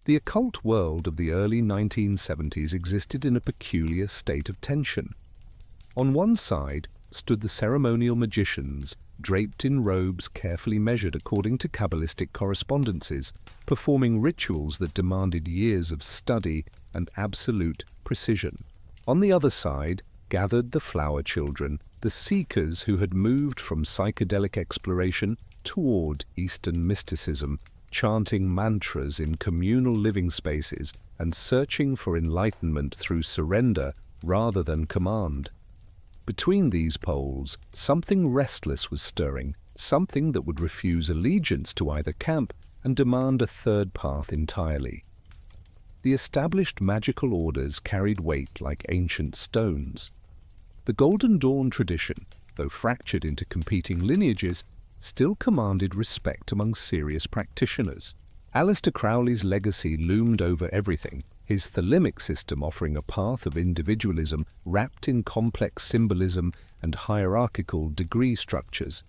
The occult world of the early 1970s existed in a peculiar state of tension. On one side stood the ceremonial magicians, draped in robes carefully measured according to Kabbalistic correspondences, performing rituals that demanded years of study and absolute precision. On the other side gathered the flower children, the seekers who had moved from psychedelic exploration toward Eastern mysticism, chanting mantras in communal living spaces and searching for enlightenment through surrender rather than command. Between these poles, something restless was stirring, something that would refuse allegiance to either camp and demand a third path entirely. The established magical orders carried weight like ancient stones. The Golden Dawn tradition, though fractured into competing lineages, still commanded respect among serious practitioners. Aleister Crowley's legacy loomed over everything, his thelemic system offering a path of individualism wrapped in complex symbolism and hierarchical degree structures.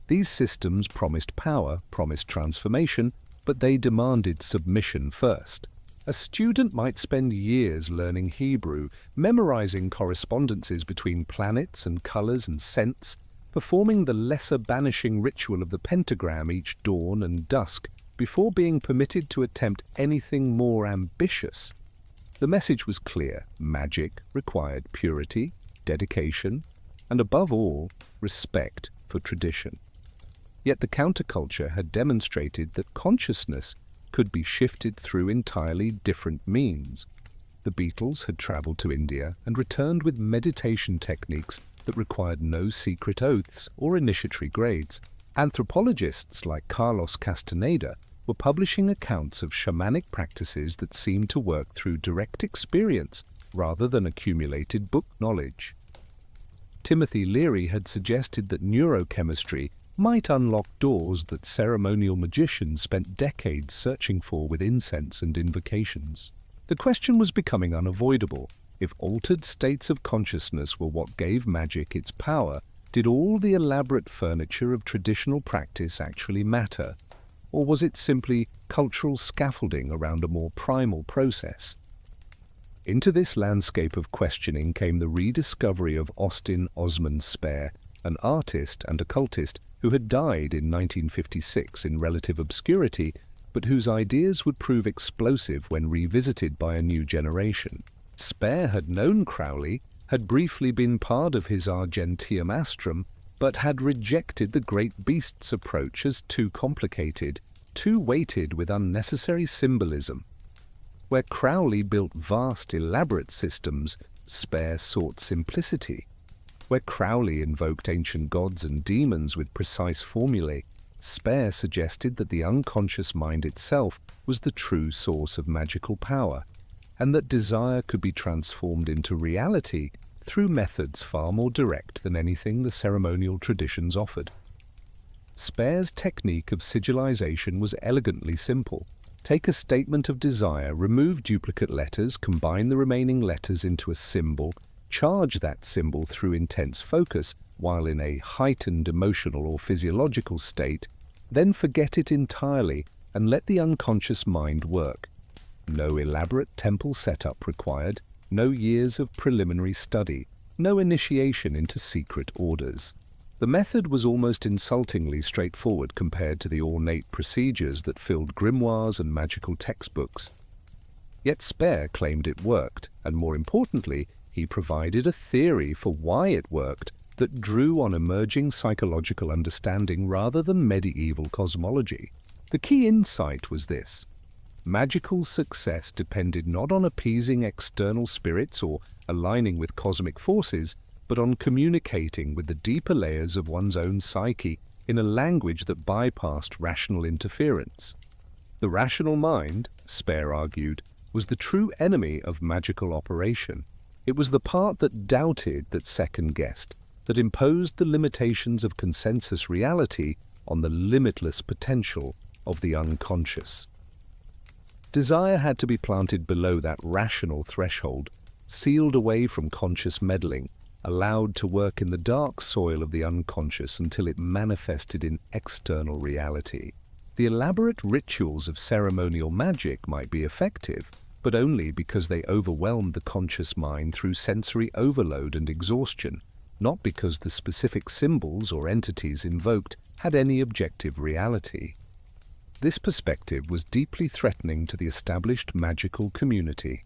These systems promised power, promised transformation, but they demanded submission first. A student might spend years learning Hebrew, memorizing correspondences between planets and colors and scents, performing the lesser banishing ritual of the pentagram each dawn and dusk before being permitted to attempt anything more ambitious. The message was clear: magic required purity, dedication, and above all, respect for tradition. Yet the counterculture had demonstrated that consciousness could be shifted through entirely different means. The Beatles had traveled to India and returned with meditation techniques that required no secret oaths or initiatory grades. Anthropologists like Carlos Castaneda were publishing accounts of shamanic practices that seemed to work through direct experience rather than accumulated book knowledge. Timothy Leary had suggested that neurochemistry might unlock doors that ceremonial magicians spent decades searching for with incense and invocations. The question was becoming unavoidable. If altered states of consciousness were what gave magic its power, did all the elaborate furniture of traditional practice actually matter? Or was it simply cultural scaffolding around a more primal process? Into this landscape of questioning came the rediscovery of Austin Osman Spare, an artist and occultist who had died in 1956 in relative obscurity, but whose ideas would prove explosive when revisited by a new generation. Spare had known Crowley, had briefly been part of his Argenteum Astrum, but had rejected the great beast's approach as too complicated, too weighted with unnecessary symbolism. Where Crowley built vast, elaborate systems, Spare sought simplicity. Where Crowley invoked ancient gods and demons with precise formulae, Spare suggested that the unconscious mind itself was the true source of magical power, and that desire could be transformed into reality through methods far more direct than anything the ceremonial traditions offered. Spare's technique of sigilization was elegantly simple. Take a statement of desire, remove duplicate letters, combine the remaining letters into a symbol, charge that symbol through intense focus while in a heightened emotional or physiological state, then forget it entirely and let the unconscious mind work. No elaborate temple setup required, no years of preliminary study, no initiation into secret orders. The method was almost insultingly straightforward compared to the ornate procedures that filled grimoires and magical textbooks. Yet Spare claimed it worked, and more importantly, he provided a theory for why it worked that drew on emerging psychological understanding rather than medieval cosmology. The key insight was this: magical success depended not on appeasing external spirits or aligning with cosmic forces, but on communicating with the deeper layers of one's own psyche in a language that bypassed rational interference. The rational mind, Spare argued, was the true enemy of magical operation. It was the part that doubted, that second-guessed, that imposed the limitations of consensus reality on the limitless potential of the unconscious. Desire had to be planted below that rational threshold, sealed away from conscious meddling, allowed to work in the dark soil of the unconscious until it manifested in external reality. The elaborate rituals of ceremonial magic might be effective, but only because they overwhelmed the conscious mind through sensory overload and exhaustion, not because the specific symbols or entities invoked had any objective reality. This perspective was deeply threatening to the established magical community.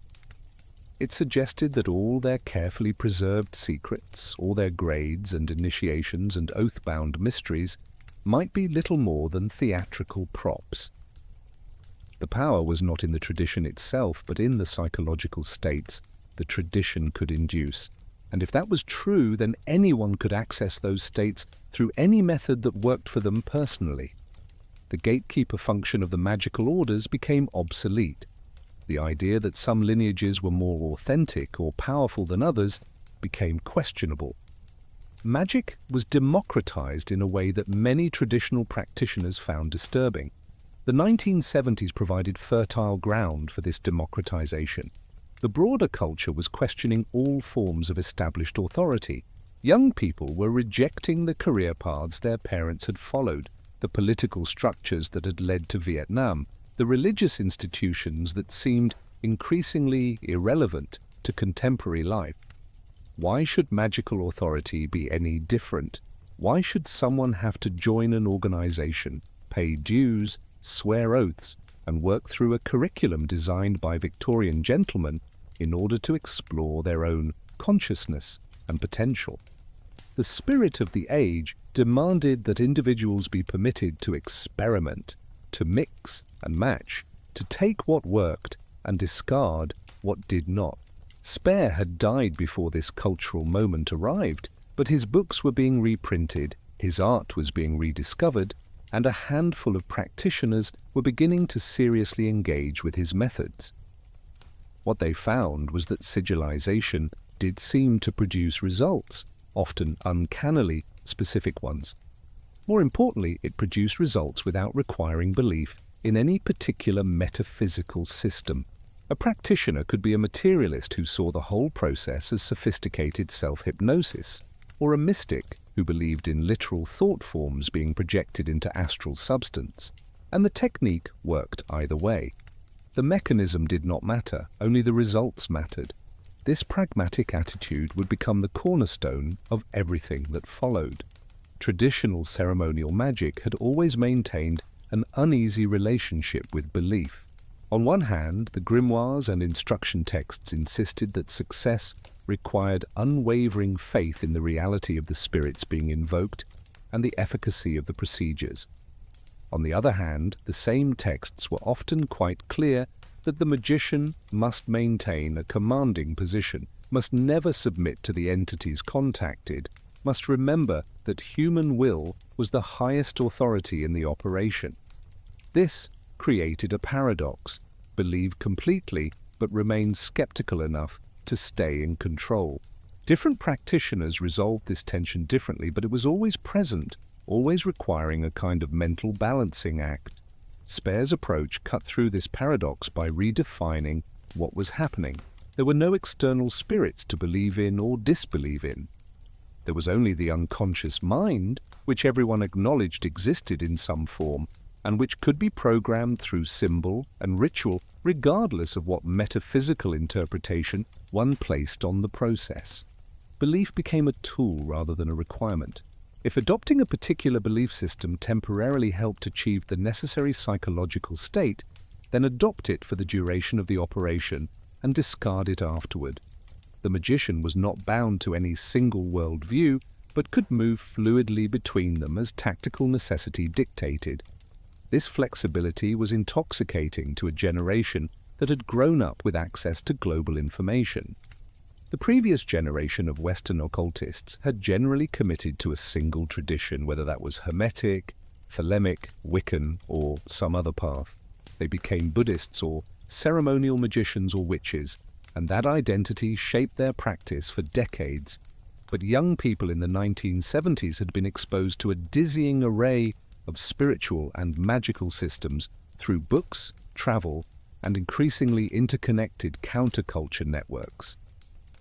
It suggested that all their carefully preserved secrets, all their grades and initiations and oath-bound mysteries, might be little more than theatrical props. The power was not in the tradition itself, but in the psychological states the tradition could induce. And if that was true, then anyone could access those states through any method that worked for them personally. The gatekeeper function of the magical orders became obsolete. The idea that some lineages were more authentic or powerful than others became questionable. Magic was democratized in a way that many traditional practitioners found disturbing. The 1970s provided fertile ground for this democratization. The broader culture was questioning all forms of established authority. Young people were rejecting the career paths their parents had followed, the political structures that had led to Vietnam, the religious institutions that seemed increasingly irrelevant to contemporary life. Why should magical authority be any different? Why should someone have to join an organization, pay dues, swear oaths, and work through a curriculum designed by Victorian gentlemen in order to explore their own consciousness and potential? The spirit of the age demanded that individuals be permitted to experiment, to mix and match, to take what worked and discard what did not. Spare had died before this cultural moment arrived, but his books were being reprinted, his art was being rediscovered, and a handful of practitioners were beginning to seriously engage with his methods. What they found was that sigilization did seem to produce results, often uncannily specific ones. More importantly, it produced results without requiring belief in any particular metaphysical system. A practitioner could be a materialist who saw the whole process as sophisticated self-hypnosis, or a mystic who believed in literal thought forms being projected into astral substance, and the technique worked either way. The mechanism did not matter, only the results mattered. This pragmatic attitude would become the cornerstone of everything that followed. Traditional ceremonial magic had always maintained an uneasy relationship with belief. On one hand, the grimoires and instruction texts insisted that success required unwavering faith in the reality of the spirits being invoked and the efficacy of the procedures. On the other hand, the same texts were often quite clear that the magician must maintain a commanding position, must never submit to the entities contacted, must remember that human will was the highest authority in the operation. This created a paradox: believe completely, but remain skeptical enough to stay in control. Different practitioners resolved this tension differently, but it was always present, always requiring a kind of mental balancing act. Spare's approach cut through this paradox by redefining what was happening. There were no external spirits to believe in or disbelieve in. There was only the unconscious mind, which everyone acknowledged existed in some form, and which could be programmed through symbol and ritual regardless of what metaphysical interpretation one placed on the process. Belief became a tool rather than a requirement. If adopting a particular belief system temporarily helped achieve the necessary psychological state, then adopt it for the duration of the operation and discard it afterward. The magician was not bound to any single worldview, but could move fluidly between them as tactical necessity dictated. This flexibility was intoxicating to a generation that had grown up with access to global information. The previous generation of Western occultists had generally committed to a single tradition, whether that was Hermetic, Thelemic, Wiccan, or some other path. They became Buddhists or ceremonial magicians or witches, and that identity shaped their practice for decades. But young people in the 1970s had been exposed to a dizzying array of spiritual and magical systems through books, travel, and increasingly interconnected counterculture networks.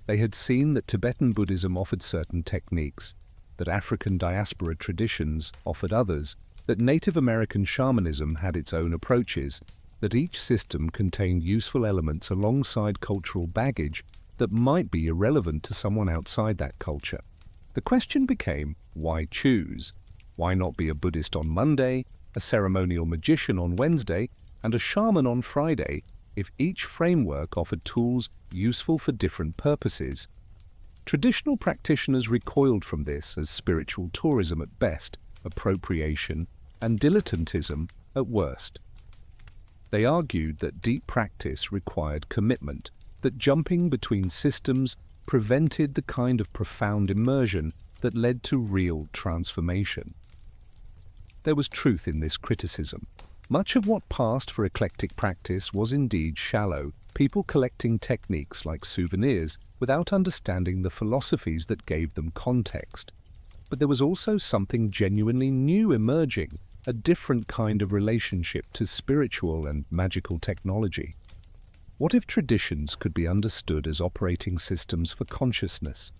They had seen that Tibetan Buddhism offered certain techniques, that African diaspora traditions offered others, that Native American shamanism had its own approaches, that each system contained useful elements alongside cultural baggage that might be irrelevant to someone outside that culture. The question became, why choose? Why not be a Buddhist on Monday, a ceremonial magician on Wednesday, and a shaman on Friday, if each framework offered tools useful for different purposes? Traditional practitioners recoiled from this as spiritual tourism at best, appropriation, and dilettantism at worst. They argued that deep practice required commitment, that jumping between systems prevented the kind of profound immersion that led to real transformation. There was truth in this criticism. Much of what passed for eclectic practice was indeed shallow, people collecting techniques like souvenirs without understanding the philosophies that gave them context. But there was also something genuinely new emerging, a different kind of relationship to spiritual and magical technology. What if traditions could be understood as operating systems for consciousness?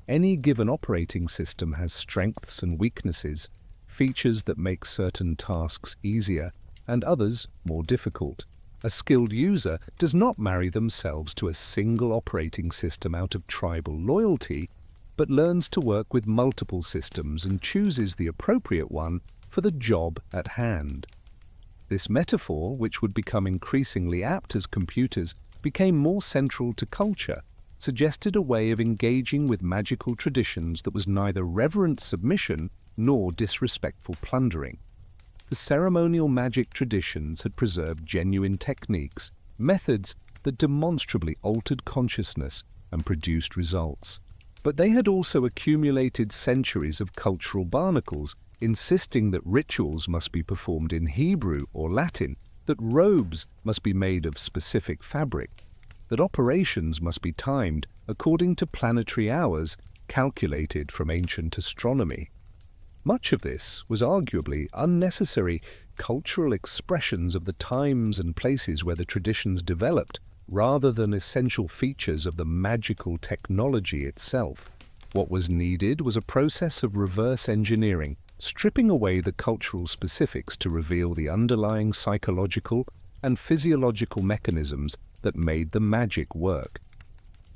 Any given operating system has strengths and weaknesses, features that make certain tasks easier and others more difficult. A skilled user does not marry themselves to a single operating system out of tribal loyalty, but learns to work with multiple systems and chooses the appropriate one for the job at hand. This metaphor, which would become increasingly apt as computers became more central to culture, suggested a way of engaging with magical traditions that was neither reverent submission nor disrespectful plundering. The ceremonial magic traditions had preserved genuine techniques, methods that demonstrably altered consciousness and produced results. But they had also accumulated centuries of cultural barnacles, insisting that rituals must be performed in Hebrew or Latin, that robes must be made of specific fabric, that operations must be timed according to planetary hours calculated from ancient astronomy. Much of this was arguably unnecessary cultural expressions of the times and places where the traditions developed, rather than essential features of the magical technology itself. What was needed was a process of reverse engineering, stripping away the cultural specifics to reveal the underlying psychological and physiological mechanisms that made the magic work.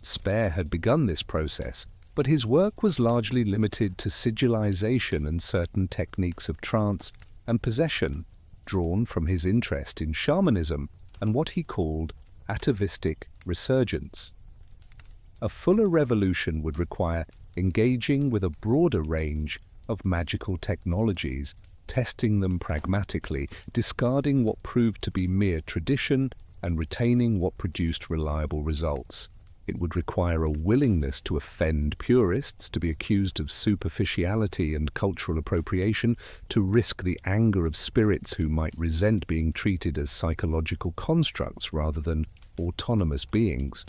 Spare had begun this process, but his work was largely limited to sigilization and certain techniques of trance and possession, drawn from his interest in shamanism and what he called atavistic resurgence. A fuller revolution would require engaging with a broader range of magical technologies, testing them pragmatically, discarding what proved to be mere tradition, and retaining what produced reliable results. It would require a willingness to offend purists, to be accused of superficiality and cultural appropriation, to risk the anger of spirits who might resent being treated as psychological constructs rather than autonomous beings.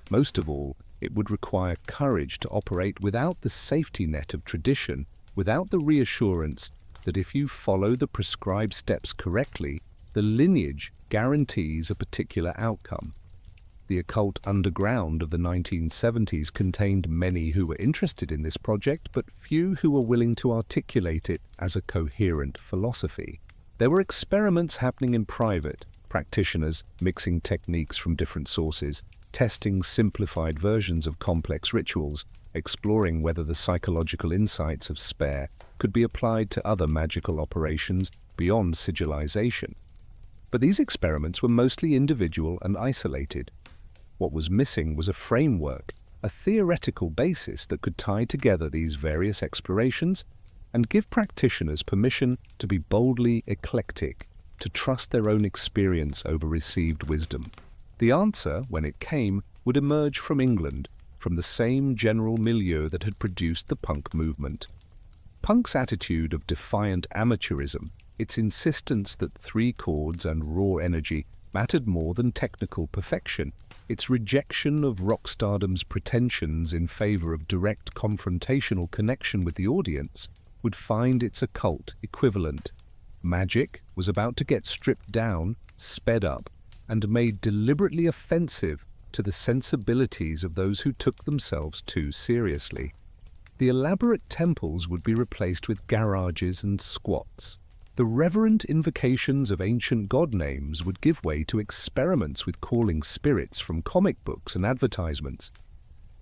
Most of all, it would require courage to operate without the safety net of tradition, without the reassurance that if you follow the prescribed steps correctly, the lineage guarantees a particular outcome. The occult underground of the 1970s contained many who were interested in this project, but few who were willing to articulate it as a coherent philosophy. There were experiments happening in private, practitioners mixing techniques from different sources, testing simplified versions of complex rituals, exploring whether the psychological insights of Spare could be applied to other magical operations beyond sigilization. But these experiments were mostly individual and isolated. What was missing was a framework, a theoretical basis that could tie together these various explorations and give practitioners permission to be boldly eclectic, to trust their own experience over received wisdom. The answer, when it came, would emerge from England, from the same general milieu that had produced the punk movement. Punk's attitude of defiant amateurism, its insistence that 3 chords and raw energy mattered more than technical perfection, its rejection of rock stardom's pretensions in favor of direct confrontational connection with the audience, would find its occult equivalent. Magic was about to get stripped down, sped up, and made deliberately offensive to the sensibilities of those who took themselves too seriously. The elaborate temples would be replaced with garages and squats. The reverent invocations of ancient god names would give way to experiments with calling spirits from comic books and advertisements.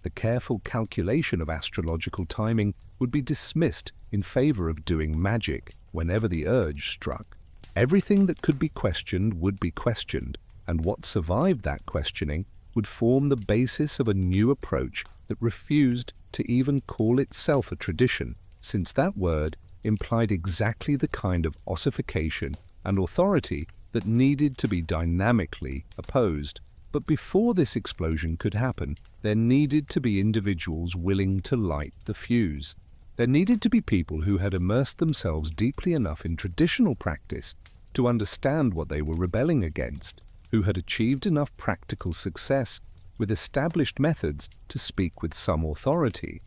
The careful calculation of astrological timing would be dismissed in favor of doing magic whenever the urge struck. Everything that could be questioned would be questioned, and what survived that questioning would form the basis of a new approach that refused to even call itself a tradition, since that word implied exactly the kind of ossification and authority that needed to be dynamically opposed. But before this explosion could happen, there needed to be individuals willing to light the fuse. There needed to be people who had immersed themselves deeply enough in traditional practice to understand what they were rebelling against, who had achieved enough practical success with established methods to speak with some authority,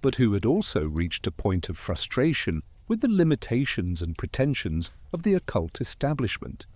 but who had also reached a point of frustration with the limitations and pretensions of the occult establishment.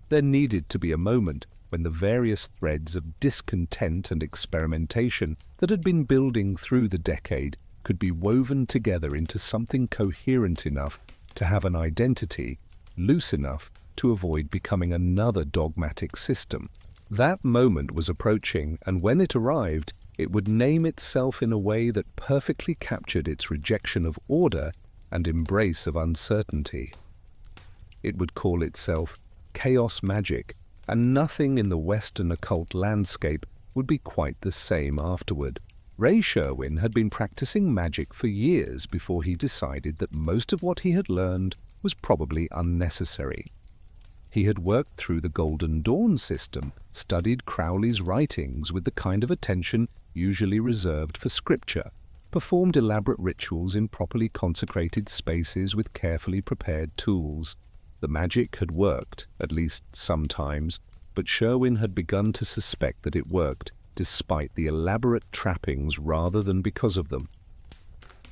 There needed to be a moment when the various threads of discontent and experimentation that had been building through the decade could be woven together into something coherent enough to have an identity, loose enough to avoid becoming another dogmatic system. That moment was approaching, and when it arrived, it would name itself in a way that perfectly captured its rejection of order and embrace of uncertainty. It would call itself Chaos Magick, and nothing in the Western occult landscape would be quite the same afterward. Ray Sherwin had been practicing magic for years before he decided that most of what he had learned was probably unnecessary. He had worked through the Golden Dawn system, studied Crowley's writings with the kind of attention usually reserved for scripture, performed elaborate rituals in properly consecrated spaces with carefully prepared tools. The magic had worked, at least sometimes, but Sherwin had begun to suspect that it worked despite the elaborate trappings rather than because of them.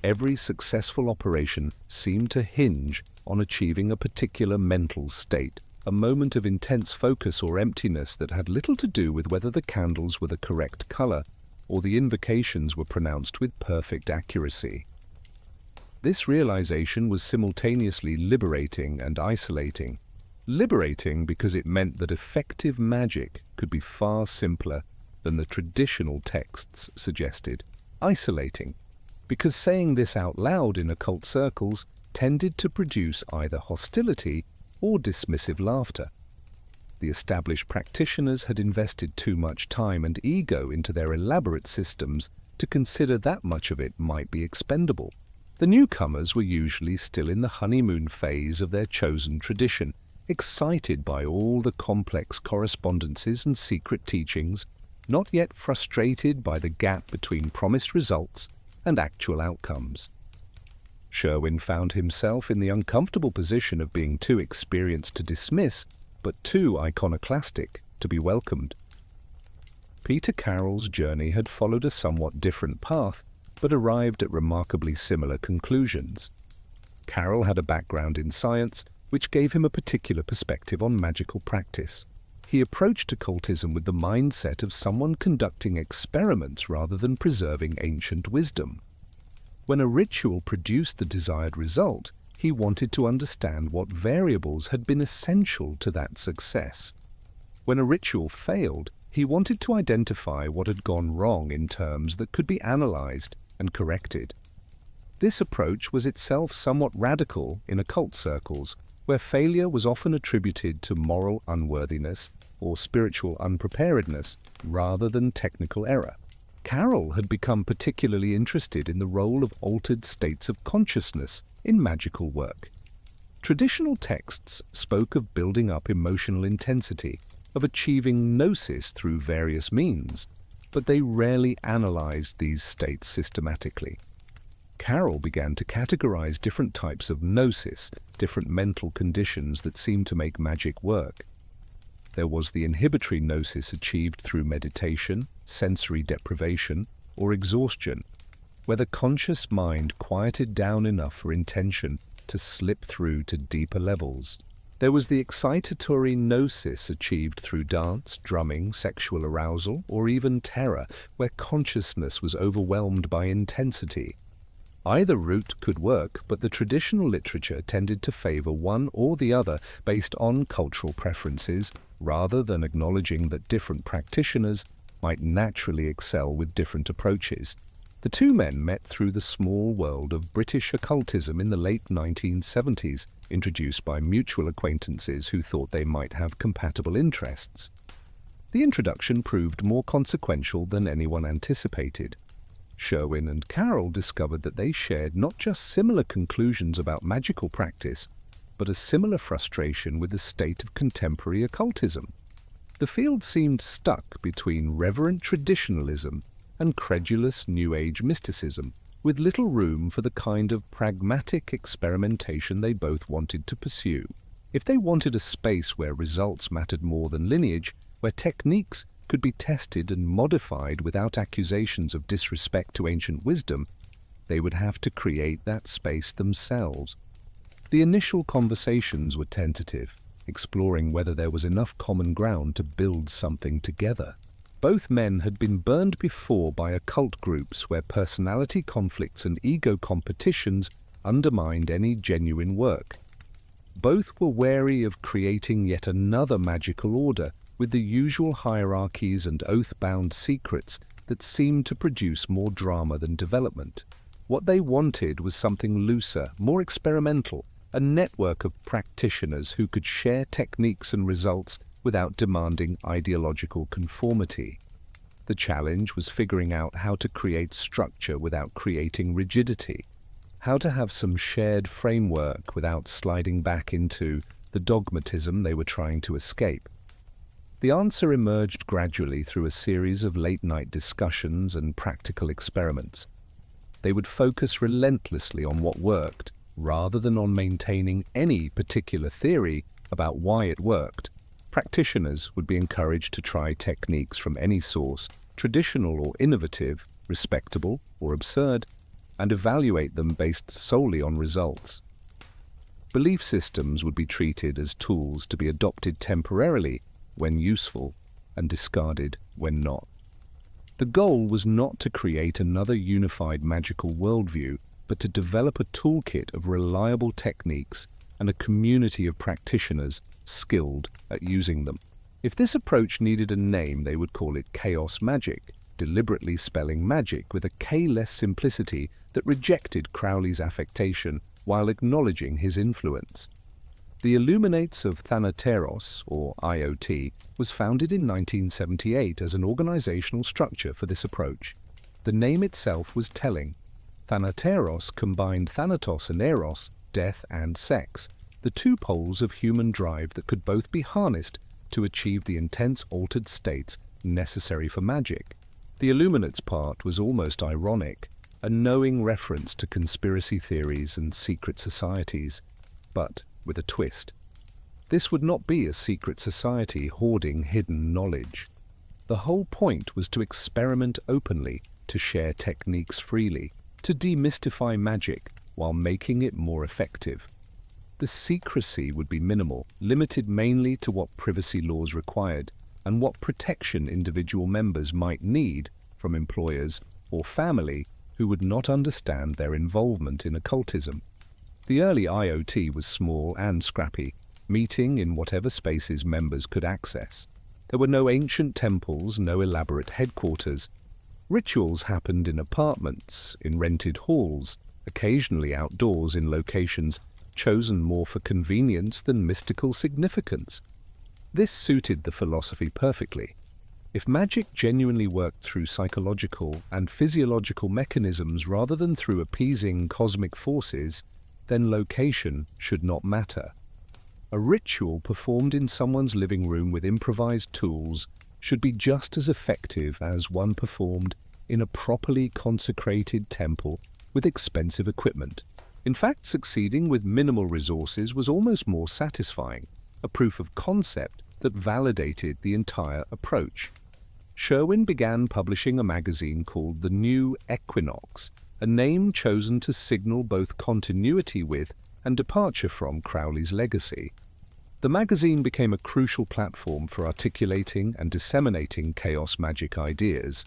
Every successful operation seemed to hinge on achieving a particular mental state, a moment of intense focus or emptiness that had little to do with whether the candles were the correct color or the invocations were pronounced with perfect accuracy. This realization was simultaneously liberating and isolating. Liberating because it meant that effective magic could be far simpler than the traditional texts suggested. Isolating because saying this out loud in occult circles tended to produce either hostility or dismissive laughter. The established practitioners had invested too much time and ego into their elaborate systems to consider that much of it might be expendable. The newcomers were usually still in the honeymoon phase of their chosen tradition, excited by all the complex correspondences and secret teachings, not yet frustrated by the gap between promised results and actual outcomes. Sherwin found himself in the uncomfortable position of being too experienced to dismiss, but too iconoclastic to be welcomed. Peter Carroll's journey had followed a somewhat different path, but arrived at remarkably similar conclusions. Carroll had a background in science, which gave him a particular perspective on magical practice. He approached occultism with the mindset of someone conducting experiments rather than preserving ancient wisdom. When a ritual produced the desired result, he wanted to understand what variables had been essential to that success. When a ritual failed, he wanted to identify what had gone wrong in terms that could be analyzed and corrected. This approach was itself somewhat radical in occult circles, where failure was often attributed to moral unworthiness or spiritual unpreparedness rather than technical error. Carroll had become particularly interested in the role of altered states of consciousness in magical work. Traditional texts spoke of building up emotional intensity, of achieving gnosis through various means, but they rarely analyzed these states systematically. Carroll began to categorize different types of gnosis, different mental conditions that seemed to make magic work. There was the inhibitory gnosis achieved through meditation, sensory deprivation, or exhaustion, where the conscious mind quieted down enough for intention to slip through to deeper levels. There was the excitatory gnosis achieved through dance, drumming, sexual arousal, or even terror, where consciousness was overwhelmed by intensity. Either route could work, but the traditional literature tended to favor one or the other based on cultural preferences, rather than acknowledging that different practitioners might naturally excel with different approaches. The two men met through the small world of British occultism in the late 1970s, introduced by mutual acquaintances who thought they might have compatible interests. The introduction proved more consequential than anyone anticipated. Sherwin and Carroll discovered that they shared not just similar conclusions about magical practice, but a similar frustration with the state of contemporary occultism. The field seemed stuck between reverent traditionalism and credulous New Age mysticism, with little room for the kind of pragmatic experimentation they both wanted to pursue. If they wanted a space where results mattered more than lineage, where techniques could be tested and modified without accusations of disrespect to ancient wisdom, they would have to create that space themselves. The initial conversations were tentative, exploring whether there was enough common ground to build something together. Both men had been burned before by occult groups where personality conflicts and ego competitions undermined any genuine work. Both were wary of creating yet another magical order with the usual hierarchies and oath-bound secrets that seemed to produce more drama than development. What they wanted was something looser, more experimental, a network of practitioners who could share techniques and results without demanding ideological conformity. The challenge was figuring out how to create structure without creating rigidity, how to have some shared framework without sliding back into the dogmatism they were trying to escape. The answer emerged gradually through a series of late-night discussions and practical experiments. They would focus relentlessly on what worked, rather than on maintaining any particular theory about why it worked. Practitioners would be encouraged to try techniques from any source, traditional or innovative, respectable or absurd, and evaluate them based solely on results. Belief systems would be treated as tools to be adopted temporarily when useful and discarded when not. The goal was not to create another unified magical worldview, but to develop a toolkit of reliable techniques and a community of practitioners skilled at using them. If this approach needed a name, they would call it Chaos Magick, deliberately spelling magic with a K-less simplicity that rejected Crowley's affectation while acknowledging his influence. The Illuminates of Thanateros, or IoT, was founded in 1978 as an organizational structure for this approach. The name itself was telling. Thanateros combined Thanatos and Eros, death and sex, the two poles of human drive that could both be harnessed to achieve the intense altered states necessary for magic. The Illuminates part was almost ironic, a knowing reference to conspiracy theories and secret societies, but with a twist. This would not be a secret society hoarding hidden knowledge. The whole point was to experiment openly, to share techniques freely, to demystify magic while making it more effective. The secrecy would be minimal, limited mainly to what privacy laws required and what protection individual members might need from employers or family who would not understand their involvement in occultism. The early IoT was small and scrappy, meeting in whatever spaces members could access. There were no ancient temples, no elaborate headquarters. Rituals happened in apartments, in rented halls, occasionally outdoors in locations chosen more for convenience than mystical significance. This suited the philosophy perfectly. If magic genuinely worked through psychological and physiological mechanisms rather than through appeasing cosmic forces, then location should not matter. A ritual performed in someone's living room with improvised tools should be just as effective as one performed in a properly consecrated temple with expensive equipment. In fact, succeeding with minimal resources was almost more satisfying, a proof of concept that validated the entire approach. Sherwin began publishing a magazine called The New Equinox, a name chosen to signal both continuity with and departure from Crowley's legacy. The magazine became a crucial platform for articulating and disseminating chaos magic ideas.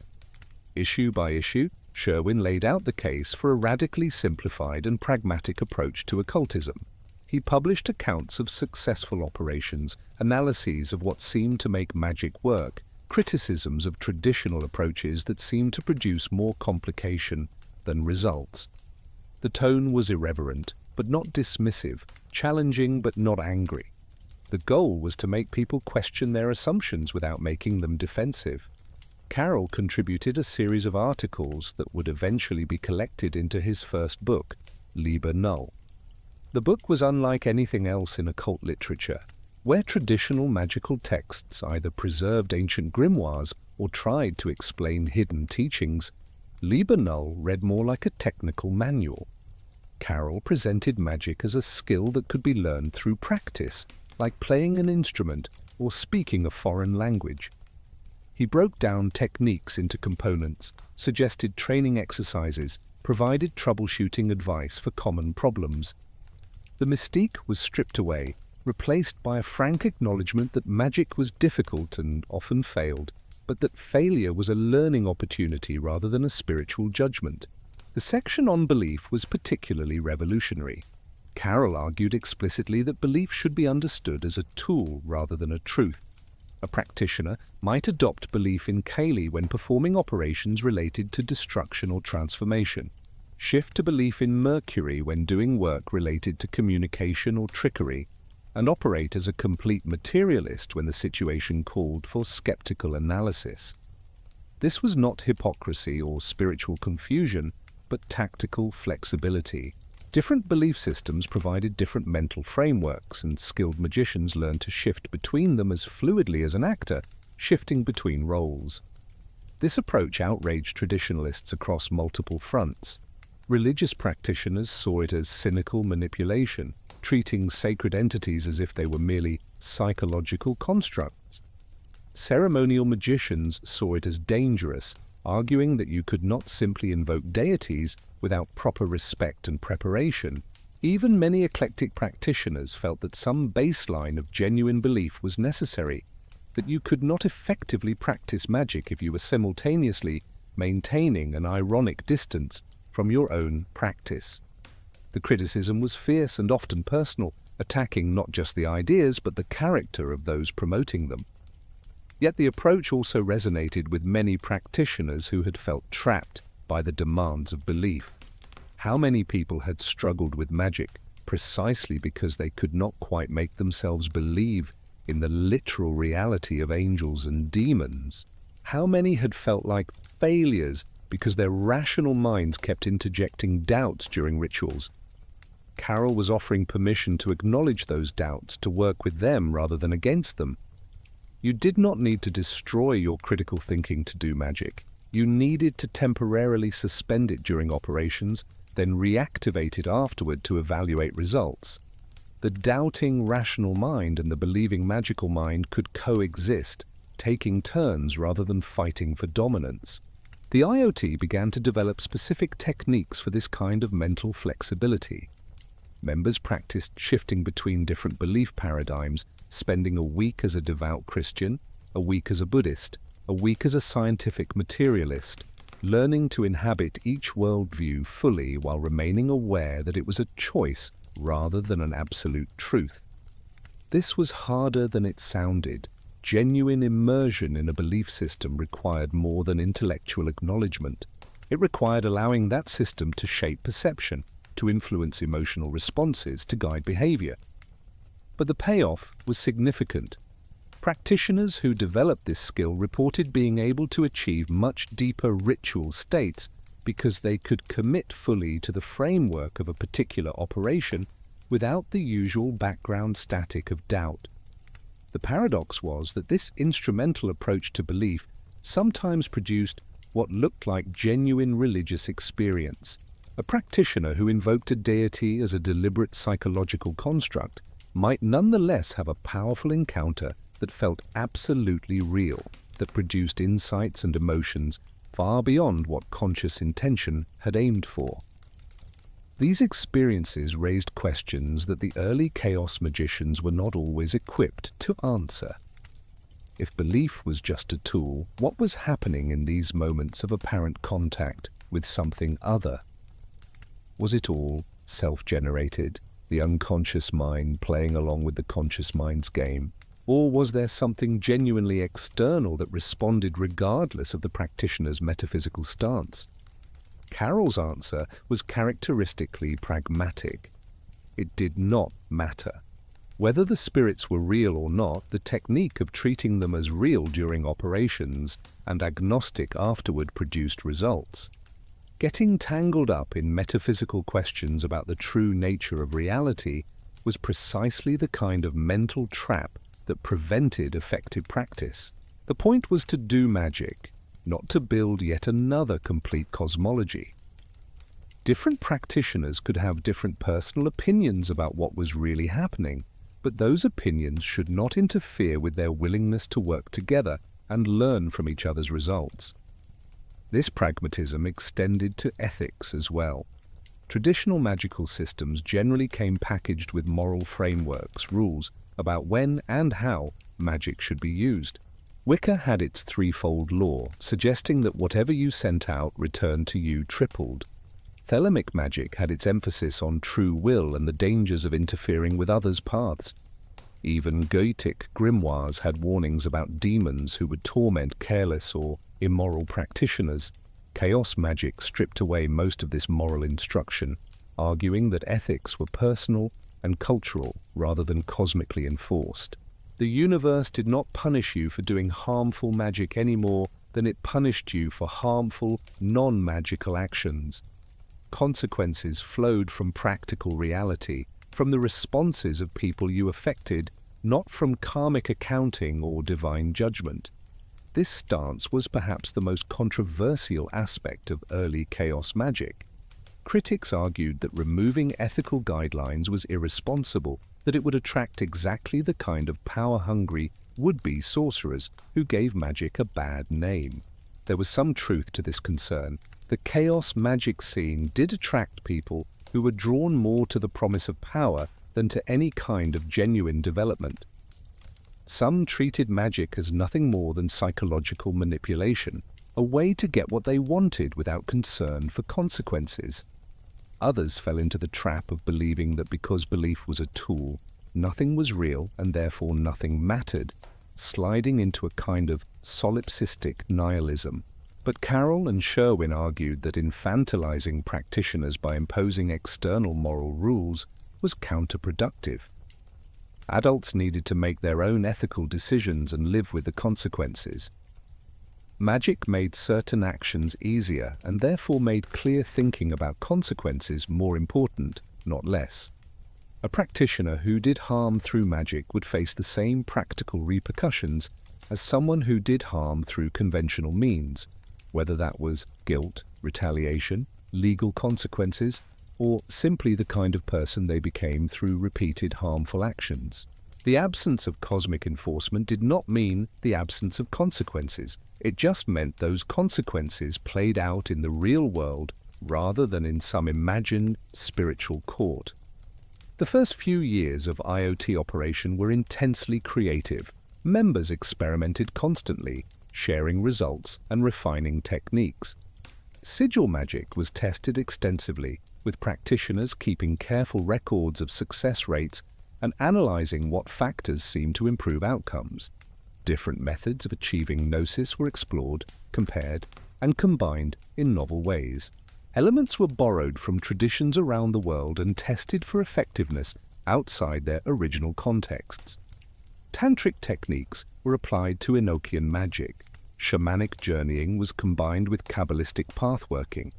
Issue by issue, Sherwin laid out the case for a radically simplified and pragmatic approach to occultism. He published accounts of successful operations, analyses of what seemed to make magic work, criticisms of traditional approaches that seemed to produce more complication than results. The tone was irreverent, but not dismissive, challenging but not angry. The goal was to make people question their assumptions without making them defensive. Carroll contributed a series of articles that would eventually be collected into his first book, Liber Null. The book was unlike anything else in occult literature. Where traditional magical texts either preserved ancient grimoires or tried to explain hidden teachings, Liber Null read more like a technical manual. Carroll presented magic as a skill that could be learned through practice, like playing an instrument or speaking a foreign language. He broke down techniques into components, suggested training exercises, provided troubleshooting advice for common problems. The mystique was stripped away, replaced by a frank acknowledgement that magic was difficult and often failed, but that failure was a learning opportunity rather than a spiritual judgment. The section on belief was particularly revolutionary. Carroll argued explicitly that belief should be understood as a tool rather than a truth. A practitioner might adopt belief in Kali when performing operations related to destruction or transformation, shift to belief in Mercury when doing work related to communication or trickery, and operate as a complete materialist when the situation called for skeptical analysis. This was not hypocrisy or spiritual confusion, but tactical flexibility. Different belief systems provided different mental frameworks, and skilled magicians learned to shift between them as fluidly as an actor, shifting between roles. This approach outraged traditionalists across multiple fronts. Religious practitioners saw it as cynical manipulation, treating sacred entities as if they were merely psychological constructs. Ceremonial magicians saw it as dangerous, arguing that you could not simply invoke deities without proper respect and preparation. Even many eclectic practitioners felt that some baseline of genuine belief was necessary, that you could not effectively practice magic if you were simultaneously maintaining an ironic distance from your own practice. The criticism was fierce and often personal, attacking not just the ideas but the character of those promoting them. Yet the approach also resonated with many practitioners who had felt trapped by the demands of belief. How many people had struggled with magic precisely because they could not quite make themselves believe in the literal reality of angels and demons? How many had felt like failures because their rational minds kept interjecting doubts during rituals? Carroll was offering permission to acknowledge those doubts, to work with them rather than against them. You did not need to destroy your critical thinking to do magic. You needed to temporarily suspend it during operations, then reactivate it afterward to evaluate results. The doubting rational mind and the believing magical mind could coexist, taking turns rather than fighting for dominance. The IoT began to develop specific techniques for this kind of mental flexibility. Members practiced shifting between different belief paradigms, spending a week as a devout Christian, a week as a Buddhist, a week as a scientific materialist, learning to inhabit each worldview fully while remaining aware that it was a choice rather than an absolute truth. This was harder than it sounded. Genuine immersion in a belief system required more than intellectual acknowledgement. It required allowing that system to shape perception, to influence emotional responses, to guide behavior. But the payoff was significant. Practitioners who developed this skill reported being able to achieve much deeper ritual states because they could commit fully to the framework of a particular operation without the usual background static of doubt. The paradox was that this instrumental approach to belief sometimes produced what looked like genuine religious experience. A practitioner who invoked a deity as a deliberate psychological construct might nonetheless have a powerful encounter that felt absolutely real, that produced insights and emotions far beyond what conscious intention had aimed for. These experiences raised questions that the early chaos magicians were not always equipped to answer. If belief was just a tool, what was happening in these moments of apparent contact? with something other. Was it all self-generated, the unconscious mind playing along with the conscious mind's game? Or was there something genuinely external that responded regardless of the practitioner's metaphysical stance? Carroll's answer was characteristically pragmatic. It did not matter. Whether the spirits were real or not, the technique of treating them as real during operations and agnostic afterward produced results. Getting tangled up in metaphysical questions about the true nature of reality was precisely the kind of mental trap that prevented effective practice. The point was to do magic, not to build yet another complete cosmology. Different practitioners could have different personal opinions about what was really happening, but those opinions should not interfere with their willingness to work together and learn from each other's results. This pragmatism extended to ethics as well. Traditional magical systems generally came packaged with moral frameworks, rules about when and how magic should be used. Wicca had its threefold law, suggesting that whatever you sent out returned to you tripled. Thelemic magic had its emphasis on true will and the dangers of interfering with others' paths. Even Goetic grimoires had warnings about demons who would torment careless or immoral practitioners. Chaos magic stripped away most of this moral instruction, arguing that ethics were personal and cultural rather than cosmically enforced. The universe did not punish you for doing harmful magic any more than it punished you for harmful, non-magical actions. Consequences flowed from practical reality, from the responses of people you affected, not from karmic accounting or divine judgment. This stance was perhaps the most controversial aspect of early chaos magic. Critics argued that removing ethical guidelines was irresponsible, that it would attract exactly the kind of power-hungry, would-be sorcerers who gave magic a bad name. There was some truth to this concern. The chaos magic scene did attract people who were drawn more to the promise of power than to any kind of genuine development. Some treated magic as nothing more than psychological manipulation, a way to get what they wanted without concern for consequences. Others fell into the trap of believing that because belief was a tool, nothing was real and therefore nothing mattered, sliding into a kind of solipsistic nihilism. But Carroll and Sherwin argued that infantilizing practitioners by imposing external moral rules was counterproductive. Adults needed to make their own ethical decisions and live with the consequences. Magic made certain actions easier and therefore made clear thinking about consequences more important, not less. A practitioner who did harm through magic would face the same practical repercussions as someone who did harm through conventional means, whether that was guilt, retaliation, legal consequences, or simply the kind of person they became through repeated harmful actions. The absence of cosmic enforcement did not mean the absence of consequences. It just meant those consequences played out in the real world rather than in some imagined spiritual court. The first few years of IoT operation were intensely creative. Members experimented constantly, sharing results and refining techniques. Sigil magic was tested extensively, with practitioners keeping careful records of success rates and analyzing what factors seemed to improve outcomes. Different methods of achieving gnosis were explored, compared, and combined in novel ways. Elements were borrowed from traditions around the world and tested for effectiveness outside their original contexts. Tantric techniques were applied to Enochian magic. Shamanic journeying was combined with Kabbalistic pathworking.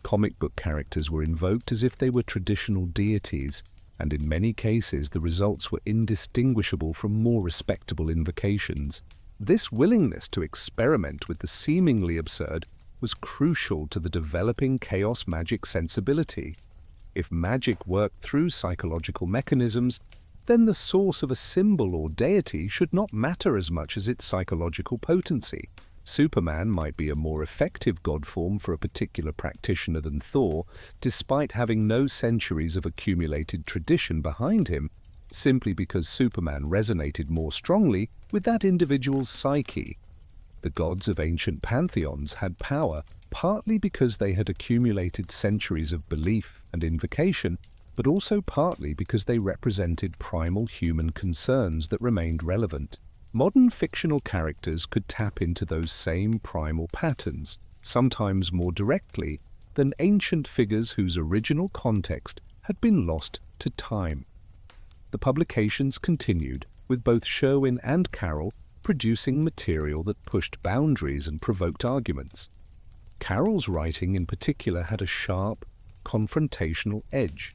Comic book characters were invoked as if they were traditional deities, and in many cases the results were indistinguishable from more respectable invocations. This willingness to experiment with the seemingly absurd was crucial to the developing chaos magic sensibility. If magic worked through psychological mechanisms, then the source of a symbol or deity should not matter as much as its psychological potency. Superman might be a more effective god form for a particular practitioner than Thor, despite having no centuries of accumulated tradition behind him, simply because Superman resonated more strongly with that individual's psyche. The gods of ancient pantheons had power partly because they had accumulated centuries of belief and invocation, but also partly because they represented primal human concerns that remained relevant. Modern fictional characters could tap into those same primal patterns, sometimes more directly than ancient figures whose original context had been lost to time. The publications continued, with both Sherwin and Carroll producing material that pushed boundaries and provoked arguments. Carroll's writing in particular had a sharp, confrontational edge.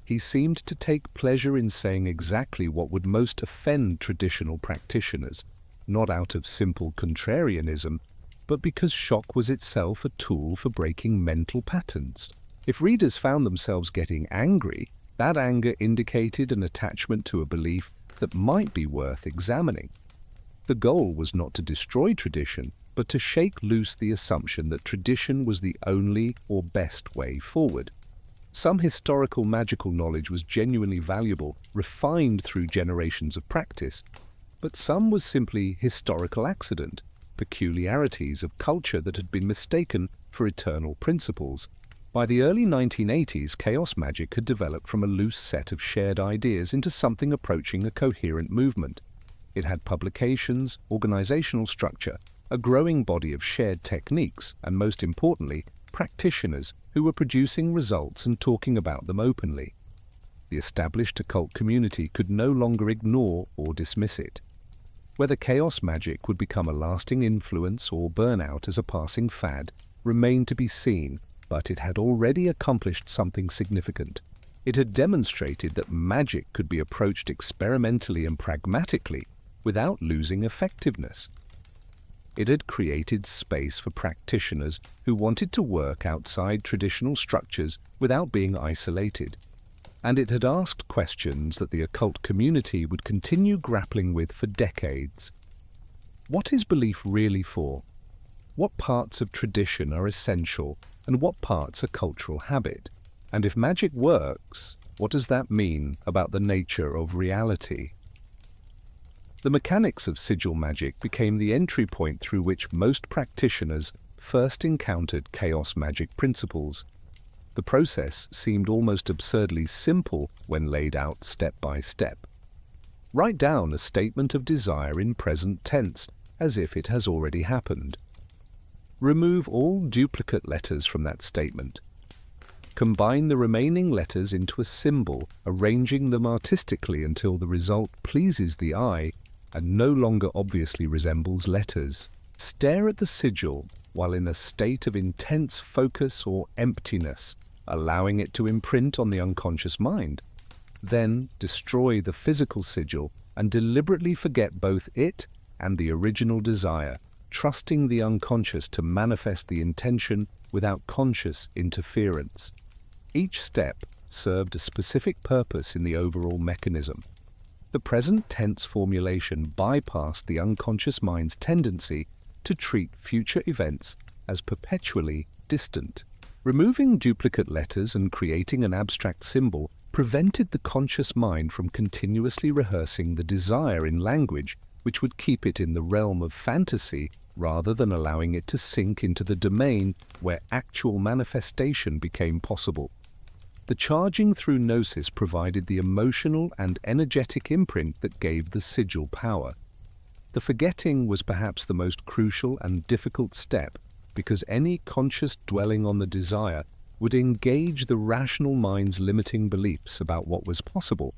He seemed to take pleasure in saying exactly what would most offend traditional practitioners, not out of simple contrarianism, but because shock was itself a tool for breaking mental patterns. If readers found themselves getting angry, that anger indicated an attachment to a belief that might be worth examining. The goal was not to destroy tradition, but to shake loose the assumption that tradition was the only or best way forward. Some historical magical knowledge was genuinely valuable, refined through generations of practice, but some was simply historical accident, peculiarities of culture that had been mistaken for eternal principles. By the early 1980s, Chaos Magick had developed from a loose set of shared ideas into something approaching a coherent movement. It had publications, organizational structure, a growing body of shared techniques, and most importantly, practitioners who were producing results and talking about them openly. The established occult community could no longer ignore or dismiss it. Whether Chaos Magick would become a lasting influence or burn out as a passing fad remained to be seen, but it had already accomplished something significant. It had demonstrated that magic could be approached experimentally and pragmatically without losing effectiveness. It had created space for practitioners who wanted to work outside traditional structures without being isolated. And it had asked questions that the occult community would continue grappling with for decades. What is belief really for? What parts of tradition are essential and what parts are cultural habit? And if magic works, what does that mean about the nature of reality? The mechanics of sigil magic became the entry point through which most practitioners first encountered chaos magic principles. The process seemed almost absurdly simple when laid out step by step. Write down a statement of desire in present tense, as if it has already happened. Remove all duplicate letters from that statement. Combine the remaining letters into a symbol, arranging them artistically until the result pleases the eye and no longer obviously resembles letters. Stare at the sigil while in a state of intense focus or emptiness, allowing it to imprint on the unconscious mind. Then destroy the physical sigil and deliberately forget both it and the original desire, trusting the unconscious to manifest the intention without conscious interference. Each step served a specific purpose in the overall mechanism. The present tense formulation bypassed the unconscious mind's tendency to treat future events as perpetually distant. Removing duplicate letters and creating an abstract symbol prevented the conscious mind from continuously rehearsing the desire in language which would keep it in the realm of fantasy rather than allowing it to sink into the domain where actual manifestation became possible. The charging through gnosis provided the emotional and energetic imprint that gave the sigil power. The forgetting was perhaps the most crucial and difficult step, because any conscious dwelling on the desire would engage the rational mind's limiting beliefs about what was possible.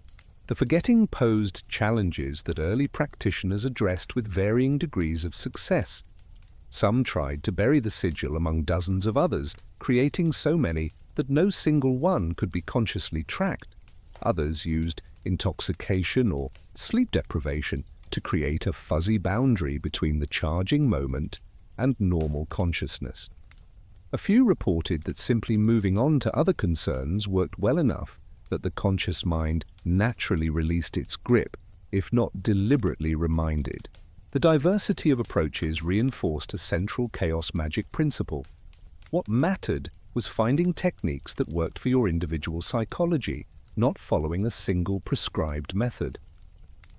The forgetting posed challenges that early practitioners addressed with varying degrees of success. Some tried to bury the sigil among dozens of others, creating so many that no single one could be consciously tracked. Others used intoxication or sleep deprivation to create a fuzzy boundary between the charging moment and normal consciousness. A few reported that simply moving on to other concerns worked well enough that the conscious mind naturally released its grip, if not deliberately reminded. The diversity of approaches reinforced a central chaos magic principle. What mattered was finding techniques that worked for your individual psychology, not following a single prescribed method.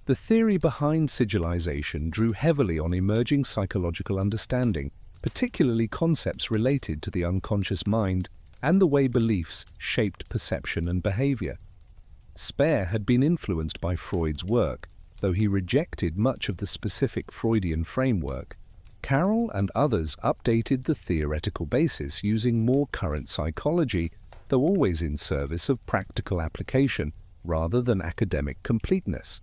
The theory behind sigilization drew heavily on emerging psychological understanding, particularly concepts related to the unconscious mind and the way beliefs shaped perception and behavior. Spare had been influenced by Freud's work, though he rejected much of the specific Freudian framework. Carroll and others updated the theoretical basis using more current psychology, though always in service of practical application rather than academic completeness.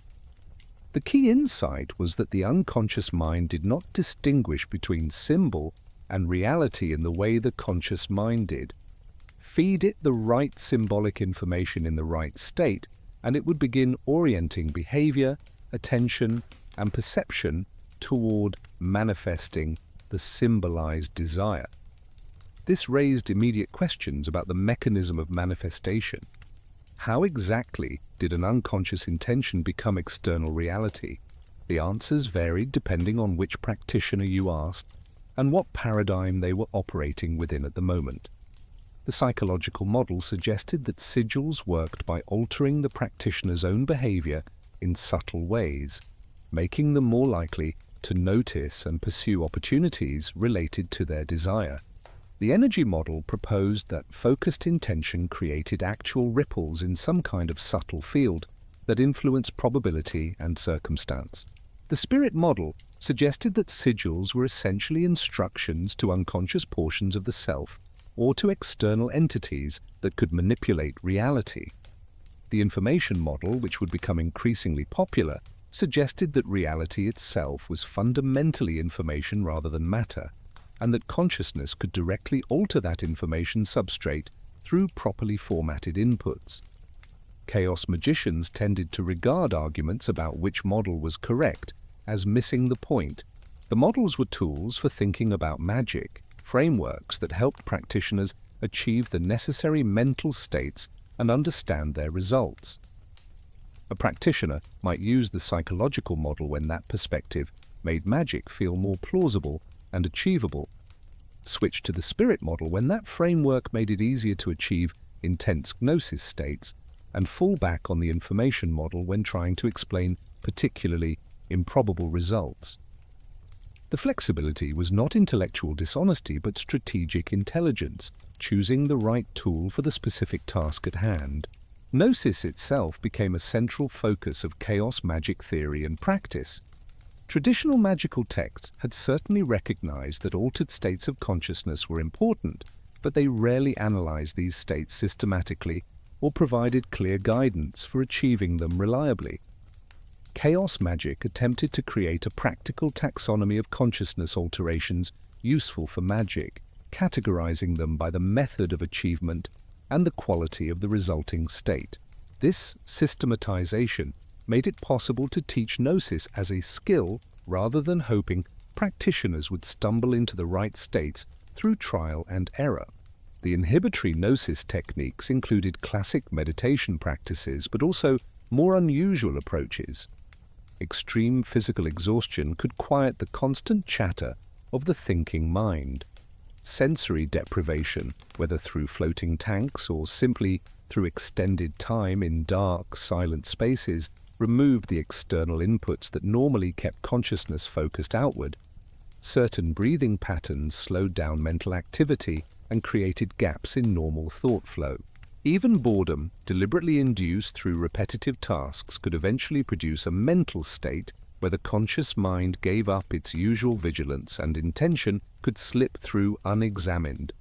The key insight was that the unconscious mind did not distinguish between symbol and reality in the way the conscious mind did. Feed it the right symbolic information in the right state, and it would begin orienting behavior, attention, and perception toward manifesting the symbolized desire. This raised immediate questions about the mechanism of manifestation. How exactly did an unconscious intention become external reality? The answers varied depending on which practitioner you asked and what paradigm they were operating within at the moment. The psychological model suggested that sigils worked by altering the practitioner's own behavior in subtle ways, making them more likely to notice and pursue opportunities related to their desire. The energy model proposed that focused intention created actual ripples in some kind of subtle field that influenced probability and circumstance. The spirit model suggested that sigils were essentially instructions to unconscious portions of the self or to external entities that could manipulate reality. The information model, which would become increasingly popular, suggested that reality itself was fundamentally information rather than matter, and that consciousness could directly alter that information substrate through properly formatted inputs. Chaos magicians tended to regard arguments about which model was correct as missing the point. The models were tools for thinking about magic, frameworks that helped practitioners achieve the necessary mental states and understand their results. A practitioner might use the psychological model when that perspective made magic feel more plausible and achievable, switch to the spirit model when that framework made it easier to achieve intense gnosis states, and fall back on the information model when trying to explain particularly improbable results. The flexibility was not intellectual dishonesty but strategic intelligence, choosing the right tool for the specific task at hand. Gnosis itself became a central focus of chaos magic theory and practice. Traditional magical texts had certainly recognized that altered states of consciousness were important, but they rarely analyzed these states systematically or provided clear guidance for achieving them reliably. Chaos Magick attempted to create a practical taxonomy of consciousness alterations useful for magic, categorizing them by the method of achievement and the quality of the resulting state. This systematization made it possible to teach gnosis as a skill rather than hoping practitioners would stumble into the right states through trial and error. The inhibitory gnosis techniques included classic meditation practices, but also more unusual approaches. Extreme physical exhaustion could quiet the constant chatter of the thinking mind. Sensory deprivation, whether through floating tanks or simply through extended time in dark, silent spaces, removed the external inputs that normally kept consciousness focused outward. Certain breathing patterns slowed down mental activity and created gaps in normal thought flow. Even boredom, deliberately induced through repetitive tasks, could eventually produce a mental state where the conscious mind gave up its usual vigilance and intention could slip through unexamined.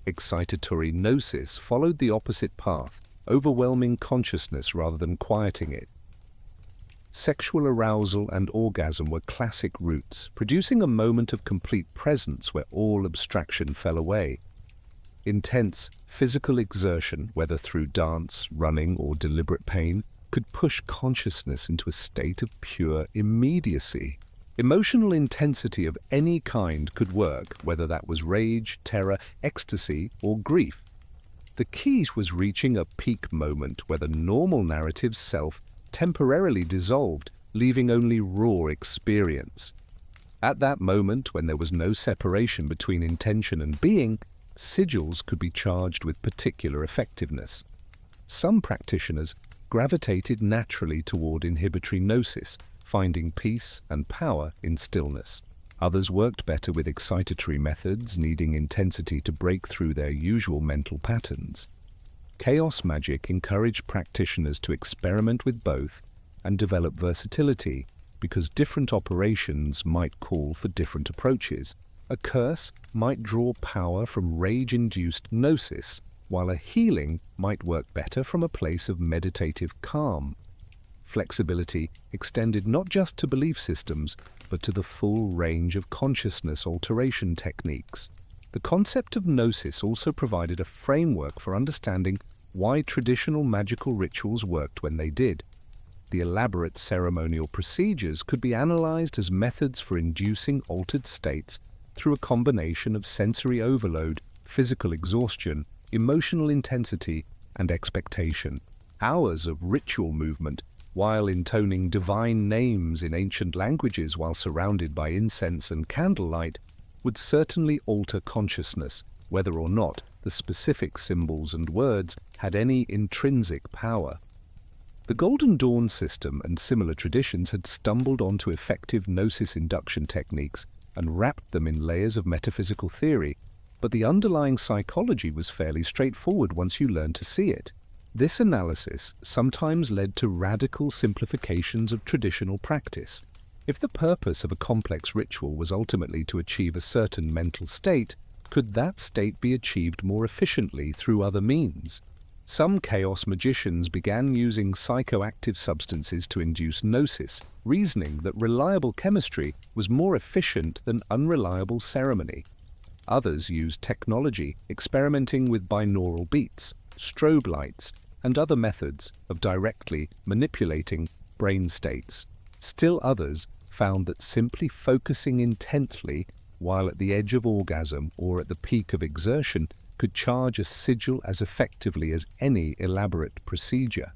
Excitatory gnosis followed the opposite path, overwhelming consciousness rather than quieting it. Sexual arousal and orgasm were classic routes, producing a moment of complete presence where all abstraction fell away. Intense physical exertion, whether through dance, running, or deliberate pain, could push consciousness into a state of pure immediacy. Emotional intensity of any kind could work, whether that was rage, terror, ecstasy, or grief. The key was reaching a peak moment where the normal narrative self temporarily dissolved, leaving only raw experience. At that moment, when there was no separation between intention and being, sigils could be charged with particular effectiveness. Some practitioners gravitated naturally toward inhibitory gnosis, finding peace and power in stillness. Others worked better with excitatory methods, needing intensity to break through their usual mental patterns. Chaos Magick encouraged practitioners to experiment with both and develop versatility, because different operations might call for different approaches. A curse might draw power from rage-induced gnosis, while a healing might work better from a place of meditative calm. Flexibility extended not just to belief systems, but to the full range of consciousness alteration techniques. The concept of gnosis also provided a framework for understanding why traditional magical rituals worked when they did. The elaborate ceremonial procedures could be analyzed as methods for inducing altered states through a combination of sensory overload, physical exhaustion, emotional intensity, and expectation. Hours of ritual movement, while intoning divine names in ancient languages while surrounded by incense and candlelight, would certainly alter consciousness, whether or not the specific symbols and words had any intrinsic power. The Golden Dawn system and similar traditions had stumbled onto effective gnosis induction techniques and wrapped them in layers of metaphysical theory, but the underlying psychology was fairly straightforward once you learned to see it. This analysis sometimes led to radical simplifications of traditional practice. If the purpose of a complex ritual was ultimately to achieve a certain mental state, could that state be achieved more efficiently through other means? Some chaos magicians began using psychoactive substances to induce gnosis, reasoning that reliable chemistry was more efficient than unreliable ceremony. Others used technology, experimenting with binaural beats, strobe lights, and other methods of directly manipulating brain states. Still others found that simply focusing intently while at the edge of orgasm or at the peak of exertion could charge a sigil as effectively as any elaborate procedure.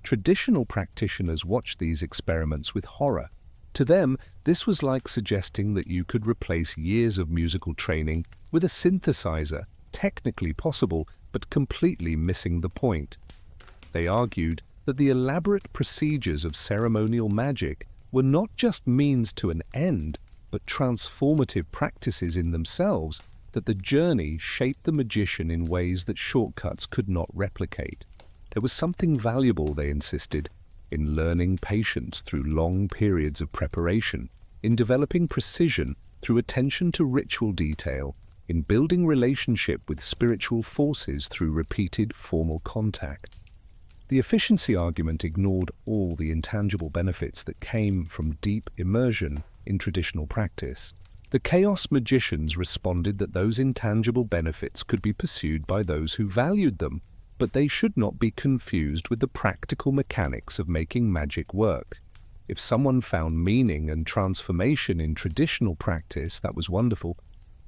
Traditional practitioners watched these experiments with horror. To them, this was like suggesting that you could replace years of musical training with a synthesizer, technically possible, but completely missing the point. They argued that the elaborate procedures of ceremonial magic were not just means to an end, but transformative practices in themselves, that the journey shaped the magician in ways that shortcuts could not replicate. There was something valuable, they insisted, in learning patience through long periods of preparation, in developing precision through attention to ritual detail, in building relationship with spiritual forces through repeated formal contact. The efficiency argument ignored all the intangible benefits that came from deep immersion in traditional practice. The chaos magicians responded that those intangible benefits could be pursued by those who valued them, but they should not be confused with the practical mechanics of making magic work. If someone found meaning and transformation in traditional practice, that was wonderful,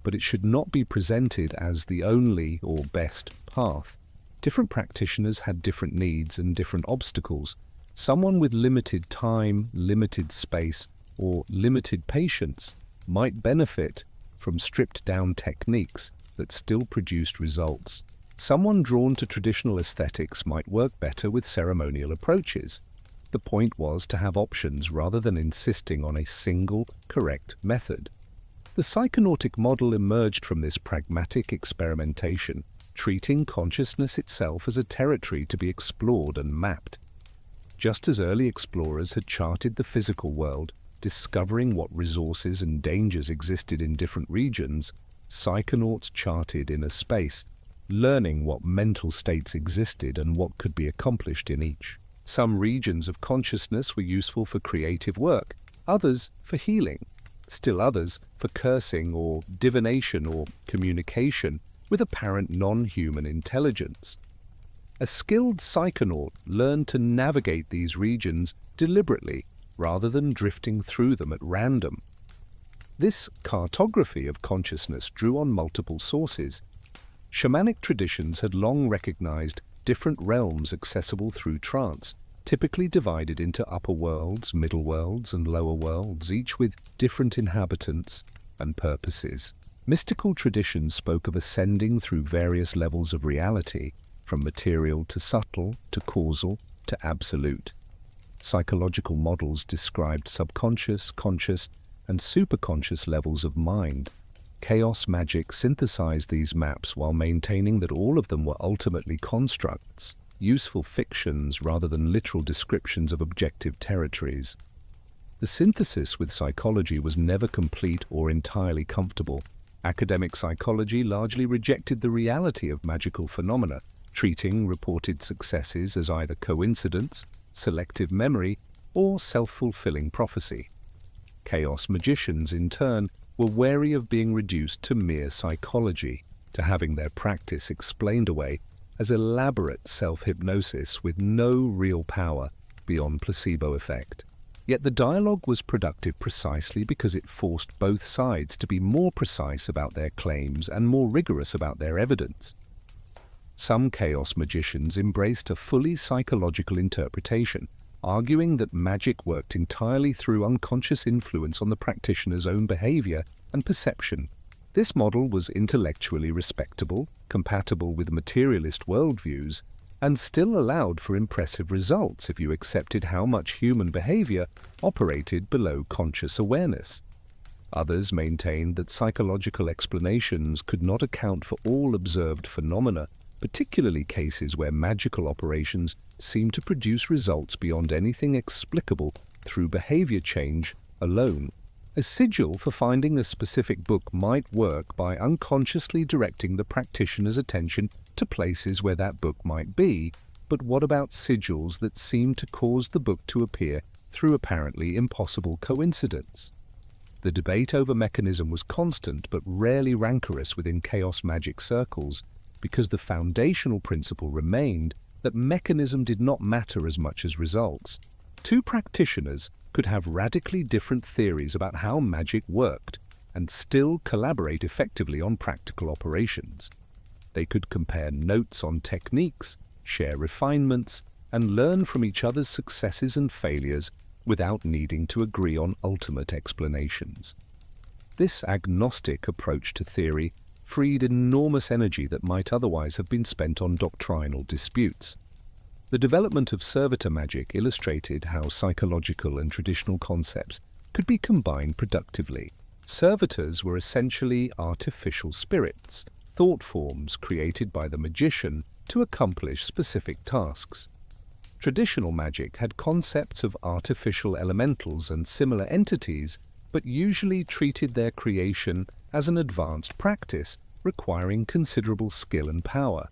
but it should not be presented as the only or best path. Different practitioners had different needs and different obstacles. Someone with limited time, limited space, or limited patience might benefit from stripped-down techniques that still produced results. Someone drawn to traditional aesthetics might work better with ceremonial approaches. The point was to have options rather than insisting on a single, correct method. The psychonautic model emerged from this pragmatic experimentation, treating consciousness itself as a territory to be explored and mapped. Just as early explorers had charted the physical world, discovering what resources and dangers existed in different regions, psychonauts charted inner space, learning what mental states existed and what could be accomplished in each. Some regions of consciousness were useful for creative work, others for healing, still others for cursing or divination or communication with apparent non-human intelligence. A skilled psychonaut learned to navigate these regions deliberately rather than drifting through them at random. This cartography of consciousness drew on multiple sources. Shamanic traditions had long recognized different realms accessible through trance, typically divided into upper worlds, middle worlds, and lower worlds, each with different inhabitants and purposes. Mystical traditions spoke of ascending through various levels of reality, from material to subtle, to causal, to absolute. Psychological models described subconscious, conscious, and superconscious levels of mind. Chaos Magick synthesized these maps while maintaining that all of them were ultimately constructs, useful fictions rather than literal descriptions of objective territories. The synthesis with psychology was never complete or entirely comfortable. Academic psychology largely rejected the reality of magical phenomena, treating reported successes as either coincidence, selective memory, or self-fulfilling prophecy. Chaos magicians, in turn, were wary of being reduced to mere psychology, to having their practice explained away as elaborate self-hypnosis with no real power beyond placebo effect. Yet the dialogue was productive precisely because it forced both sides to be more precise about their claims and more rigorous about their evidence. Some chaos magicians embraced a fully psychological interpretation, arguing that magic worked entirely through unconscious influence on the practitioner's own behavior and perception. This model was intellectually respectable, compatible with materialist worldviews, and still allowed for impressive results if you accepted how much human behavior operated below conscious awareness. Others maintained that psychological explanations could not account for all observed phenomena, particularly cases where magical operations seemed to produce results beyond anything explicable through behavior change alone. A sigil for finding a specific book might work by unconsciously directing the practitioner's attention to places where that book might be, but what about sigils that seem to cause the book to appear through apparently impossible coincidence? The debate over mechanism was constant but rarely rancorous within Chaos Magick circles, because the foundational principle remained that mechanism did not matter as much as results. Two practitioners could have radically different theories about how magic worked and still collaborate effectively on practical operations. They could compare notes on techniques, share refinements, and learn from each other's successes and failures without needing to agree on ultimate explanations. This agnostic approach to theory freed enormous energy that might otherwise have been spent on doctrinal disputes. The development of servitor magic illustrated how psychological and traditional concepts could be combined productively. Servitors were essentially artificial spirits, thought forms created by the magician to accomplish specific tasks. Traditional magic had concepts of artificial elementals and similar entities, but usually treated their creation as an advanced practice requiring considerable skill and power.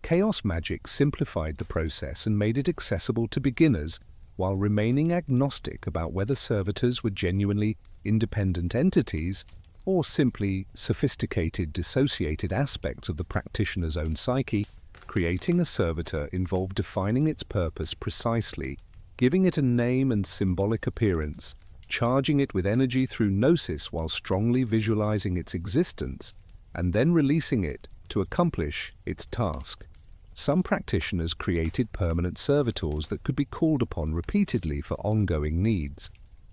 Chaos Magick simplified the process and made it accessible to beginners while remaining agnostic about whether servitors were genuinely independent entities or simply sophisticated, dissociated aspects of the practitioner's own psyche. Creating a servitor involved defining its purpose precisely, giving it a name and symbolic appearance, charging it with energy through gnosis while strongly visualizing its existence, and then releasing it to accomplish its task. Some practitioners created permanent servitors that could be called upon repeatedly for ongoing needs.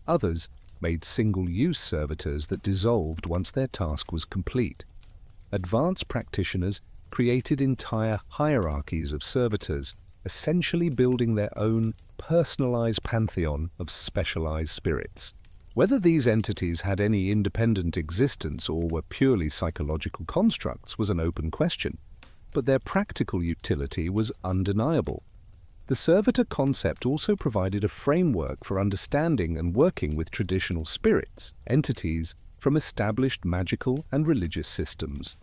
Others made single-use servitors that dissolved once their task was complete. Advanced practitioners created entire hierarchies of servitors, essentially building their own personalized pantheon of specialized spirits. Whether these entities had any independent existence or were purely psychological constructs was an open question, but their practical utility was undeniable. The servitor concept also provided a framework for understanding and working with traditional spirits, entities from established magical and religious systems.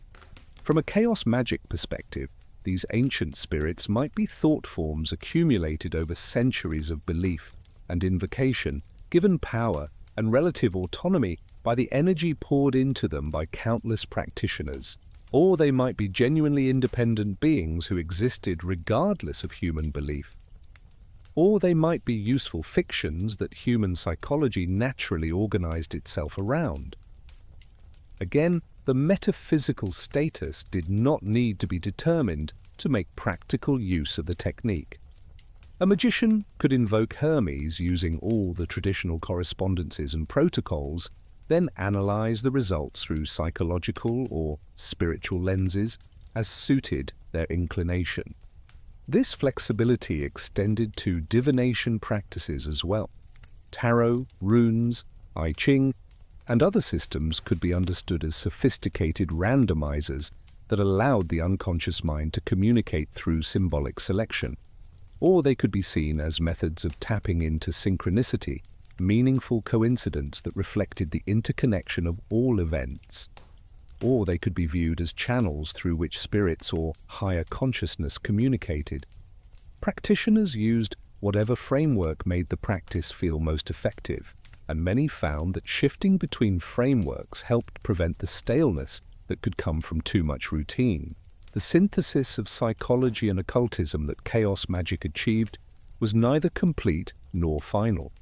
From a Chaos Magick perspective, these ancient spirits might be thought forms accumulated over centuries of belief and invocation, given power and relative autonomy by the energy poured into them by countless practitioners. Or they might be genuinely independent beings who existed regardless of human belief. Or they might be useful fictions that human psychology naturally organized itself around. Again, the metaphysical status did not need to be determined to make practical use of the technique. A magician could invoke Hermes using all the traditional correspondences and protocols, then analyze the results through psychological or spiritual lenses as suited their inclination. This flexibility extended to divination practices as well. Tarot, runes, I Ching, and other systems could be understood as sophisticated randomizers that allowed the unconscious mind to communicate through symbolic selection. Or they could be seen as methods of tapping into synchronicity, meaningful coincidence that reflected the interconnection of all events. Or they could be viewed as channels through which spirits or higher consciousness communicated. Practitioners used whatever framework made the practice feel most effective, and many found that shifting between frameworks helped prevent the staleness that could come from too much routine. The synthesis of psychology and occultism that Chaos Magick achieved was neither complete nor final.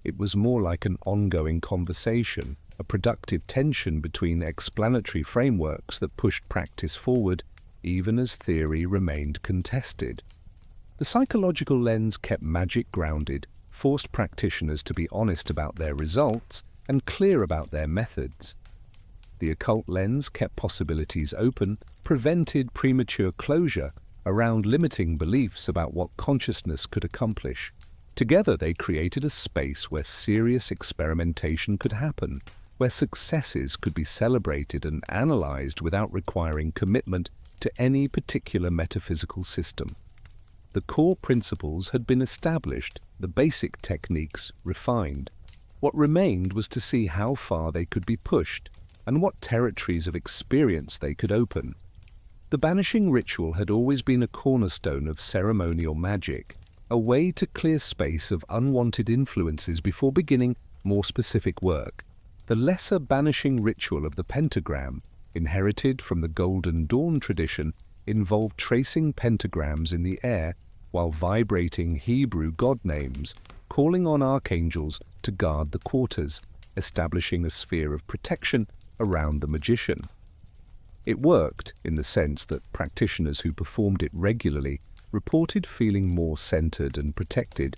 It was more like an ongoing conversation, a productive tension between explanatory frameworks that pushed practice forward, even as theory remained contested. The psychological lens kept magic grounded, forced practitioners to be honest about their results and clear about their methods. The occult lens kept possibilities open, prevented premature closure around limiting beliefs about what consciousness could accomplish. Together they created a space where serious experimentation could happen, where successes could be celebrated and analyzed without requiring commitment to any particular metaphysical system. The core principles had been established, the basic techniques refined. What remained was to see how far they could be pushed, and what territories of experience they could open. The banishing ritual had always been a cornerstone of ceremonial magic, a way to clear space of unwanted influences before beginning more specific work. The lesser banishing ritual of the pentagram, inherited from the Golden Dawn tradition, involved tracing pentagrams in the air while vibrating Hebrew god names, calling on archangels to guard the quarters, establishing a sphere of protection around the magician. It worked in the sense that practitioners who performed it regularly reported feeling more centered and protected,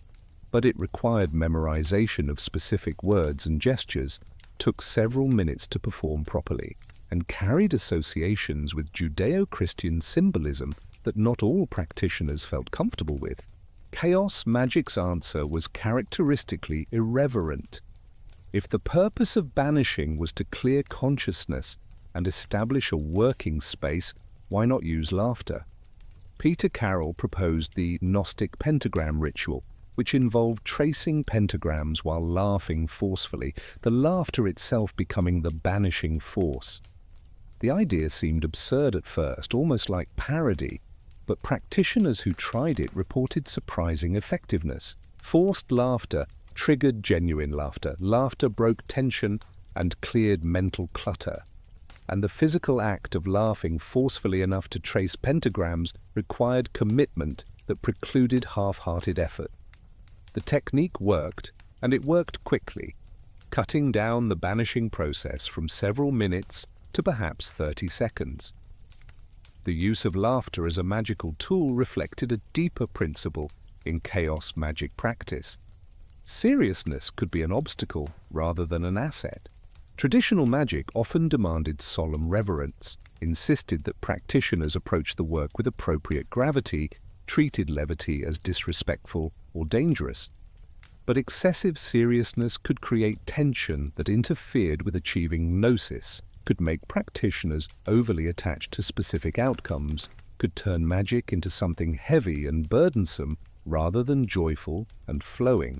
but it required memorization of specific words and gestures, took several minutes to perform properly, and carried associations with Judeo-Christian symbolism that not all practitioners felt comfortable with. Chaos Magick's answer was characteristically irreverent. If the purpose of banishing was to clear consciousness and establish a working space, why not use laughter? Peter Carroll proposed the Gnostic pentagram ritual, which involved tracing pentagrams while laughing forcefully, the laughter itself becoming the banishing force. The idea seemed absurd at first, almost like parody, but practitioners who tried it reported surprising effectiveness. Forced laughter triggered genuine laughter. Laughter broke tension and cleared mental clutter. And the physical act of laughing forcefully enough to trace pentagrams required commitment that precluded half-hearted effort. The technique worked, and it worked quickly, cutting down the banishing process from several minutes to perhaps 30 seconds. The use of laughter as a magical tool reflected a deeper principle in Chaos Magick practice. Seriousness could be an obstacle rather than an asset. Traditional magic often demanded solemn reverence, insisted that practitioners approach the work with appropriate gravity, treated levity as disrespectful or dangerous. But excessive seriousness could create tension that interfered with achieving gnosis, could make practitioners overly attached to specific outcomes, could turn magic into something heavy and burdensome rather than joyful and flowing.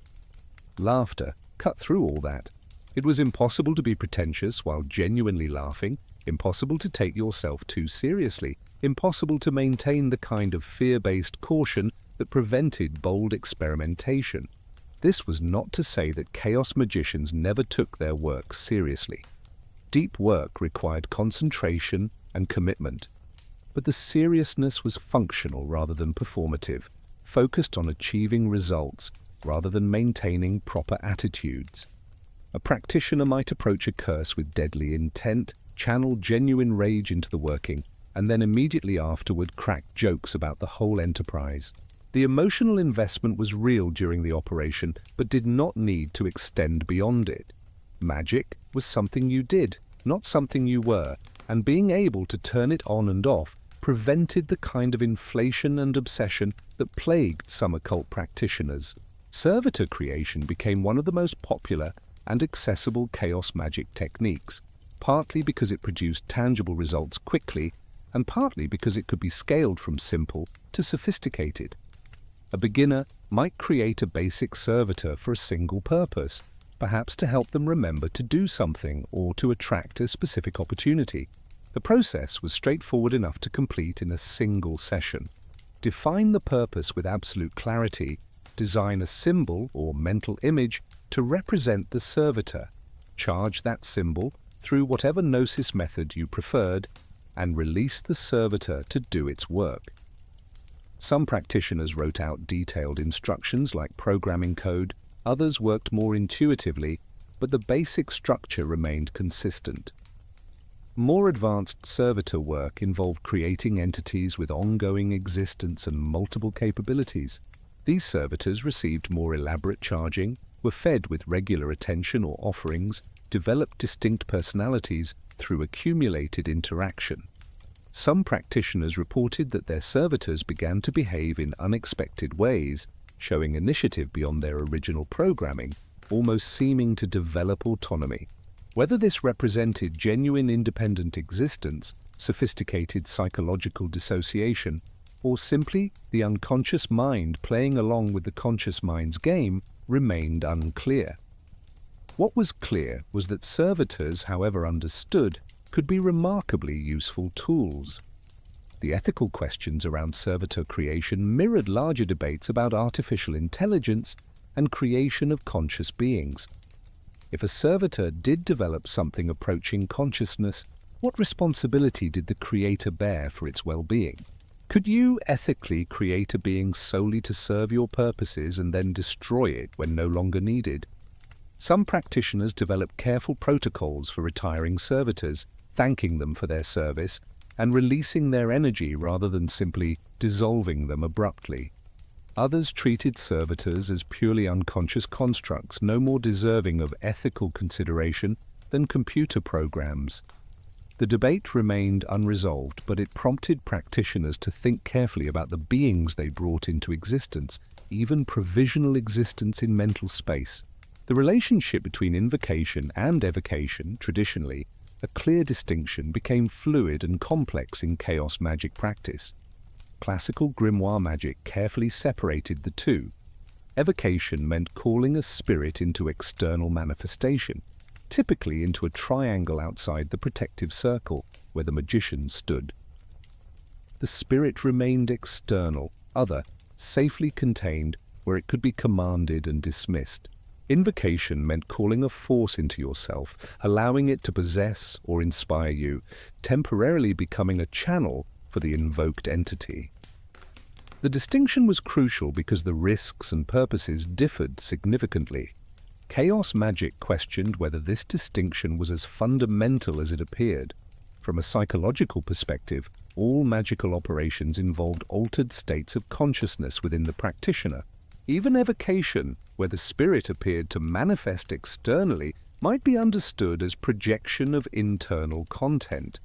Laughter cut through all that. It was impossible to be pretentious while genuinely laughing, impossible to take yourself too seriously, impossible to maintain the kind of fear-based caution that prevented bold experimentation. This was not to say that chaos magicians never took their work seriously. Deep work required concentration and commitment, but the seriousness was functional rather than performative, focused on achieving results rather than maintaining proper attitudes. A practitioner might approach a curse with deadly intent, channel genuine rage into the working, and then immediately afterward crack jokes about the whole enterprise. The emotional investment was real during the operation, but did not need to extend beyond it. Magic was something you did, not something you were, and being able to turn it on and off prevented the kind of inflation and obsession that plagued some occult practitioners. Servitor creation became one of the most popular and accessible chaos magic techniques, partly because it produced tangible results quickly, and partly because it could be scaled from simple to sophisticated. A beginner might create a basic servitor for a single purpose, perhaps to help them remember to do something or to attract a specific opportunity. The process was straightforward enough to complete in a single session. Define the purpose with absolute clarity, design a symbol or mental image to represent the servitor, charge that symbol through whatever gnosis method you preferred, and release the servitor to do its work. Some practitioners wrote out detailed instructions like programming code, others worked more intuitively, but the basic structure remained consistent. More advanced servitor work involved creating entities with ongoing existence and multiple capabilities. These servitors received more elaborate charging, were fed with regular attention or offerings, developed distinct personalities through accumulated interaction. Some practitioners reported that their servitors began to behave in unexpected ways, showing initiative beyond their original programming, almost seeming to develop autonomy. Whether this represented genuine independent existence, sophisticated psychological dissociation, or simply the unconscious mind playing along with the conscious mind's game remained unclear. What was clear was that servitors, however understood, could be remarkably useful tools. The ethical questions around servitor creation mirrored larger debates about artificial intelligence and creation of conscious beings. If a servitor did develop something approaching consciousness, what responsibility did the creator bear for its well-being? Could you ethically create a being solely to serve your purposes and then destroy it when no longer needed? Some practitioners developed careful protocols for retiring servitors, thanking them for their service, and releasing their energy rather than simply dissolving them abruptly. Others treated servitors as purely unconscious constructs, no more deserving of ethical consideration than computer programs. The debate remained unresolved, but it prompted practitioners to think carefully about the beings they brought into existence, even provisional existence in mental space. The relationship between invocation and evocation, traditionally, a clear distinction, became fluid and complex in chaos magic practice. Classical grimoire magic carefully separated the two. Evocation meant calling a spirit into external manifestation, typically into a triangle outside the protective circle where the magician stood. The spirit remained external, other, safely contained where it could be commanded and dismissed. Invocation meant calling a force into yourself, allowing it to possess or inspire you, temporarily becoming a channel for the invoked entity. The distinction was crucial because the risks and purposes differed significantly. Chaos magic questioned whether this distinction was as fundamental as it appeared. From a psychological perspective, all magical operations involved altered states of consciousness within the practitioner. Even evocation, where the spirit appeared to manifest externally, might be understood as projection of internal content.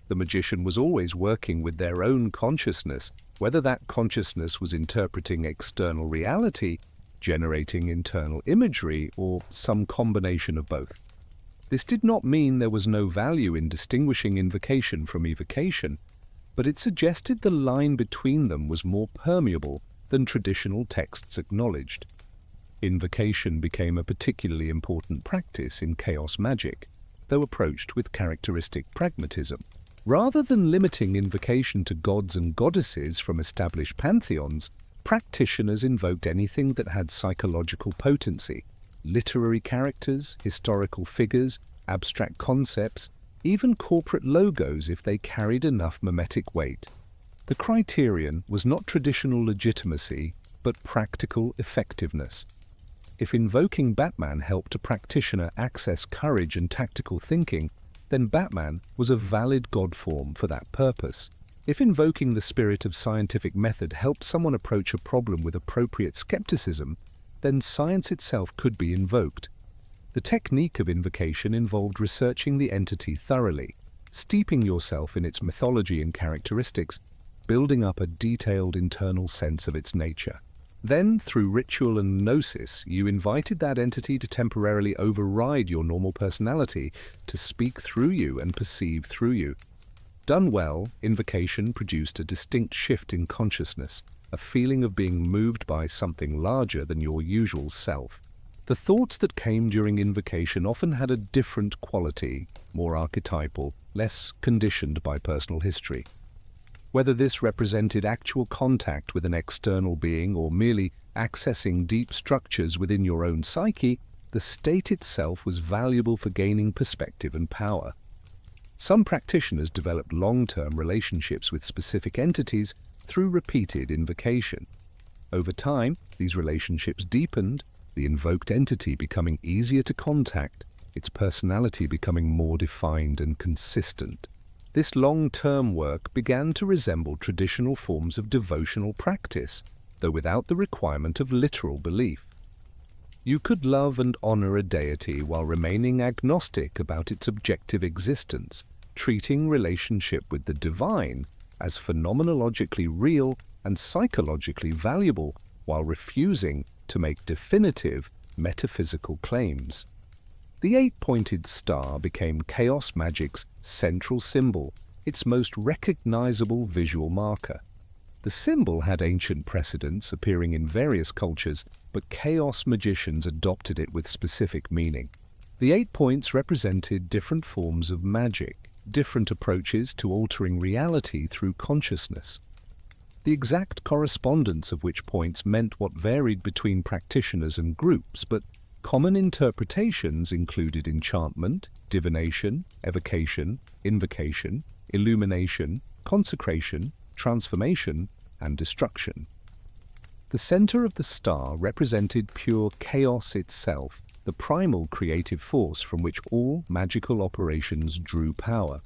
The magician was always working with their own consciousness, whether that consciousness was interpreting external reality, generating internal imagery, or some combination of both. This did not mean there was no value in distinguishing invocation from evocation, but it suggested the line between them was more permeable than traditional texts acknowledged. Invocation became a particularly important practice in chaos magic, though approached with characteristic pragmatism. Rather than limiting invocation to gods and goddesses from established pantheons, practitioners invoked anything that had psychological potency: literary characters, historical figures, abstract concepts, even corporate logos if they carried enough mimetic weight. The criterion was not traditional legitimacy, but practical effectiveness. If invoking Batman helped a practitioner access courage and tactical thinking, then Batman was a valid god form for that purpose. If invoking the spirit of scientific method helped someone approach a problem with appropriate skepticism, then science itself could be invoked. The technique of invocation involved researching the entity thoroughly, steeping yourself in its mythology and characteristics, building up a detailed internal sense of its nature. Then, through ritual and gnosis, you invited that entity to temporarily override your normal personality, to speak through you and perceive through you. Done well, invocation produced a distinct shift in consciousness, a feeling of being moved by something larger than your usual self. The thoughts that came during invocation often had a different quality, more archetypal, less conditioned by personal history. Whether this represented actual contact with an external being or merely accessing deep structures within your own psyche, the state itself was valuable for gaining perspective and power. Some practitioners developed long-term relationships with specific entities through repeated invocation. Over time, these relationships deepened, the invoked entity becoming easier to contact, its personality becoming more defined and consistent. This long-term work began to resemble traditional forms of devotional practice, though without the requirement of literal belief. You could love and honor a deity while remaining agnostic about its objective existence, treating relationship with the divine as phenomenologically real and psychologically valuable, while refusing to make definitive metaphysical claims. The 8-pointed star became Chaos Magick's central symbol, its most recognizable visual marker. The symbol had ancient precedents appearing in various cultures, but chaos magicians adopted it with specific meaning. The 8 points represented different forms of magic, different approaches to altering reality through consciousness. The exact correspondence of which points meant what varied between practitioners and groups, but common interpretations included enchantment, divination, evocation, invocation, illumination, consecration, transformation, and destruction. The center of the star represented pure chaos itself, the primal creative force from which all magical operations drew power.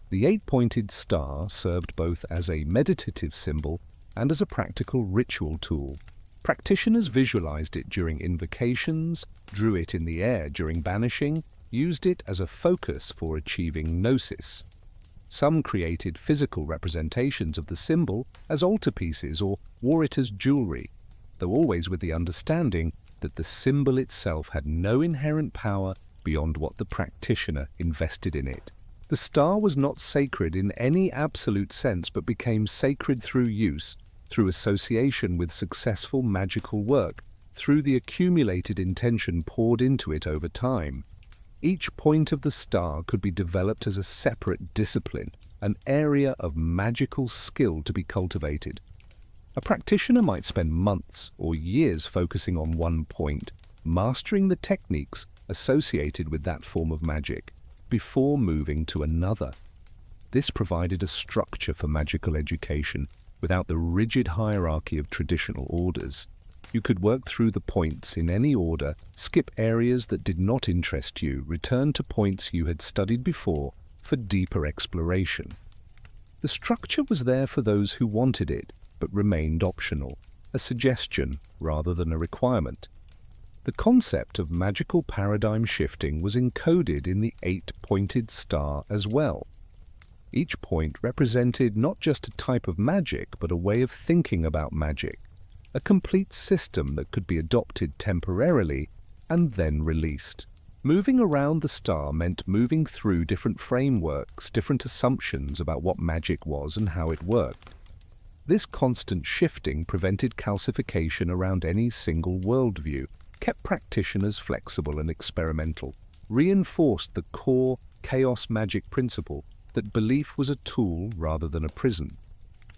The 8-pointed star served both as a meditative symbol and as a practical ritual tool. Practitioners visualized it during invocations, drew it in the air during banishing, used it as a focus for achieving gnosis. Some created physical representations of the symbol as altarpieces or wore it as jewelry, though always with the understanding that the symbol itself had no inherent power beyond what the practitioner invested in it. The star was not sacred in any absolute sense, but became sacred through use, through association with successful magical work, through the accumulated intention poured into it over time. Each point of the star could be developed as a separate discipline, an area of magical skill to be cultivated. A practitioner might spend months or years focusing on one point, mastering the techniques associated with that form of magic, before moving to another. This provided a structure for magical education without the rigid hierarchy of traditional orders. You could work through the points in any order, skip areas that did not interest you, return to points you had studied before for deeper exploration. The structure was there for those who wanted it, but remained optional, a suggestion rather than a requirement. The concept of magical paradigm shifting was encoded in the 8-pointed star as well. Each point represented not just a type of magic, but a way of thinking about magic, a complete system that could be adopted temporarily and then released. Moving around the star meant moving through different frameworks, different assumptions about what magic was and how it worked. This constant shifting prevented calcification around any single worldview, kept practitioners flexible and experimental, reinforced the core Chaos Magick principle that belief was a tool rather than a prison.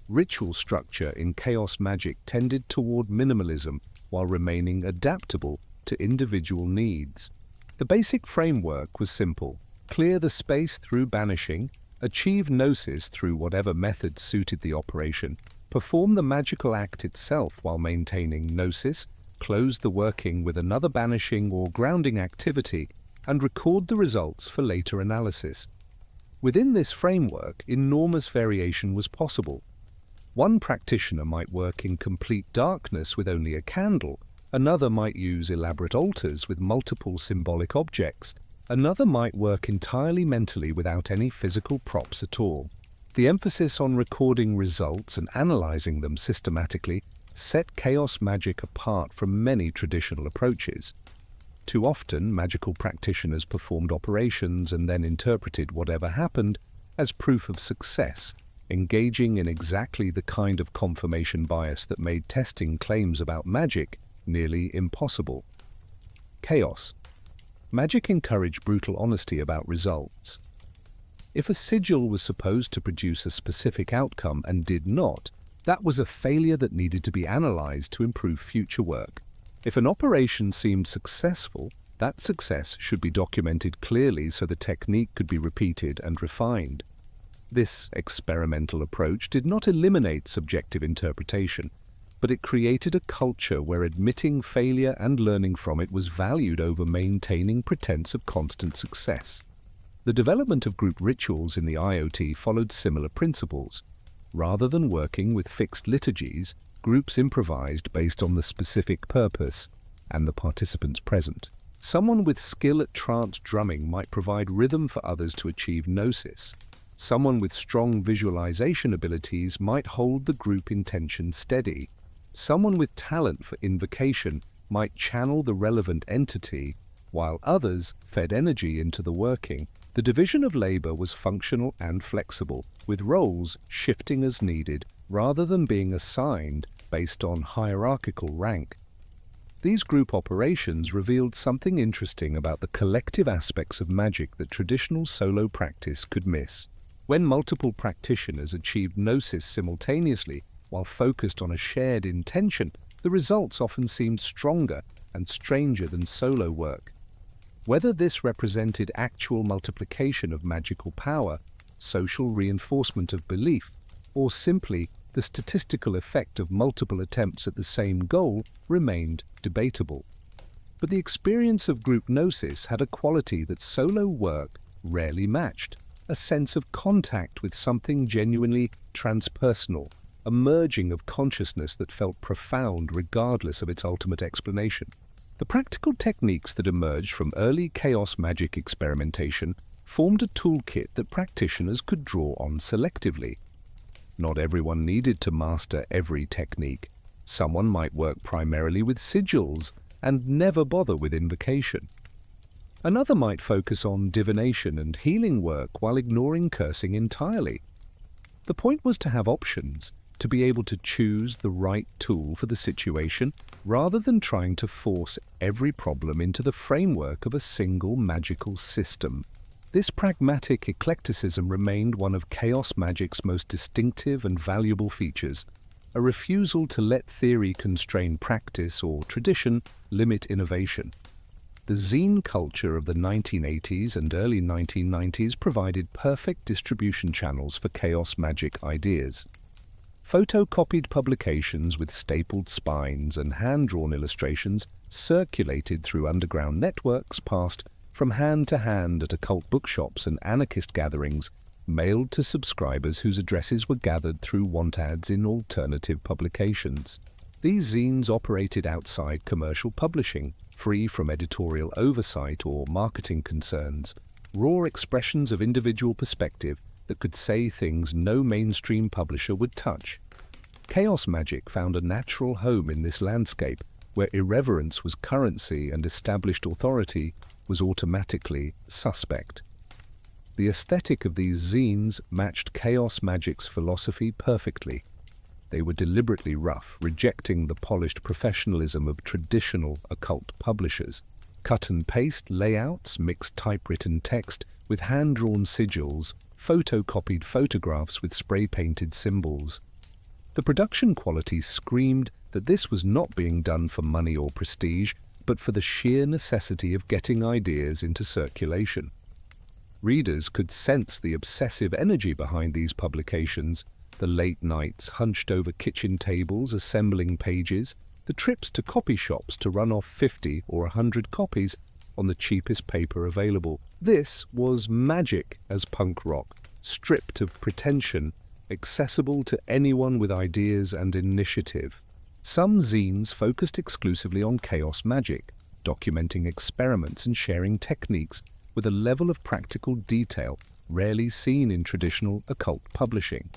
Ritual structure in Chaos Magick tended toward minimalism while remaining adaptable to individual needs. The basic framework was simple: clear the space through banishing, achieve gnosis through whatever method suited the operation, perform the magical act itself while maintaining gnosis, close the working with another banishing or grounding activity, and record the results for later analysis. Within this framework, enormous variation was possible. One practitioner might work in complete darkness with only a candle, another might use elaborate altars with multiple symbolic objects, Another might work entirely mentally without any physical props at all. The emphasis on recording results and analyzing them systematically set Chaos Magick apart from many traditional approaches. Too often, magical practitioners performed operations and then interpreted whatever happened as proof of success, engaging in exactly the kind of confirmation bias that made testing claims about magic nearly impossible. Chaos Magick encouraged brutal honesty about results. If a sigil was supposed to produce a specific outcome and did not, that was a failure that needed to be analyzed to improve future work. If an operation seemed successful, that success should be documented clearly so the technique could be repeated and refined. This experimental approach did not eliminate subjective interpretation, but it created a culture where admitting failure and learning from it was valued over maintaining pretense of constant success. The development of group rituals in the IoT followed similar principles. Rather than working with fixed liturgies, groups improvised based on the specific purpose and the participants present. Someone with skill at trance drumming might provide rhythm for others to achieve gnosis. Someone with strong visualization abilities might hold the group intention steady. Someone with talent for invocation might channel the relevant entity, while others fed energy into the working. The division of labor was functional and flexible, with roles shifting as needed rather than being assigned based on hierarchical rank. These group operations revealed something interesting about the collective aspects of magic that traditional solo practice could miss. When multiple practitioners achieved gnosis simultaneously while focused on a shared intention, the results often seemed stronger and stranger than solo work. Whether this represented actual multiplication of magical power, social reinforcement of belief, or simply the statistical effect of multiple attempts at the same goal remained debatable. But the experience of group gnosis had a quality that solo work rarely matched, a sense of contact with something genuinely transpersonal, a merging of consciousness that felt profound regardless of its ultimate explanation. The practical techniques that emerged from early Chaos Magick experimentation formed a toolkit that practitioners could draw on selectively. Not everyone needed to master every technique. Someone might work primarily with sigils and never bother with invocation. Another might focus on divination and healing work while ignoring cursing entirely. The point was to have options, to be able to choose the right tool for the situation rather than trying to force every problem into the framework of a single magical system. This pragmatic eclecticism remained one of Chaos Magick's most distinctive and valuable features, a refusal to let theory constrain practice or tradition limit innovation. The zine culture of the 1980s and early 1990s provided perfect distribution channels for Chaos Magick ideas. Photocopied publications with stapled spines and hand-drawn illustrations circulated through underground networks, passed from hand to hand at occult bookshops and anarchist gatherings, mailed to subscribers whose addresses were gathered through want ads in alternative publications. These zines operated outside commercial publishing, free from editorial oversight or marketing concerns, raw expressions of individual perspective that could say things no mainstream publisher would touch. Chaos Magick found a natural home in this landscape, where irreverence was currency and established authority was automatically suspect. The aesthetic of these zines matched Chaos Magick's philosophy perfectly. They were deliberately rough, rejecting the polished professionalism of traditional occult publishers. Cut-and-paste layouts mixed typewritten text with hand-drawn sigils, photocopied photographs with spray-painted symbols. The production quality screamed that this was not being done for money or prestige, but for the sheer necessity of getting ideas into circulation. Readers could sense the obsessive energy behind these publications, the late nights hunched over kitchen tables assembling pages, the trips to copy shops to run off 50 or 100 copies on the cheapest paper available. This was magic as punk rock, stripped of pretension, accessible to anyone with ideas and initiative. Some zines focused exclusively on Chaos Magick, documenting experiments and sharing techniques with a level of practical detail rarely seen in traditional occult publishing.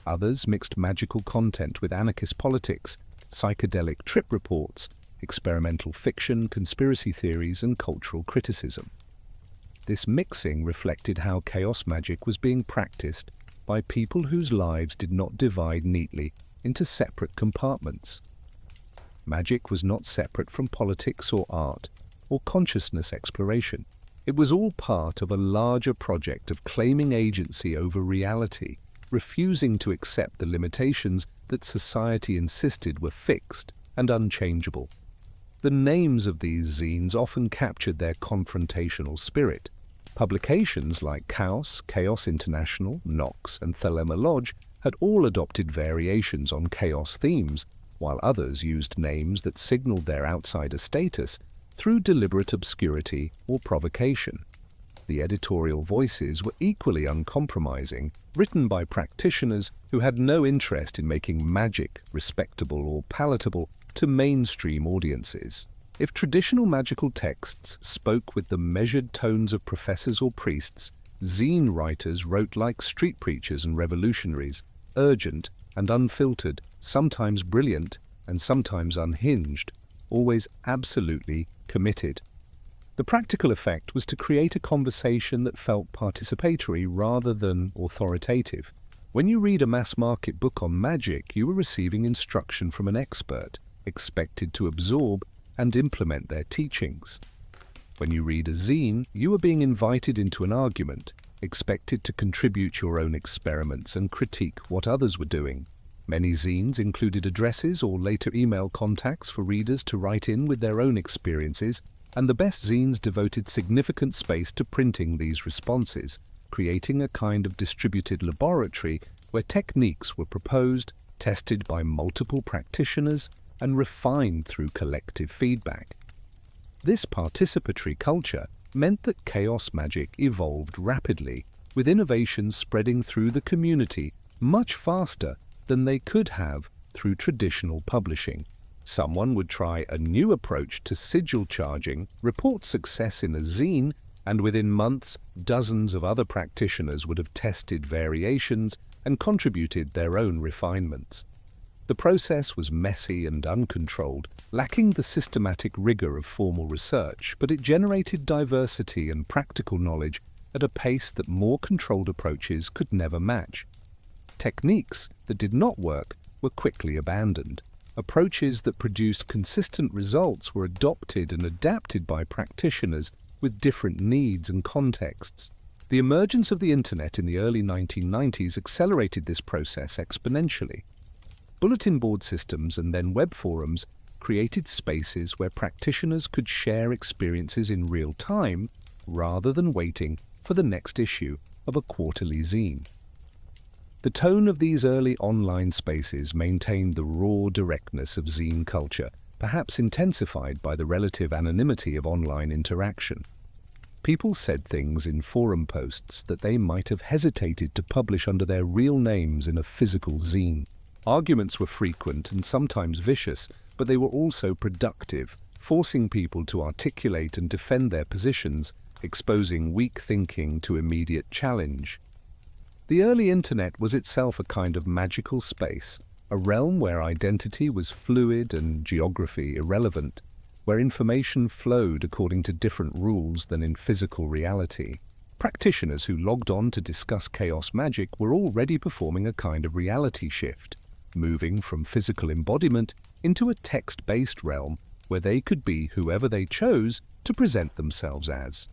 Others mixed magical content with anarchist politics, psychedelic trip reports, experimental fiction, conspiracy theories, and cultural criticism. This mixing reflected how chaos magic was being practiced by people whose lives did not divide neatly into separate compartments. Magic was not separate from politics or art or consciousness exploration. It was all part of a larger project of claiming agency over reality, refusing to accept the limitations that society insisted were fixed and unchangeable. The names of these zines often captured their confrontational spirit. Publications like Chaos International, Nox, and Thelema Lodge had all adopted variations on chaos themes, while others used names that signaled their outsider status through deliberate obscurity or provocation. The editorial voices were equally uncompromising, written by practitioners who had no interest in making magic respectable or palatable to mainstream audiences. If traditional magical texts spoke with the measured tones of professors or priests, zine writers wrote like street preachers and revolutionaries, urgent and unfiltered, sometimes brilliant and sometimes unhinged, always absolutely committed. The practical effect was to create a conversation that felt participatory rather than authoritative. When you read a mass-market book on magic, you were receiving instruction from an expert, expected to absorb and implement their teachings. When you read a zine, you are being invited into an argument, expected to contribute your own experiments and critique what others were doing. Many zines included addresses or later email contacts for readers to write in with their own experiences, and the best zines devoted significant space to printing these responses, creating a kind of distributed laboratory where techniques were proposed, tested by multiple practitioners, and refined through collective feedback. This participatory culture meant that chaos magic evolved rapidly, with innovations spreading through the community much faster than they could have through traditional publishing. Someone would try a new approach to sigil charging, report success in a zine, and within months, dozens of other practitioners would have tested variations and contributed their own refinements. The process was messy and uncontrolled, lacking the systematic rigor of formal research, but it generated diversity and practical knowledge at a pace that more controlled approaches could never match. Techniques that did not work were quickly abandoned. Approaches that produced consistent results were adopted and adapted by practitioners with different needs and contexts. The emergence of the Internet in the early 1990s accelerated this process exponentially. Bulletin board systems and then web forums created spaces where practitioners could share experiences in real time rather than waiting for the next issue of a quarterly zine. The tone of these early online spaces maintained the raw directness of zine culture, perhaps intensified by the relative anonymity of online interaction. People said things in forum posts that they might have hesitated to publish under their real names in a physical zine. Arguments were frequent and sometimes vicious, but they were also productive, forcing people to articulate and defend their positions, exposing weak thinking to immediate challenge. The early Internet was itself a kind of magical space, a realm where identity was fluid and geography irrelevant, where information flowed according to different rules than in physical reality. Practitioners who logged on to discuss chaos magic were already performing a kind of reality shift, moving from physical embodiment into a text-based realm where they could be whoever they chose to present themselves as.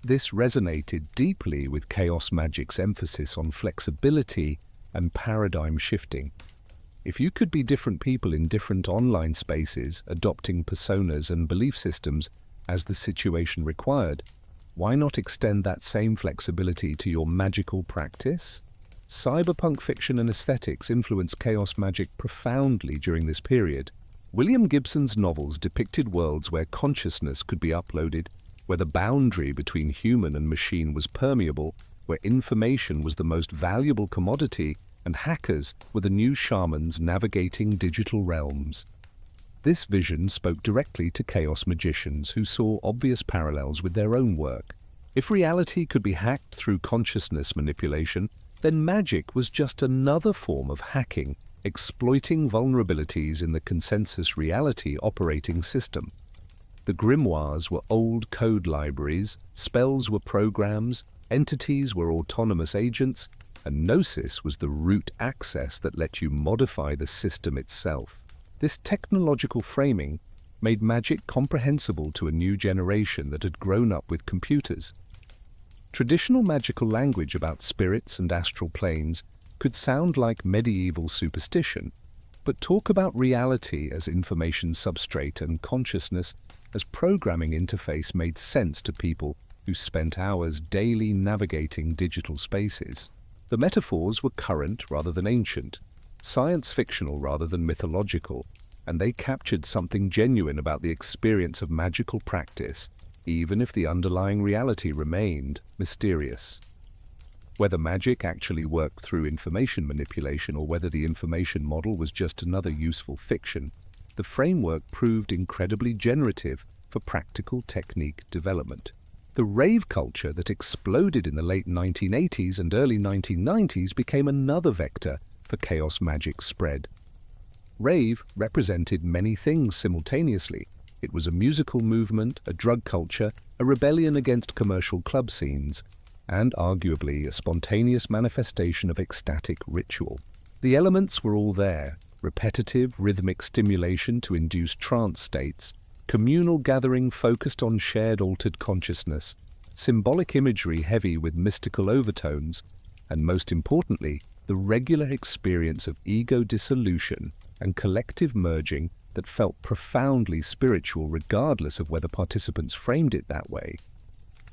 This resonated deeply with chaos magic's emphasis on flexibility and paradigm shifting. If you could be different people in different online spaces, adopting personas and belief systems as the situation required, why not extend that same flexibility to your magical practice? Cyberpunk fiction and aesthetics influenced chaos magic profoundly during this period. William Gibson's novels depicted worlds where consciousness could be uploaded, where the boundary between human and machine was permeable, where information was the most valuable commodity, and hackers were the new shamans navigating digital realms. This vision spoke directly to chaos magicians who saw obvious parallels with their own work. If reality could be hacked through consciousness manipulation, then magic was just another form of hacking, exploiting vulnerabilities in the consensus reality operating system. The grimoires were old code libraries, spells were programs, entities were autonomous agents, and gnosis was the root access that let you modify the system itself. This technological framing made magic comprehensible to a new generation that had grown up with computers. Traditional magical language about spirits and astral planes could sound like medieval superstition, but talk about reality as information substrate and consciousness as programming interface made sense to people who spent hours daily navigating digital spaces. The metaphors were current rather than ancient, science-fictional rather than mythological, and they captured something genuine about the experience of magical practice, even if the underlying reality remained mysterious. Whether magic actually worked through information manipulation or whether the information model was just another useful fiction, the framework proved incredibly generative for practical technique development. The rave culture that exploded in the late 1980s and early 1990s became another vector for Chaos Magick spread. Rave represented many things simultaneously. It was a musical movement, a drug culture, a rebellion against commercial club scenes, and arguably a spontaneous manifestation of ecstatic ritual. The elements were all there: repetitive, rhythmic stimulation to induce trance states, communal gathering focused on shared altered consciousness, symbolic imagery heavy with mystical overtones, and most importantly, the regular experience of ego dissolution and collective merging that felt profoundly spiritual regardless of whether participants framed it that way.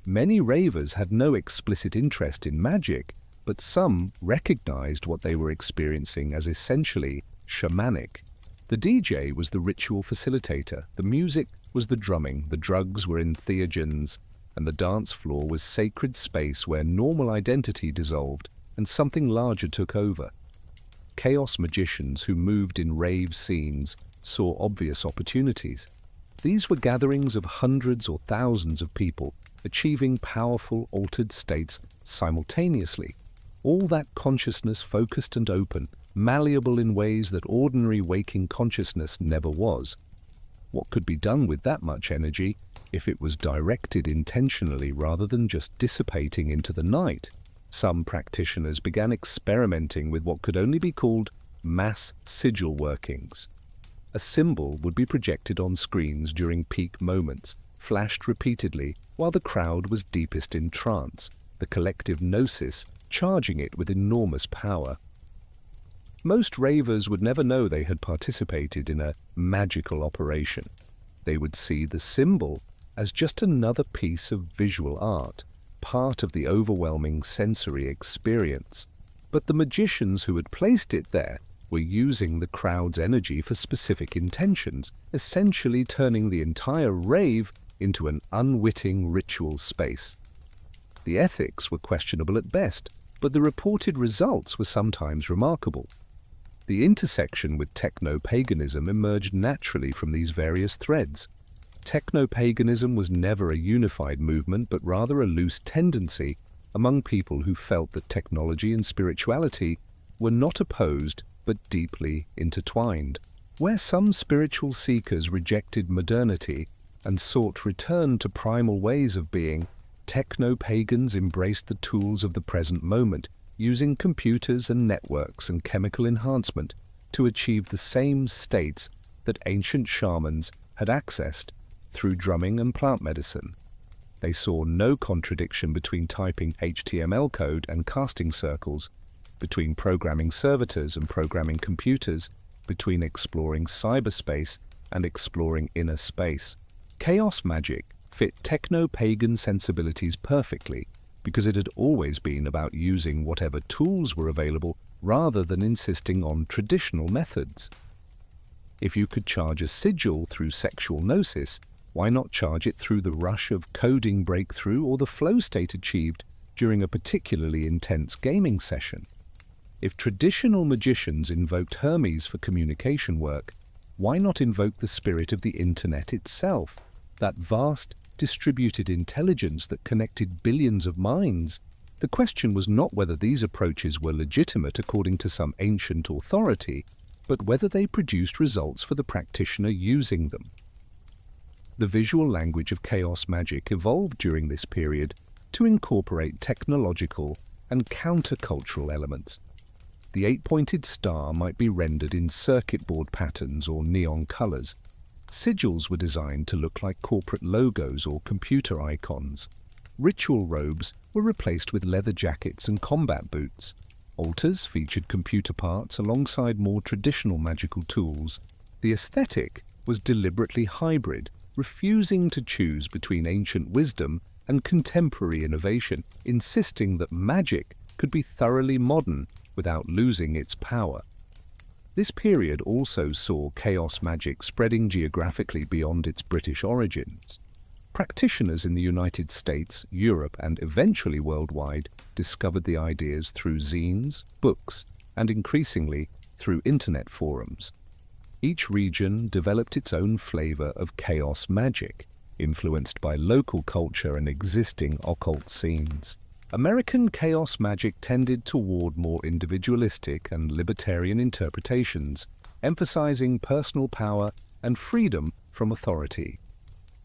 Many ravers had no explicit interest in magic, but some recognized what they were experiencing as essentially shamanic. The DJ was the ritual facilitator, the music was the drumming, the drugs were entheogens, and the dance floor was sacred space where normal identity dissolved and something larger took over. Chaos magicians who moved in rave scenes saw obvious opportunities. These were gatherings of hundreds or thousands of people achieving powerful altered states simultaneously. All that consciousness focused and open, malleable in ways that ordinary waking consciousness never was. What could be done with that much energy if it was directed intentionally rather than just dissipating into the night? Some practitioners began experimenting with what could only be called mass sigil workings. A symbol would be projected on screens during peak moments, flashed repeatedly while the crowd was deepest in trance, the collective gnosis charging it with enormous power. Most ravers would never know they had participated in a magical operation. They would see the symbol as just another piece of visual art, part of the overwhelming sensory experience. But the magicians who had placed it there were using the crowd's energy for specific intentions, essentially turning the entire rave into an unwitting ritual space. The ethics were questionable at best, but the reported results were sometimes remarkable. The intersection with techno-paganism emerged naturally from these various threads. Techno-paganism was never a unified movement, but rather a loose tendency among people who felt that technology and spirituality were not opposed but deeply intertwined. Where some spiritual seekers rejected modernity and sought return to primal ways of being, techno-pagans embraced the tools of the present moment, using computers and networks and chemical enhancement to achieve the same states that ancient shamans had accessed through drumming and plant medicine. They saw no contradiction between typing HTML code and casting circles, between programming servitors and programming computers, between exploring cyberspace and exploring inner space. Chaos Magick fit techno-pagan sensibilities perfectly because it had always been about using whatever tools were available rather than insisting on traditional methods. If you could charge a sigil through sexual gnosis, why not charge it through the rush of coding breakthrough or the flow state achieved during a particularly intense gaming session? If traditional magicians invoked Hermes for communication work, why not invoke the spirit of the internet itself, that vast, distributed intelligence that connected billions of minds, the question was not whether these approaches were legitimate according to some ancient authority, but whether they produced results for the practitioner using them. The visual language of chaos magic evolved during this period to incorporate technological and countercultural elements. The eight-pointed star might be rendered in circuit board patterns or neon colors. Sigils were designed to look like corporate logos or computer icons. Ritual robes were replaced with leather jackets and combat boots. Altars featured computer parts alongside more traditional magical tools. The aesthetic was deliberately hybrid, refusing to choose between ancient wisdom and contemporary innovation, insisting that magic could be thoroughly modern without losing its power. This period also saw chaos magic spreading geographically beyond its British origins. Practitioners in the United States, Europe, and eventually worldwide discovered the ideas through zines, books, and increasingly through internet forums. Each region developed its own flavor of chaos magic, influenced by local culture and existing occult scenes. American chaos magic tended toward more individualistic and libertarian interpretations, emphasizing personal power and freedom from authority.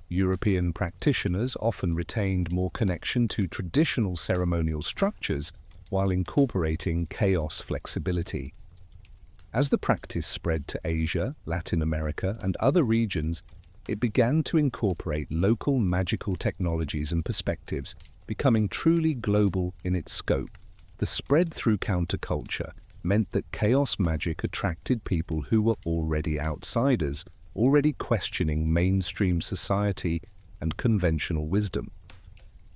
European practitioners often retained more connection to traditional ceremonial structures while incorporating chaos flexibility. As the practice spread to Asia, Latin America, and other regions, it began to incorporate local magical technologies and perspectives, becoming truly global in its scope. The spread through counterculture meant that chaos magic attracted people who were already outsiders, already questioning mainstream society and conventional wisdom.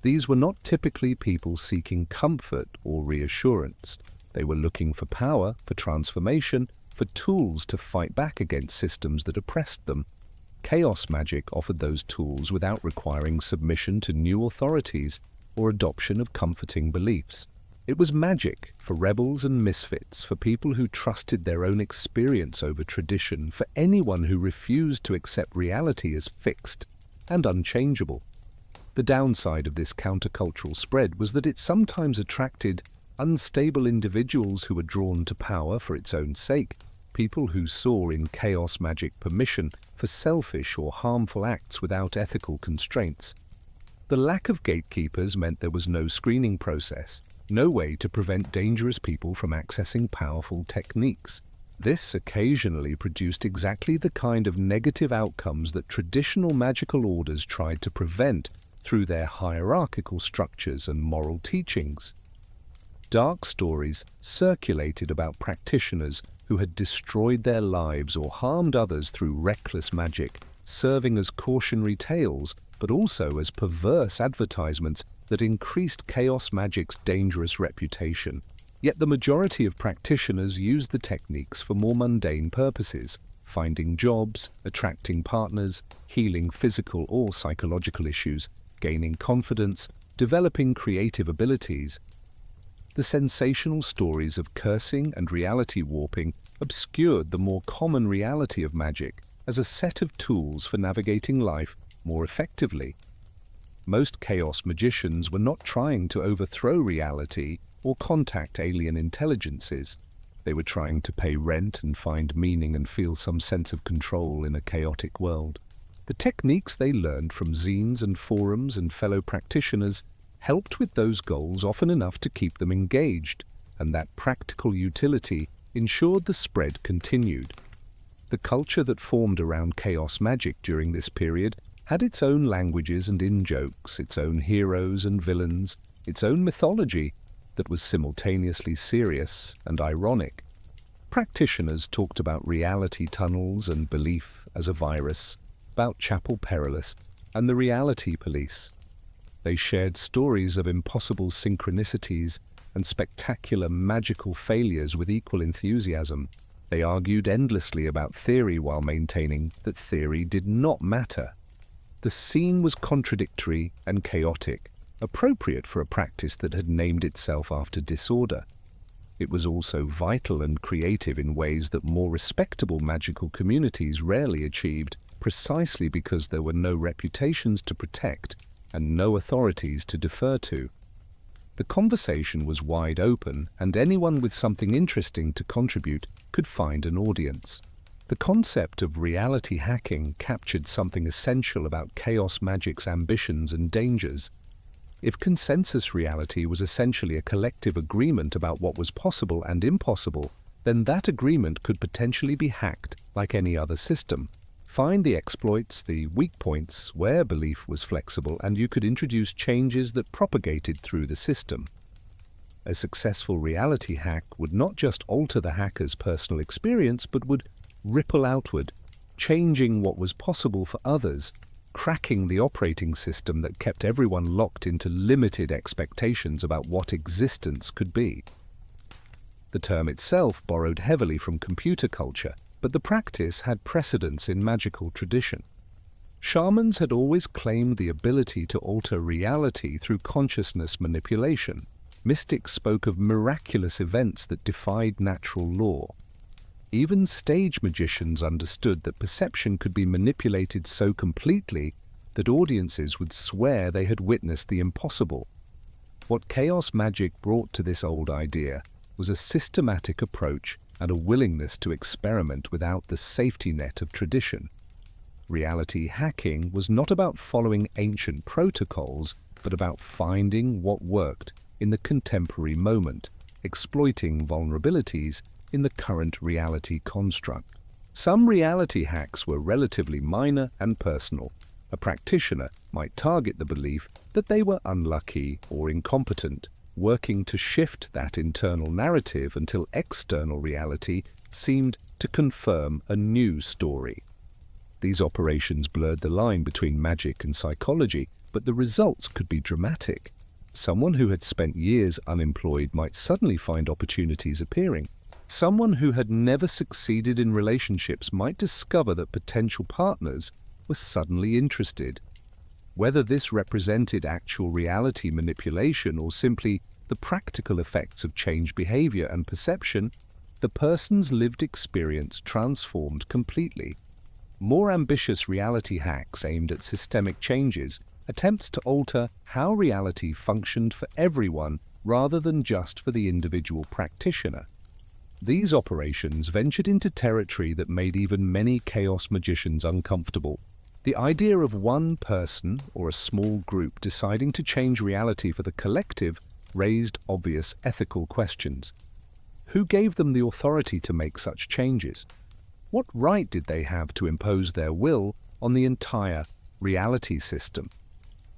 These were not typically people seeking comfort or reassurance. They were looking for power, for transformation, for tools to fight back against systems that oppressed them. Chaos magic offered those tools without requiring submission to new authorities or adoption of comforting beliefs. It was magic for rebels and misfits, for people who trusted their own experience over tradition, for anyone who refused to accept reality as fixed and unchangeable. The downside of this countercultural spread was that it sometimes attracted unstable individuals who were drawn to power for its own sake, people who saw in chaos magic permission for selfish or harmful acts without ethical constraints. The lack of gatekeepers meant there was no screening process, no way to prevent dangerous people from accessing powerful techniques. This occasionally produced exactly the kind of negative outcomes that traditional magical orders tried to prevent through their hierarchical structures and moral teachings. Dark stories circulated about practitioners who had destroyed their lives or harmed others through reckless magic, serving as cautionary tales, but also as perverse advertisements that increased chaos magic's dangerous reputation. Yet the majority of practitioners used the techniques for more mundane purposes, finding jobs, attracting partners, healing physical or psychological issues, gaining confidence, developing creative abilities. The sensational stories of cursing and reality warping obscured the more common reality of magic as a set of tools for navigating life more effectively. Most chaos magicians were not trying to overthrow reality or contact alien intelligences. They were trying to pay rent and find meaning and feel some sense of control in a chaotic world. The techniques they learned from zines and forums and fellow practitioners helped with those goals often enough to keep them engaged, and that practical utility ensured the spread continued. The culture that formed around chaos magic during this period had its own languages and in-jokes, its own heroes and villains, its own mythology that was simultaneously serious and ironic. Practitioners talked about reality tunnels and belief as a virus, about Chapel Perilous and the reality police. They shared stories of impossible synchronicities and spectacular magical failures with equal enthusiasm. They argued endlessly about theory while maintaining that theory did not matter. The scene was contradictory and chaotic, appropriate for a practice that had named itself after disorder. It was also vital and creative in ways that more respectable magical communities rarely achieved, precisely because there were no reputations to protect and no authorities to defer to. The conversation was wide open, and anyone with something interesting to contribute could find an audience. The concept of reality hacking captured something essential about Chaos Magick's ambitions and dangers. If consensus reality was essentially a collective agreement about what was possible and impossible, then that agreement could potentially be hacked like any other system. Find the exploits, the weak points, where belief was flexible, and you could introduce changes that propagated through the system. A successful reality hack would not just alter the hacker's personal experience, but would ripple outward, changing what was possible for others, cracking the operating system that kept everyone locked into limited expectations about what existence could be. The term itself borrowed heavily from computer culture, but the practice had precedence in magical tradition. Shamans had always claimed the ability to alter reality through consciousness manipulation. Mystics spoke of miraculous events that defied natural law. Even stage magicians understood that perception could be manipulated so completely that audiences would swear they had witnessed the impossible. What Chaos Magick brought to this old idea was a systematic approach and a willingness to experiment without the safety net of tradition. Reality hacking was not about following ancient protocols, but about finding what worked in the contemporary moment, exploiting vulnerabilities in the current reality construct. Some reality hacks were relatively minor and personal. A practitioner might target the belief that they were unlucky or incompetent, working to shift that internal narrative until external reality seemed to confirm a new story. These operations blurred the line between magic and psychology, but the results could be dramatic. Someone who had spent years unemployed might suddenly find opportunities appearing. Someone who had never succeeded in relationships might discover that potential partners were suddenly interested. Whether this represented actual reality manipulation or simply the practical effects of changed behavior and perception, the person's lived experience transformed completely. More ambitious reality hacks aimed at systemic changes, attempts to alter how reality functioned for everyone rather than just for the individual practitioner. These operations ventured into territory that made even many chaos magicians uncomfortable. The idea of one person or a small group deciding to change reality for the collective raised obvious ethical questions. Who gave them the authority to make such changes? What right did they have to impose their will on the entire reality system?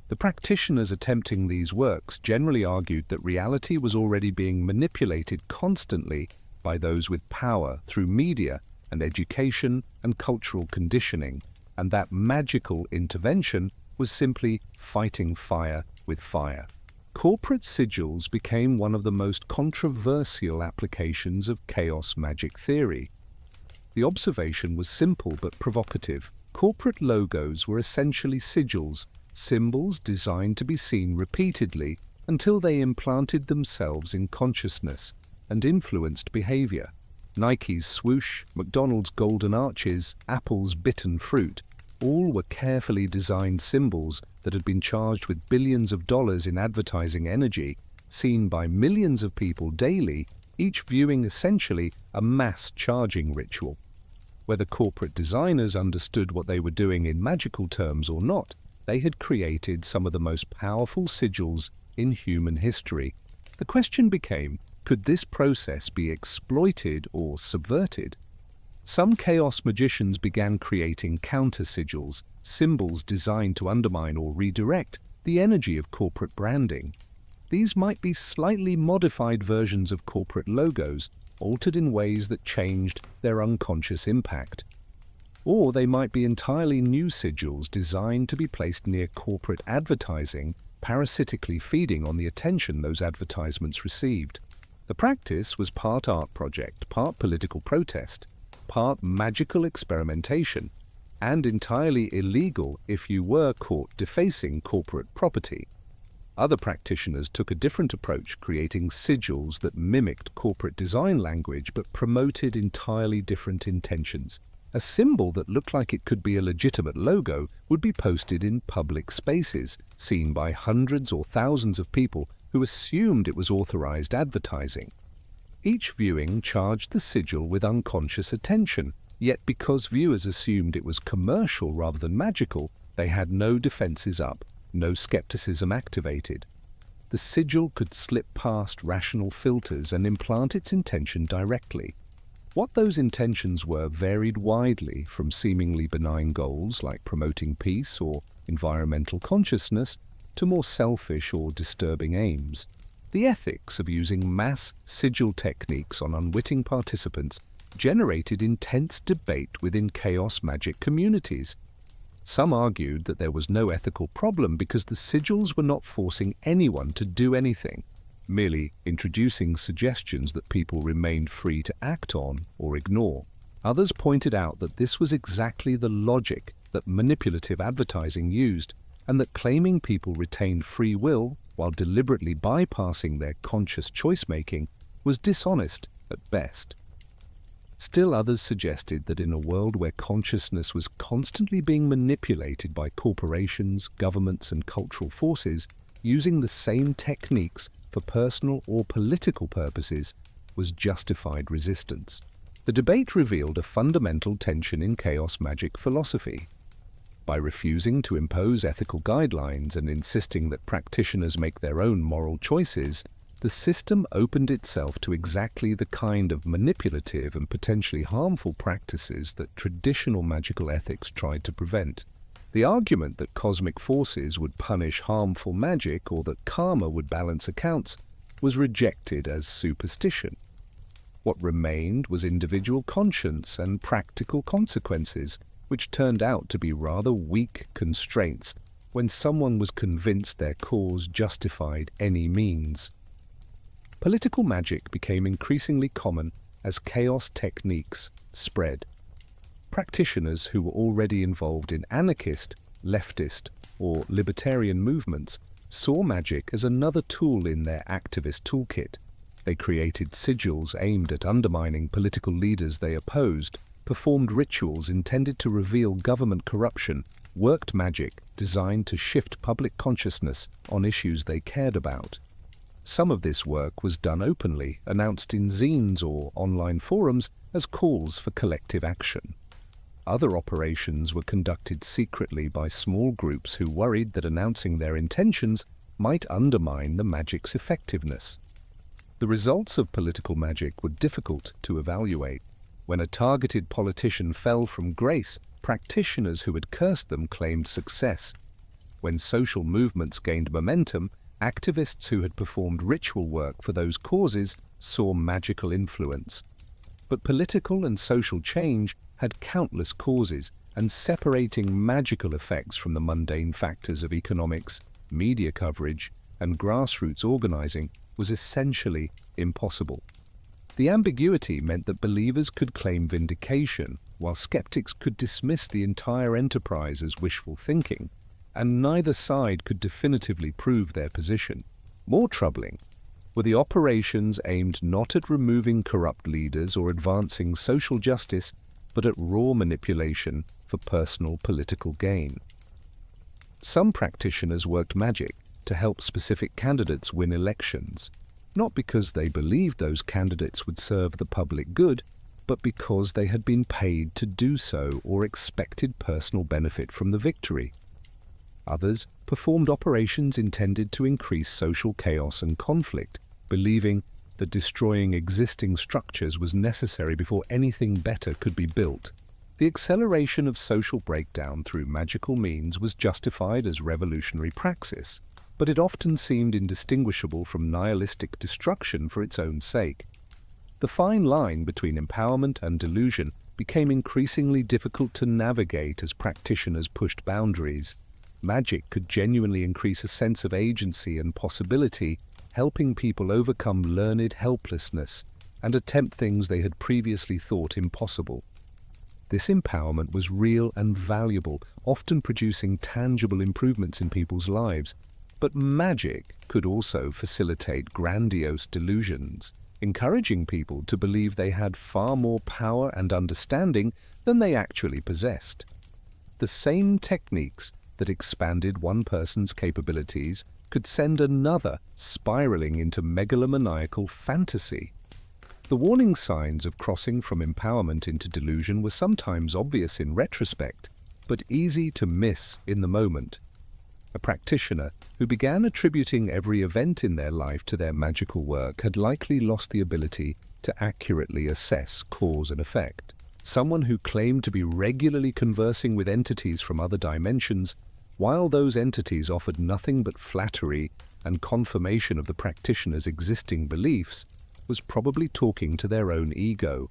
The practitioners attempting these works generally argued that reality was already being manipulated constantly by those with power through media and education and cultural conditioning, and that magical intervention was simply fighting fire with fire. Corporate sigils became one of the most controversial applications of chaos magic theory. The observation was simple but provocative. Corporate logos were essentially sigils, symbols designed to be seen repeatedly until they implanted themselves in consciousness and influenced behavior. Nike's swoosh, McDonald's golden arches, Apple's bitten fruit, all were carefully designed symbols that had been charged with billions of dollars in advertising energy, seen by millions of people daily, each viewing essentially a mass charging ritual. Whether corporate designers understood what they were doing in magical terms or not, they had created some of the most powerful sigils in human history. The question became, could this process be exploited or subverted? Some chaos magicians began creating counter-sigils, symbols designed to undermine or redirect the energy of corporate branding. These might be slightly modified versions of corporate logos, altered in ways that changed their unconscious impact. Or they might be entirely new sigils designed to be placed near corporate advertising, parasitically feeding on the attention those advertisements received. The practice was part art project, part political protest, part magical experimentation, and entirely illegal if you were caught defacing corporate property. Other practitioners took a different approach, creating sigils that mimicked corporate design language but promoted entirely different intentions. A symbol that looked like it could be a legitimate logo would be posted in public spaces, seen by hundreds or thousands of people who assumed it was authorized advertising. Each viewing charged the sigil with unconscious attention, yet because viewers assumed it was commercial rather than magical, they had no defenses up, no skepticism activated. The sigil could slip past rational filters and implant its intention directly. What those intentions were varied widely, from seemingly benign goals like promoting peace or environmental consciousness to more selfish or disturbing aims. The ethics of using mass sigil techniques on unwitting participants generated intense debate within Chaos Magick communities. Some argued that there was no ethical problem because the sigils were not forcing anyone to do anything, merely introducing suggestions that people remained free to act on or ignore. Others pointed out that this was exactly the logic that manipulative advertising used, and that claiming people retained free will while deliberately bypassing their conscious choice-making was dishonest at best. Still others suggested that in a world where consciousness was constantly being manipulated by corporations, governments, and cultural forces, using the same techniques for personal or political purposes was justified resistance. The debate revealed a fundamental tension in Chaos Magick philosophy. By refusing to impose ethical guidelines and insisting that practitioners make their own moral choices, the system opened itself to exactly the kind of manipulative and potentially harmful practices that traditional magical ethics tried to prevent. The argument that cosmic forces would punish harmful magic or that karma would balance accounts was rejected as superstition. What remained was individual conscience and practical consequences, which turned out to be rather weak constraints when someone was convinced their cause justified any means. Political magic became increasingly common as chaos techniques spread. Practitioners who were already involved in anarchist, leftist, or libertarian movements saw magic as another tool in their activist toolkit. They created sigils aimed at undermining political leaders they opposed, performed rituals intended to reveal government corruption, worked magic designed to shift public consciousness on issues they cared about. Some of this work was done openly, announced in zines or online forums as calls for collective action. Other operations were conducted secretly by small groups who worried that announcing their intentions might undermine the magic's effectiveness. The results of political magic were difficult to evaluate. When a targeted politician fell from grace, practitioners who had cursed them claimed success. When social movements gained momentum, activists who had performed ritual work for those causes saw magical influence. But political and social change had countless causes, and separating magical effects from the mundane factors of economics, media coverage, and grassroots organizing was essentially impossible. The ambiguity meant that believers could claim vindication, while skeptics could dismiss the entire enterprise as wishful thinking, and neither side could definitively prove their position. More troubling were the operations aimed not at removing corrupt leaders or advancing social justice, but at raw manipulation for personal political gain. Some practitioners worked magic to help specific candidates win elections, not because they believed those candidates would serve the public good, but because they had been paid to do so or expected personal benefit from the victory. Others performed operations intended to increase social chaos and conflict, believing that destroying existing structures was necessary before anything better could be built. The acceleration of social breakdown through magical means was justified as revolutionary praxis, but it often seemed indistinguishable from nihilistic destruction for its own sake. The fine line between empowerment and delusion became increasingly difficult to navigate as practitioners pushed boundaries. Magic could genuinely increase a sense of agency and possibility, helping people overcome learned helplessness and attempt things they had previously thought impossible. This empowerment was real and valuable, often producing tangible improvements in people's lives. But magic could also facilitate grandiose delusions. encouraging people to believe they had far more power and understanding than they actually possessed. The same techniques that expanded one person's capabilities could send another spiraling into megalomaniacal fantasy. The warning signs of crossing from empowerment into delusion were sometimes obvious in retrospect, but easy to miss in the moment. A practitioner who began attributing every event in their life to their magical work had likely lost the ability to accurately assess cause and effect. Someone who claimed to be regularly conversing with entities from other dimensions, while those entities offered nothing but flattery and confirmation of the practitioner's existing beliefs, was probably talking to their own ego.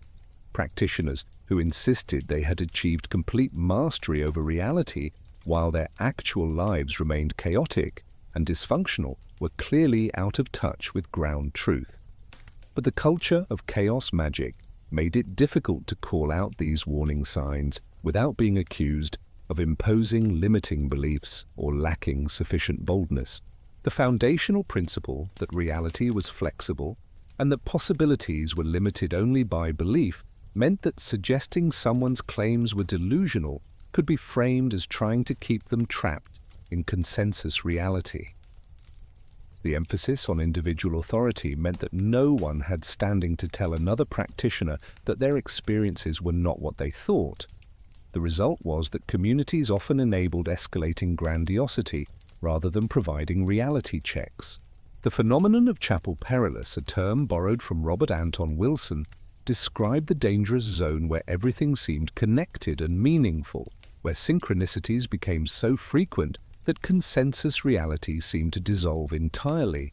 Practitioners who insisted they had achieved complete mastery over reality while their actual lives remained chaotic and dysfunctional were clearly out of touch with ground truth. But the culture of chaos magic made it difficult to call out these warning signs without being accused of imposing limiting beliefs or lacking sufficient boldness. The foundational principle that reality was flexible and that possibilities were limited only by belief meant that suggesting someone's claims were delusional could be framed as trying to keep them trapped in consensus reality. The emphasis on individual authority meant that no one had standing to tell another practitioner that their experiences were not what they thought. The result was that communities often enabled escalating grandiosity rather than providing reality checks. The phenomenon of Chapel Perilous, a term borrowed from Robert Anton Wilson, described the dangerous zone where everything seemed connected and meaningful, where synchronicities became so frequent that consensus reality seemed to dissolve entirely.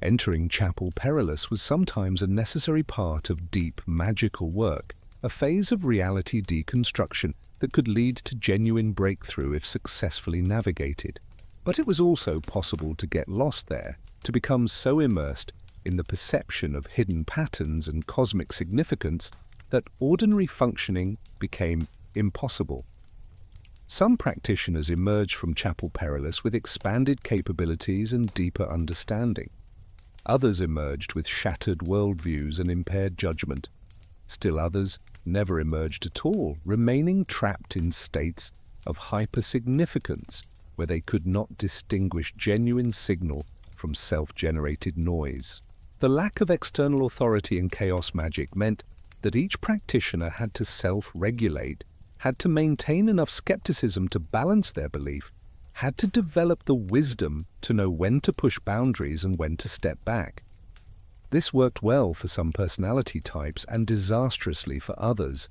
Entering Chapel Perilous was sometimes a necessary part of deep magical work, a phase of reality deconstruction that could lead to genuine breakthrough if successfully navigated. But it was also possible to get lost there, to become so immersed in the perception of hidden patterns and cosmic significance that ordinary functioning became impossible. Some practitioners emerged from Chapel Perilous with expanded capabilities and deeper understanding. Others emerged with shattered worldviews and impaired judgment. Still others never emerged at all, remaining trapped in states of hypersignificance where they could not distinguish genuine signal from self-generated noise. The lack of external authority in chaos magic meant that each practitioner had to self-regulate, had to maintain enough skepticism to balance their belief, had to develop the wisdom to know when to push boundaries and when to step back. This worked well for some personality types and disastrously for others.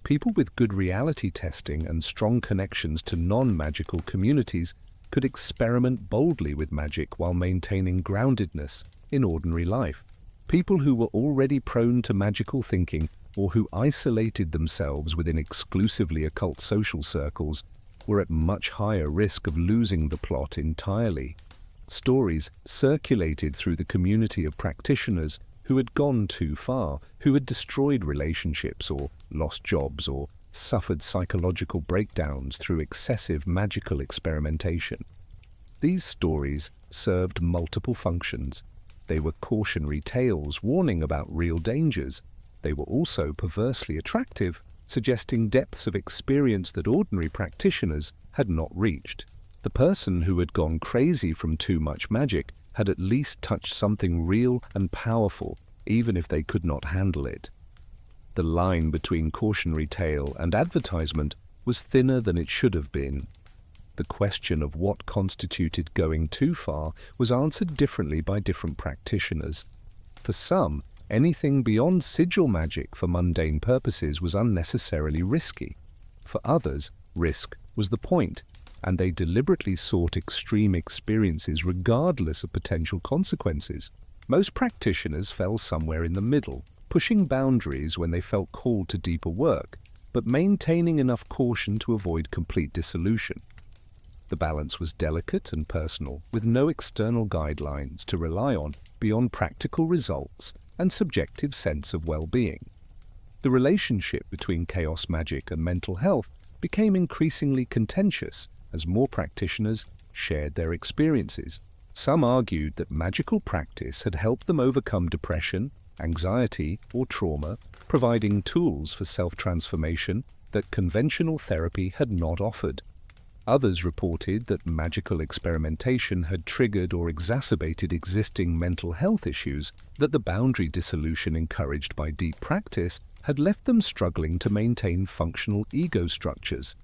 People with good reality testing and strong connections to non-magical communities could experiment boldly with magic while maintaining groundedness in ordinary life. People who were already prone to magical thinking or who isolated themselves within exclusively occult social circles were at much higher risk of losing the plot entirely. Stories circulated through the community of practitioners who had gone too far, who had destroyed relationships or lost jobs or suffered psychological breakdowns through excessive magical experimentation. These stories served multiple functions. They were cautionary tales warning about real dangers. They were also perversely attractive, suggesting depths of experience that ordinary practitioners had not reached. The person who had gone crazy from too much magic had at least touched something real and powerful, even if they could not handle it. The line between cautionary tale and advertisement was thinner than it should have been. The question of what constituted going too far was answered differently by different practitioners. For some, anything beyond sigil magic for mundane purposes was unnecessarily risky. For others, risk was the point, and they deliberately sought extreme experiences regardless of potential consequences. Most practitioners fell somewhere in the middle, pushing boundaries when they felt called to deeper work, but maintaining enough caution to avoid complete dissolution. The balance was delicate and personal, with no external guidelines to rely on beyond practical results and subjective sense of well-being. The relationship between chaos magic and mental health became increasingly contentious as more practitioners shared their experiences. Some argued that magical practice had helped them overcome depression, anxiety, or trauma, providing tools for self-transformation that conventional therapy had not offered. Others reported that magical experimentation had triggered or exacerbated existing mental health issues, that the boundary dissolution encouraged by deep practice had left them struggling to maintain functional ego structures.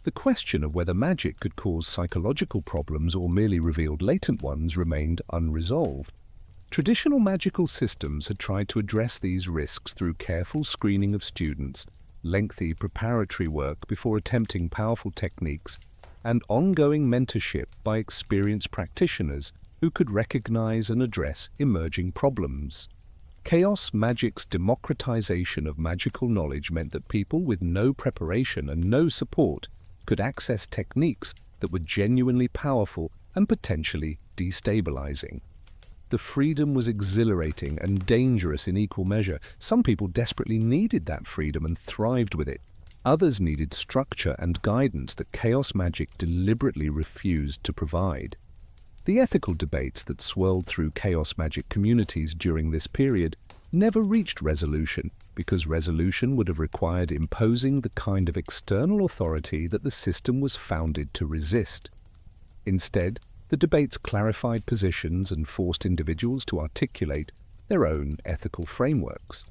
The question of whether magic could cause psychological problems or merely revealed latent ones remained unresolved. Traditional magical systems had tried to address these risks through careful screening of students, lengthy preparatory work before attempting powerful techniques, and ongoing mentorship by experienced practitioners who could recognize and address emerging problems. Chaos Magick's democratization of magical knowledge meant that people with no preparation and no support could access techniques that were genuinely powerful and potentially destabilizing. The freedom was exhilarating and dangerous in equal measure. Some people desperately needed that freedom and thrived with it. Others needed structure and guidance that Chaos Magick deliberately refused to provide. The ethical debates that swirled through Chaos Magick communities during this period never reached resolution, because resolution would have required imposing the kind of external authority that the system was founded to resist. Instead, the debates clarified positions and forced individuals to articulate their own ethical frameworks.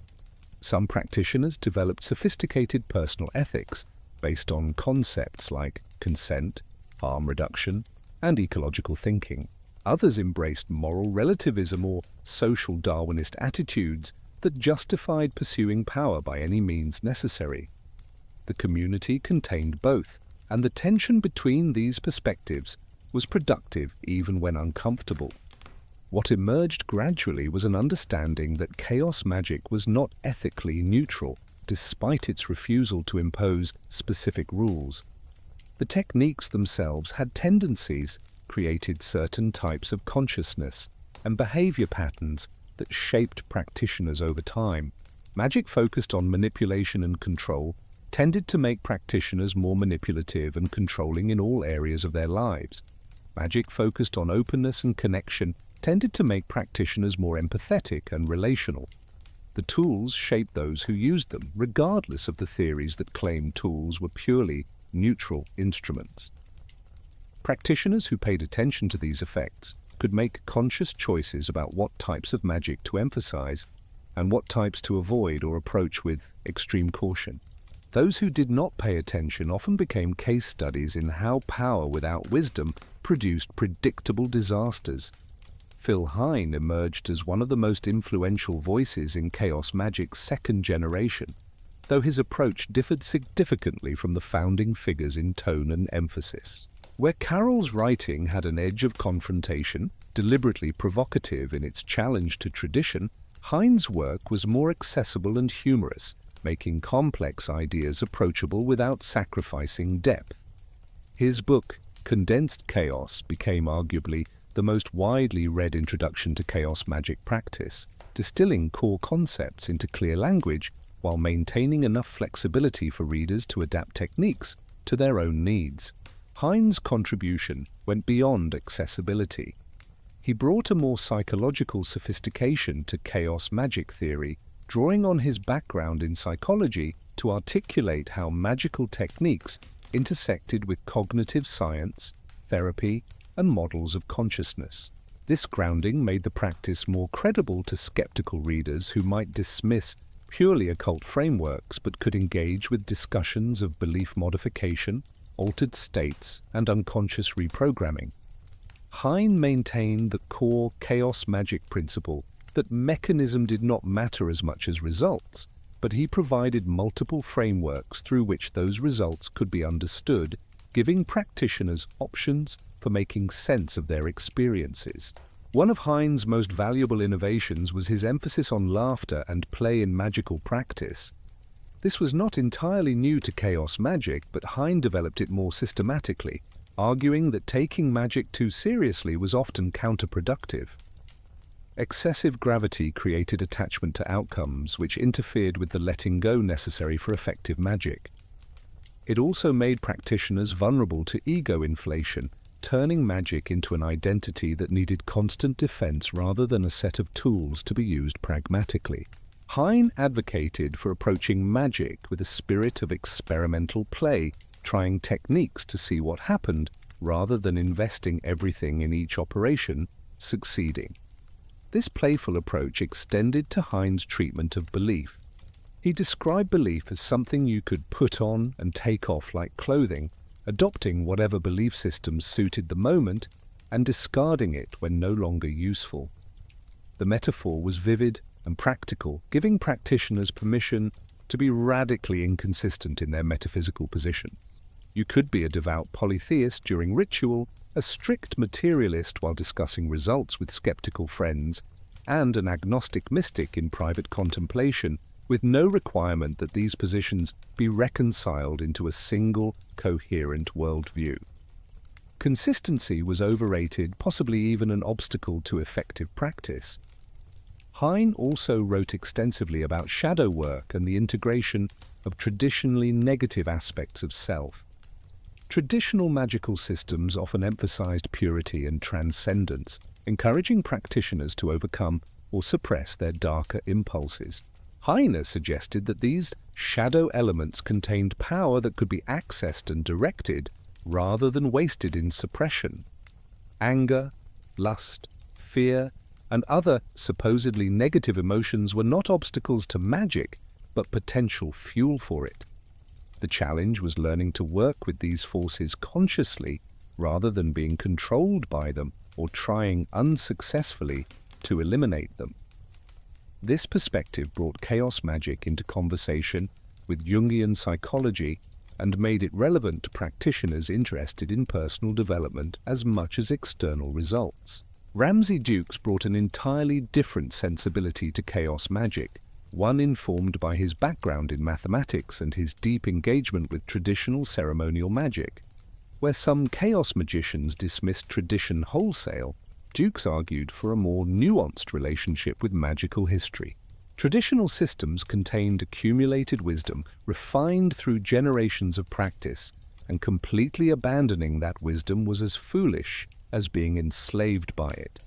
Some practitioners developed sophisticated personal ethics based on concepts like consent, harm reduction, and ecological thinking. Others embraced moral relativism or social Darwinist attitudes that justified pursuing power by any means necessary. The community contained both, and the tension between these perspectives was productive even when uncomfortable. What emerged gradually was an understanding that Chaos Magick was not ethically neutral, despite its refusal to impose specific rules. The techniques themselves had tendencies, created certain types of consciousness, and behavior patterns that shaped practitioners over time. Magic focused on manipulation and control tended to make practitioners more manipulative and controlling in all areas of their lives. Magic focused on openness and connection tended to make practitioners more empathetic and relational. The tools shaped those who used them, regardless of the theories that claimed tools were purely neutral instruments. Practitioners who paid attention to these effects could make conscious choices about what types of magic to emphasize and what types to avoid or approach with extreme caution. Those who did not pay attention often became case studies in how power without wisdom produced predictable disasters. Phil Hine emerged as one of the most influential voices in Chaos Magick's second generation, though his approach differed significantly from the founding figures in tone and emphasis. Where Carroll's writing had an edge of confrontation, deliberately provocative in its challenge to tradition, Hine's work was more accessible and humorous, making complex ideas approachable without sacrificing depth. His book, Condensed Chaos, became arguably the most widely read introduction to Chaos Magick practice, distilling core concepts into clear language while maintaining enough flexibility for readers to adapt techniques to their own needs. Hine's contribution went beyond accessibility. He brought a more psychological sophistication to Chaos Magick theory, drawing on his background in psychology to articulate how magical techniques intersected with cognitive science, therapy, and models of consciousness. This grounding made the practice more credible to skeptical readers who might dismiss purely occult frameworks but could engage with discussions of belief modification, altered states, and unconscious reprogramming. Hine maintained the core Chaos Magick principle that mechanism did not matter as much as results, but he provided multiple frameworks through which those results could be understood, giving practitioners options for making sense of their experiences. One of Hine's most valuable innovations was his emphasis on laughter and play in magical practice. This was not entirely new to Chaos Magick, but Hine developed it more systematically, arguing that taking magic too seriously was often counterproductive. Excessive gravity created attachment to outcomes, which interfered with the letting go necessary for effective magic. It also made practitioners vulnerable to ego inflation, turning magic into an identity that needed constant defense rather than a set of tools to be used pragmatically. Hine advocated for approaching magic with a spirit of experimental play, trying techniques to see what happened, rather than investing everything in each operation, succeeding. This playful approach extended to Hine's treatment of belief. He described belief as something you could put on and take off like clothing, adopting whatever belief systems suited the moment and discarding it when no longer useful. The metaphor was vivid and practical, giving practitioners permission to be radically inconsistent in their metaphysical position. You could be a devout polytheist during ritual, a strict materialist while discussing results with skeptical friends, and an agnostic mystic in private contemplation, with no requirement that these positions be reconciled into a single, coherent worldview. Consistency was overrated, possibly even an obstacle to effective practice. Hine also wrote extensively about shadow work and the integration of traditionally negative aspects of self. Traditional magical systems often emphasized purity and transcendence, encouraging practitioners to overcome or suppress their darker impulses. Hine suggested that these shadow elements contained power that could be accessed and directed rather than wasted in suppression. Anger, lust, fear, and other supposedly negative emotions were not obstacles to magic, but potential fuel for it. The challenge was learning to work with these forces consciously rather than being controlled by them or trying unsuccessfully to eliminate them. This perspective brought Chaos Magick into conversation with Jungian psychology and made it relevant to practitioners interested in personal development as much as external results. Ramsay Dukes brought an entirely different sensibility to Chaos Magick, one informed by his background in mathematics and his deep engagement with traditional ceremonial magic. Where some chaos magicians dismissed tradition wholesale, Dukes argued for a more nuanced relationship with magical history. Traditional systems contained accumulated wisdom, refined through generations of practice, and completely abandoning that wisdom was as foolish as being enslaved by it.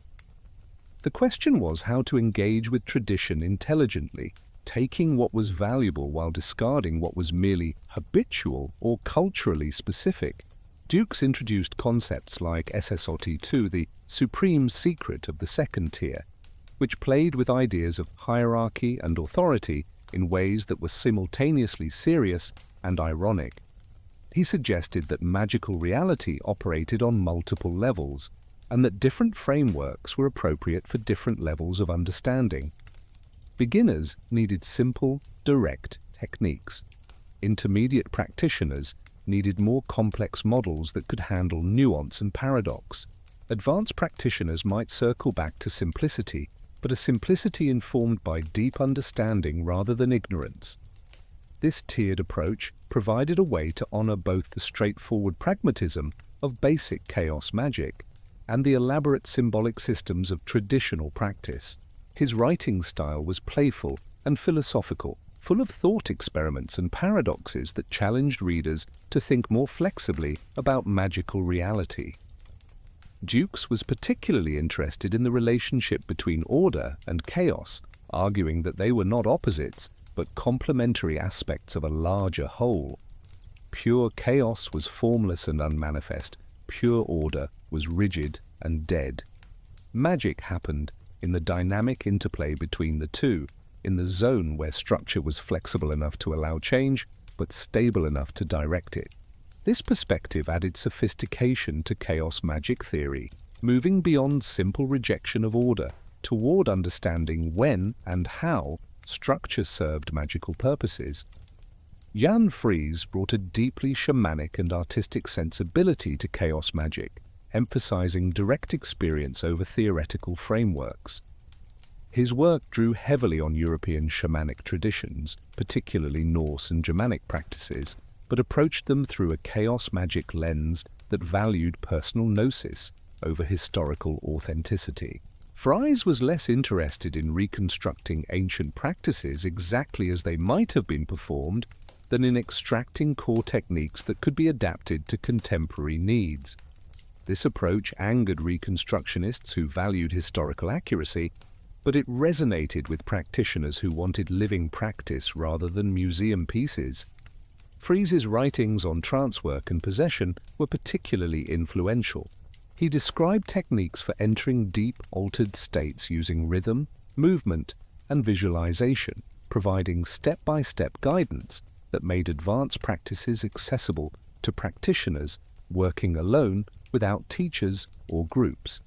The question was how to engage with tradition intelligently, taking what was valuable while discarding what was merely habitual or culturally specific. Dukes introduced concepts like SSOT2, the supreme secret of the second tier, which played with ideas of hierarchy and authority in ways that were simultaneously serious and ironic. He suggested that magical reality operated on multiple levels, and that different frameworks were appropriate for different levels of understanding. Beginners needed simple, direct techniques. Intermediate practitioners needed more complex models that could handle nuance and paradox. Advanced practitioners might circle back to simplicity, but a simplicity informed by deep understanding rather than ignorance. This tiered approach provided a way to honor both the straightforward pragmatism of basic chaos magic and the elaborate symbolic systems of traditional practice. His writing style was playful and philosophical, full of thought experiments and paradoxes that challenged readers to think more flexibly about magical reality. Dukes was particularly interested in the relationship between order and chaos, arguing that they were not opposites, but complementary aspects of a larger whole. Pure chaos was formless and unmanifest. Pure order was rigid and dead. Magic happened in the dynamic interplay between the two, in the zone where structure was flexible enough to allow change, but stable enough to direct it. This perspective added sophistication to chaos magic theory, moving beyond simple rejection of order toward understanding when and how structure served magical purposes. Jan Fries brought a deeply shamanic and artistic sensibility to chaos magic, emphasizing direct experience over theoretical frameworks. His work drew heavily on European shamanic traditions, particularly Norse and Germanic practices, but approached them through a chaos magic lens that valued personal gnosis over historical authenticity. Fries was less interested in reconstructing ancient practices exactly as they might have been performed than in extracting core techniques that could be adapted to contemporary needs. This approach angered Reconstructionists who valued historical accuracy, but it resonated with practitioners who wanted living practice rather than museum pieces. Freese's writings on trance work and possession were particularly influential. He described techniques for entering deep, altered states using rhythm, movement, and visualization, providing step-by-step guidance that made advanced practices accessible to practitioners working alone without teachers or groups.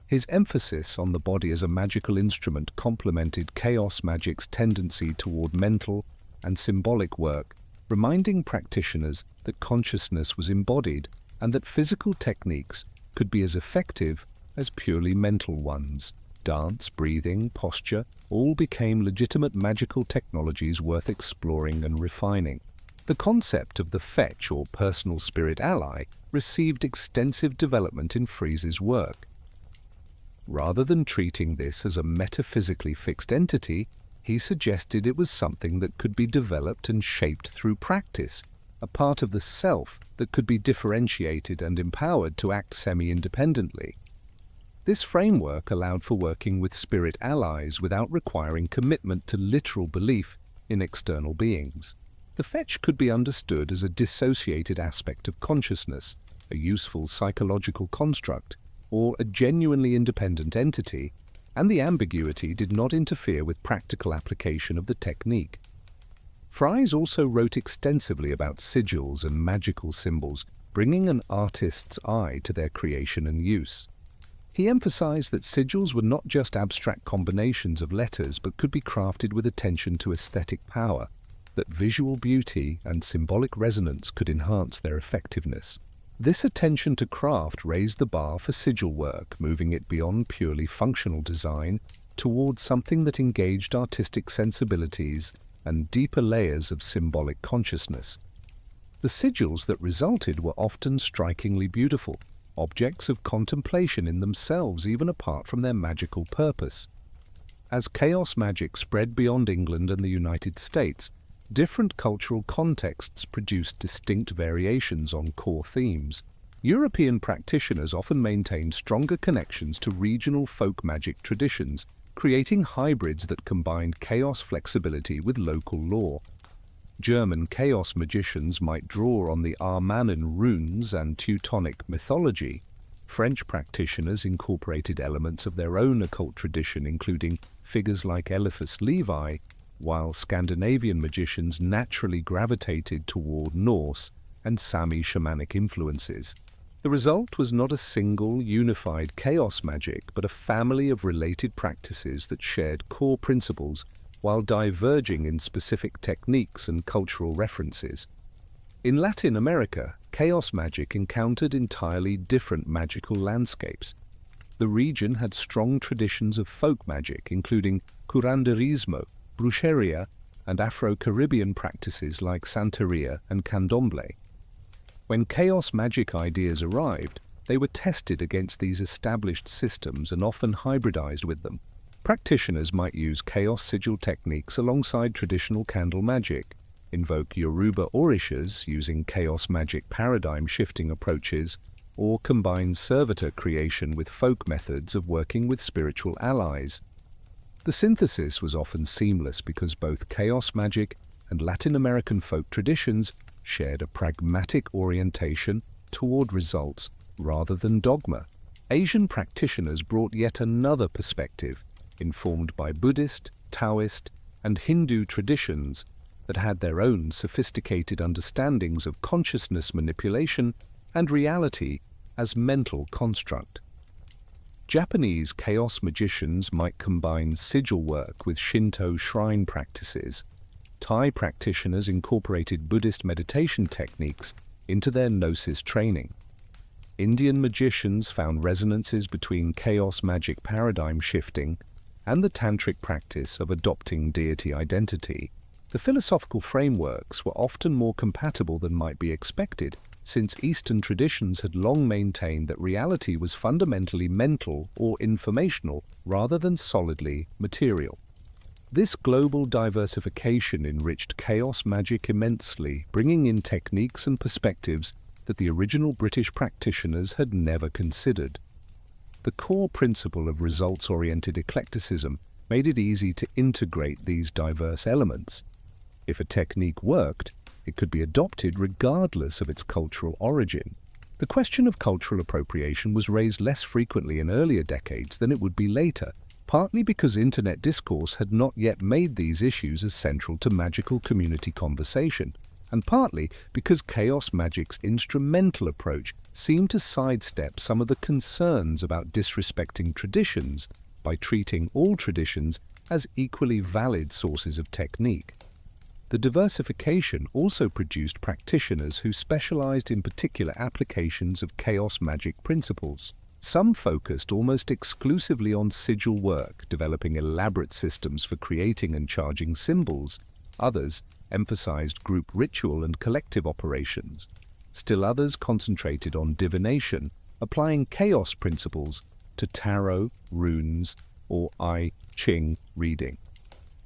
His emphasis on the body as a magical instrument complemented Chaos Magick's tendency toward mental and symbolic work, reminding practitioners that consciousness was embodied and that physical techniques could be as effective as purely mental ones. Dance, breathing, posture all became legitimate magical technologies worth exploring and refining. The concept of the fetch or personal spirit ally received extensive development in Freese's work. Rather than treating this as a metaphysically fixed entity, he suggested it was something that could be developed and shaped through practice, a part of the self that could be differentiated and empowered to act semi-independently. This framework allowed for working with spirit allies without requiring commitment to literal belief in external beings. The fetch could be understood as a dissociated aspect of consciousness, a useful psychological construct, or a genuinely independent entity, and the ambiguity did not interfere with practical application of the technique. Freese also wrote extensively about sigils and magical symbols, bringing an artist's eye to their creation and use. He emphasized that sigils were not just abstract combinations of letters but could be crafted with attention to aesthetic power, that visual beauty and symbolic resonance could enhance their effectiveness. This attention to craft raised the bar for sigil work, moving it beyond purely functional design towards something that engaged artistic sensibilities and deeper layers of symbolic consciousness. The sigils that resulted were often strikingly beautiful, objects of contemplation in themselves even apart from their magical purpose. As Chaos Magick spread beyond England and the United States, different cultural contexts produced distinct variations on core themes. European practitioners often maintained stronger connections to regional folk magic traditions, creating hybrids that combined chaos flexibility with local lore. German chaos magicians might draw on the Armanen runes and Teutonic mythology. French practitioners incorporated elements of their own occult tradition, including figures like Eliphas Levi, while Scandinavian magicians naturally gravitated toward Norse and Sami shamanic influences. The result was not a single, unified chaos magic, but a family of related practices that shared core principles while diverging in specific techniques and cultural references. In Latin America, chaos magic encountered entirely different magical landscapes. The region had strong traditions of folk magic, including curanderismo, brujeria, and Afro-Caribbean practices like Santeria and Candomblé. When chaos magic ideas arrived, they were tested against these established systems and often hybridized with them. Practitioners might use chaos sigil techniques alongside traditional candle magic, invoke Yoruba orishas using chaos magic paradigm-shifting approaches, or combine servitor creation with folk methods of working with spiritual allies. The synthesis was often seamless because both chaos magic and Latin American folk traditions shared a pragmatic orientation toward results rather than dogma. Asian practitioners brought yet another perspective, informed by Buddhist, Taoist, and Hindu traditions that had their own sophisticated understandings of consciousness manipulation and reality as mental construct. Japanese chaos magicians might combine sigil work with Shinto shrine practices. Thai practitioners incorporated Buddhist meditation techniques into their gnosis training. Indian magicians found resonances between chaos magic paradigm shifting and the tantric practice of adopting deity identity. The philosophical frameworks were often more compatible than might be expected, since Eastern traditions had long maintained that reality was fundamentally mental or informational rather than solidly material. This global diversification enriched chaos magic immensely, bringing in techniques and perspectives that the original British practitioners had never considered. The core principle of results-oriented eclecticism made it easy to integrate these diverse elements. If a technique worked, it could be adopted regardless of its cultural origin. The question of cultural appropriation was raised less frequently in earlier decades than it would be later, partly because internet discourse had not yet made these issues as central to magical community conversation, and partly because Chaos Magick's instrumental approach seemed to sidestep some of the concerns about disrespecting traditions by treating all traditions as equally valid sources of technique. The diversification also produced practitioners who specialized in particular applications of Chaos Magick principles. Some focused almost exclusively on sigil work, developing elaborate systems for creating and charging symbols. Others emphasized group ritual and collective operations. Still others concentrated on divination, applying chaos principles to tarot, runes, or I Ching reading.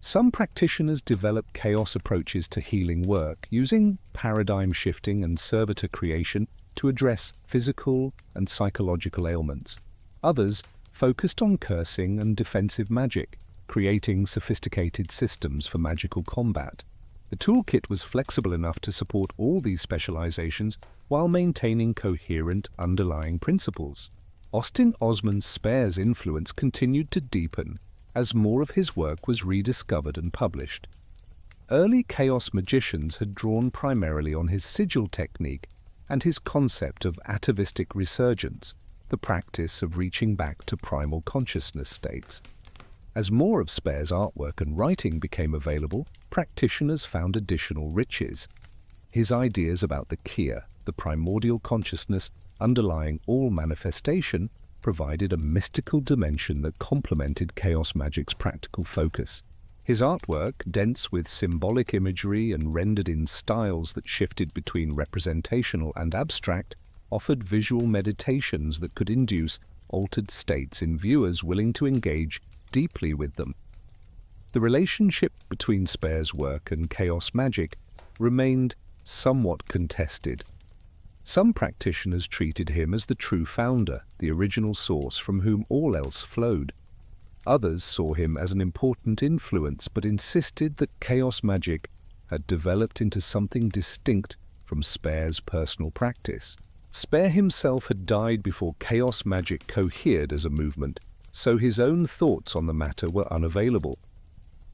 Some practitioners developed chaos approaches to healing work, using paradigm shifting and servitor creation to address physical and psychological ailments. Others focused on cursing and defensive magic, creating sophisticated systems for magical combat. The toolkit was flexible enough to support all these specializations while maintaining coherent underlying principles. Austin Osman Spare's influence continued to deepen as more of his work was rediscovered and published. Early Chaos magicians had drawn primarily on his sigil technique and his concept of atavistic resurgence, the practice of reaching back to primal consciousness states. As more of Spare's artwork and writing became available, practitioners found additional riches. His ideas about the Kia, the primordial consciousness underlying all manifestation, provided a mystical dimension that complemented Chaos Magick's practical focus. His artwork, dense with symbolic imagery and rendered in styles that shifted between representational and abstract, offered visual meditations that could induce altered states in viewers willing to engage deeply with them. The relationship between Spare's work and Chaos Magick remained somewhat contested. Some practitioners treated him as the true founder, the original source from whom all else flowed. Others saw him as an important influence but insisted that Chaos Magick had developed into something distinct from Spare's personal practice. Spare himself had died before Chaos Magick cohered as a movement, so his own thoughts on the matter were unavailable.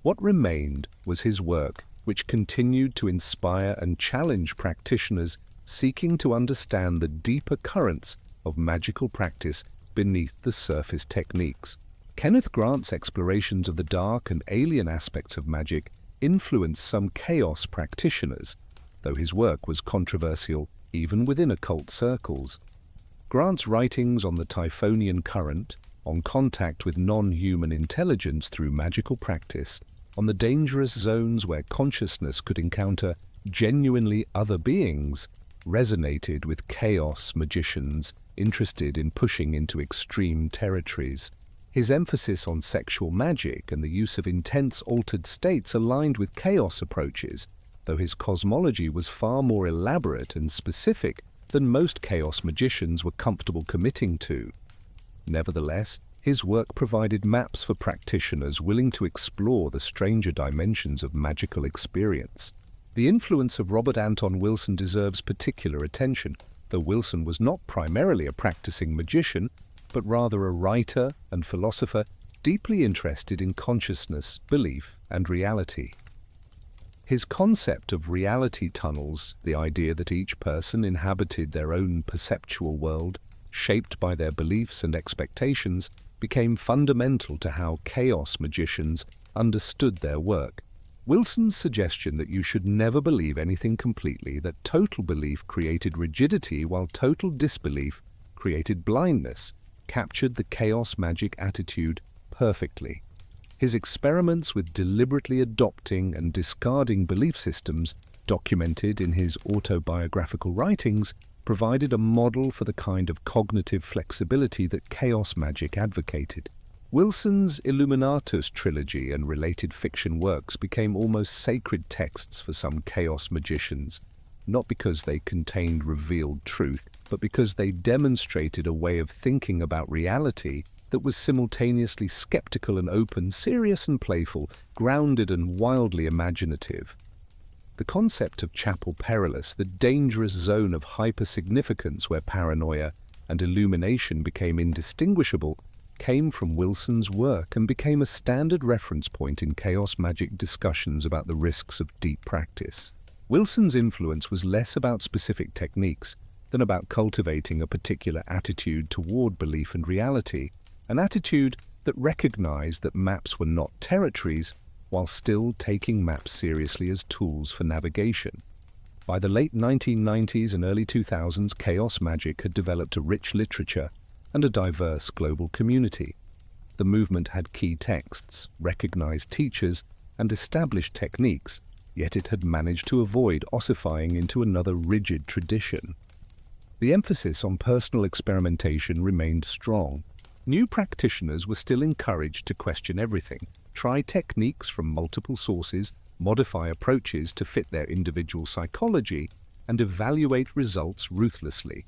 What remained was his work, which continued to inspire and challenge practitioners seeking to understand the deeper currents of magical practice beneath the surface techniques. Kenneth Grant's explorations of the dark and alien aspects of magic influenced some chaos practitioners, though his work was controversial even within occult circles. Grant's writings on the Typhonian current, on contact with non-human intelligence through magical practice, on the dangerous zones where consciousness could encounter genuinely other beings, resonated with chaos magicians interested in pushing into extreme territories. His emphasis on sexual magic and the use of intense altered states aligned with chaos approaches, though his cosmology was far more elaborate and specific than most chaos magicians were comfortable committing to. Nevertheless, his work provided maps for practitioners willing to explore the stranger dimensions of magical experience. The influence of Robert Anton Wilson deserves particular attention, though Wilson was not primarily a practicing magician, but rather a writer and philosopher deeply interested in consciousness, belief, and reality. His concept of reality tunnels, the idea that each person inhabited their own perceptual world, shaped by their beliefs and expectations, became fundamental to how chaos magicians understood their work. Wilson's suggestion that you should never believe anything completely, that total belief created rigidity while total disbelief created blindness, captured the Chaos Magick attitude perfectly. His experiments with deliberately adopting and discarding belief systems, documented in his autobiographical writings, provided a model for the kind of cognitive flexibility that Chaos Magick advocated. Wilson's Illuminates trilogy and related fiction works became almost sacred texts for some chaos magicians. not because they contained revealed truth, but because they demonstrated a way of thinking about reality that was simultaneously skeptical and open, serious and playful, grounded and wildly imaginative. The concept of chapel perilous, the dangerous zone of hyper-significance where paranoia and illumination became indistinguishable, came from Wilson's work and became a standard reference point in Chaos Magick discussions about the risks of deep practice. Wilson's influence was less about specific techniques than about cultivating a particular attitude toward belief and reality, an attitude that recognized that maps were not territories, while still taking maps seriously as tools for navigation. By the late 1990s and early 2000s, Chaos Magick had developed a rich literature and a diverse global community. The movement had key texts, recognized teachers, and established techniques, yet it had managed to avoid ossifying into another rigid tradition. The emphasis on personal experimentation remained strong. New practitioners were still encouraged to question everything, try techniques from multiple sources, modify approaches to fit their individual psychology, and evaluate results ruthlessly.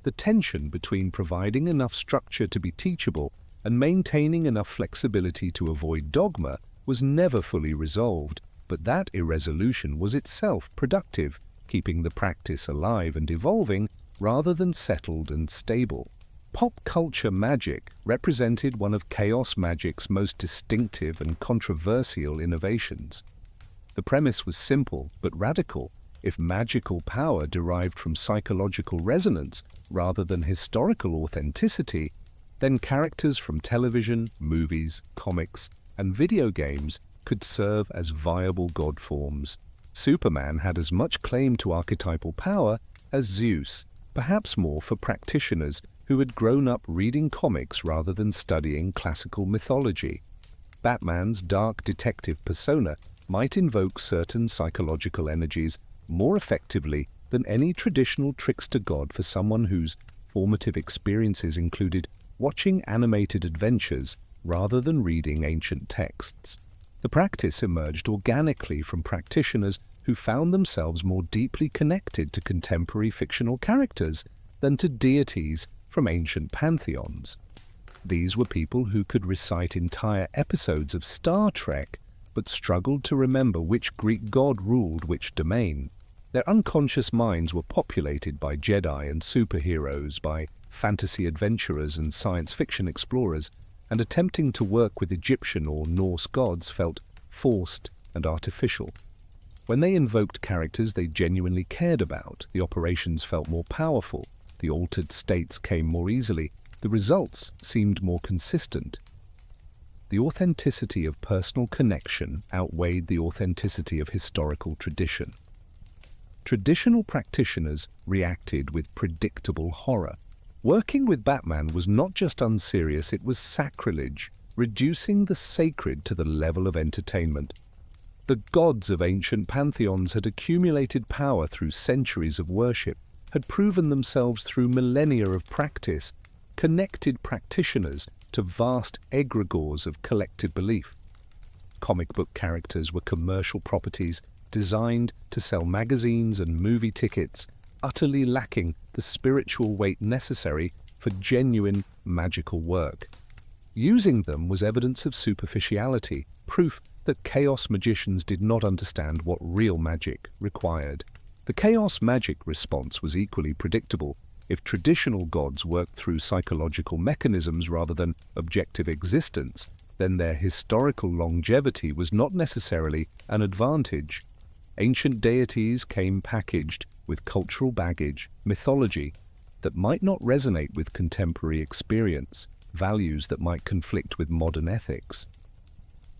The tension between providing enough structure to be teachable and maintaining enough flexibility to avoid dogma was never fully resolved, but that irresolution was itself productive, keeping the practice alive and evolving rather than settled and stable. Pop culture magic represented one of Chaos Magick's most distinctive and controversial innovations. The premise was simple but radical. If magical power derived from psychological resonance rather than historical authenticity, then characters from television, movies, comics, and video games could serve as viable god forms. Superman had as much claim to archetypal power as Zeus, perhaps more for practitioners who had grown up reading comics rather than studying classical mythology. Batman's dark detective persona might invoke certain psychological energies more effectively than any traditional trickster god for someone whose formative experiences included watching animated adventures rather than reading ancient texts. The practice emerged organically from practitioners who found themselves more deeply connected to contemporary fictional characters than to deities from ancient pantheons. These were people who could recite entire episodes of Star Trek but struggled to remember which Greek god ruled which domain. Their unconscious minds were populated by Jedi and superheroes, by fantasy adventurers and science fiction explorers, and attempting to work with Egyptian or Norse gods felt forced and artificial. When they invoked characters they genuinely cared about, the operations felt more powerful, the altered states came more easily, the results seemed more consistent. The authenticity of personal connection outweighed the authenticity of historical tradition. Traditional practitioners reacted with predictable horror. Working with Batman was not just unserious, it was sacrilege, reducing the sacred to the level of entertainment. The gods of ancient pantheons had accumulated power through centuries of worship, had proven themselves through millennia of practice, connected practitioners to vast egregores of collective belief. Comic book characters were commercial properties designed to sell magazines and movie tickets, utterly lacking the spiritual weight necessary for genuine magical work. Using them was evidence of superficiality, proof that chaos magicians did not understand what real magic required. The Chaos Magick response was equally predictable. If traditional gods worked through psychological mechanisms rather than objective existence, then their historical longevity was not necessarily an advantage. Ancient deities came packaged with cultural baggage, mythology that might not resonate with contemporary experience, values that might conflict with modern ethics.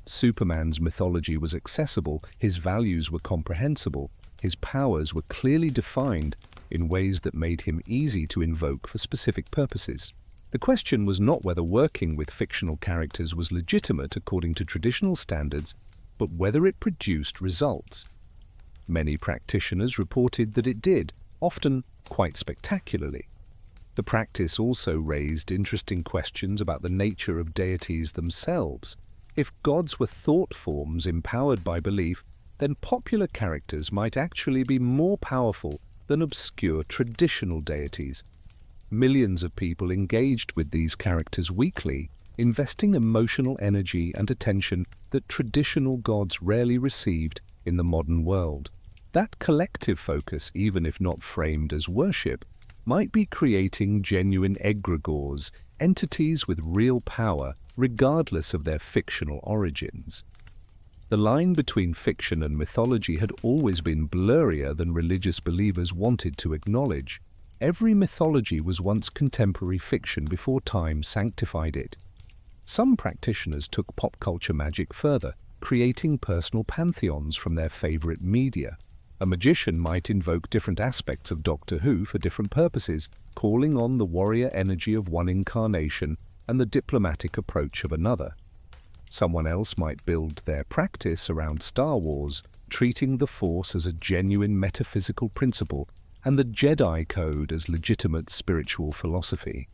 Superman's mythology was accessible, his values were comprehensible, his powers were clearly defined in ways that made him easy to invoke for specific purposes. The question was not whether working with fictional characters was legitimate according to traditional standards, but whether it produced results. Many practitioners reported that it did, often quite spectacularly. The practice also raised interesting questions about the nature of deities themselves. If gods were thought forms empowered by belief, then popular characters might actually be more powerful than obscure traditional deities. Millions of people engaged with these characters weekly, investing emotional energy and attention that traditional gods rarely received in the modern world. That collective focus, even if not framed as worship, might be creating genuine egregores, entities with real power, regardless of their fictional origins. The line between fiction and mythology had always been blurrier than religious believers wanted to acknowledge. Every mythology was once contemporary fiction before time sanctified it. Some practitioners took pop culture magic further, creating personal pantheons from their favorite media. A magician might invoke different aspects of Doctor Who for different purposes, calling on the warrior energy of one incarnation and the diplomatic approach of another. Someone else might build their practice around Star Wars, treating the Force as a genuine metaphysical principle and the Jedi Code as legitimate spiritual philosophy.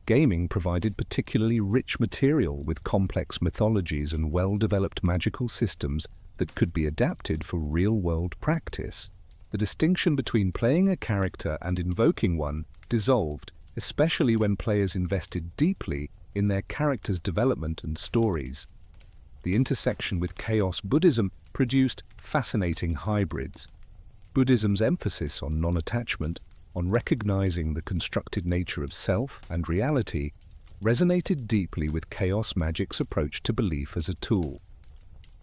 Gaming provided particularly rich material with complex mythologies and well-developed magical systems that could be adapted for real-world practice. The distinction between playing a character and invoking one dissolved, especially when players invested deeply in their characters' development and stories. The intersection with Chaos Buddhism produced fascinating hybrids. Buddhism's emphasis on non-attachment, on recognizing the constructed nature of self and reality, resonated deeply with Chaos Magick's approach to belief as a tool.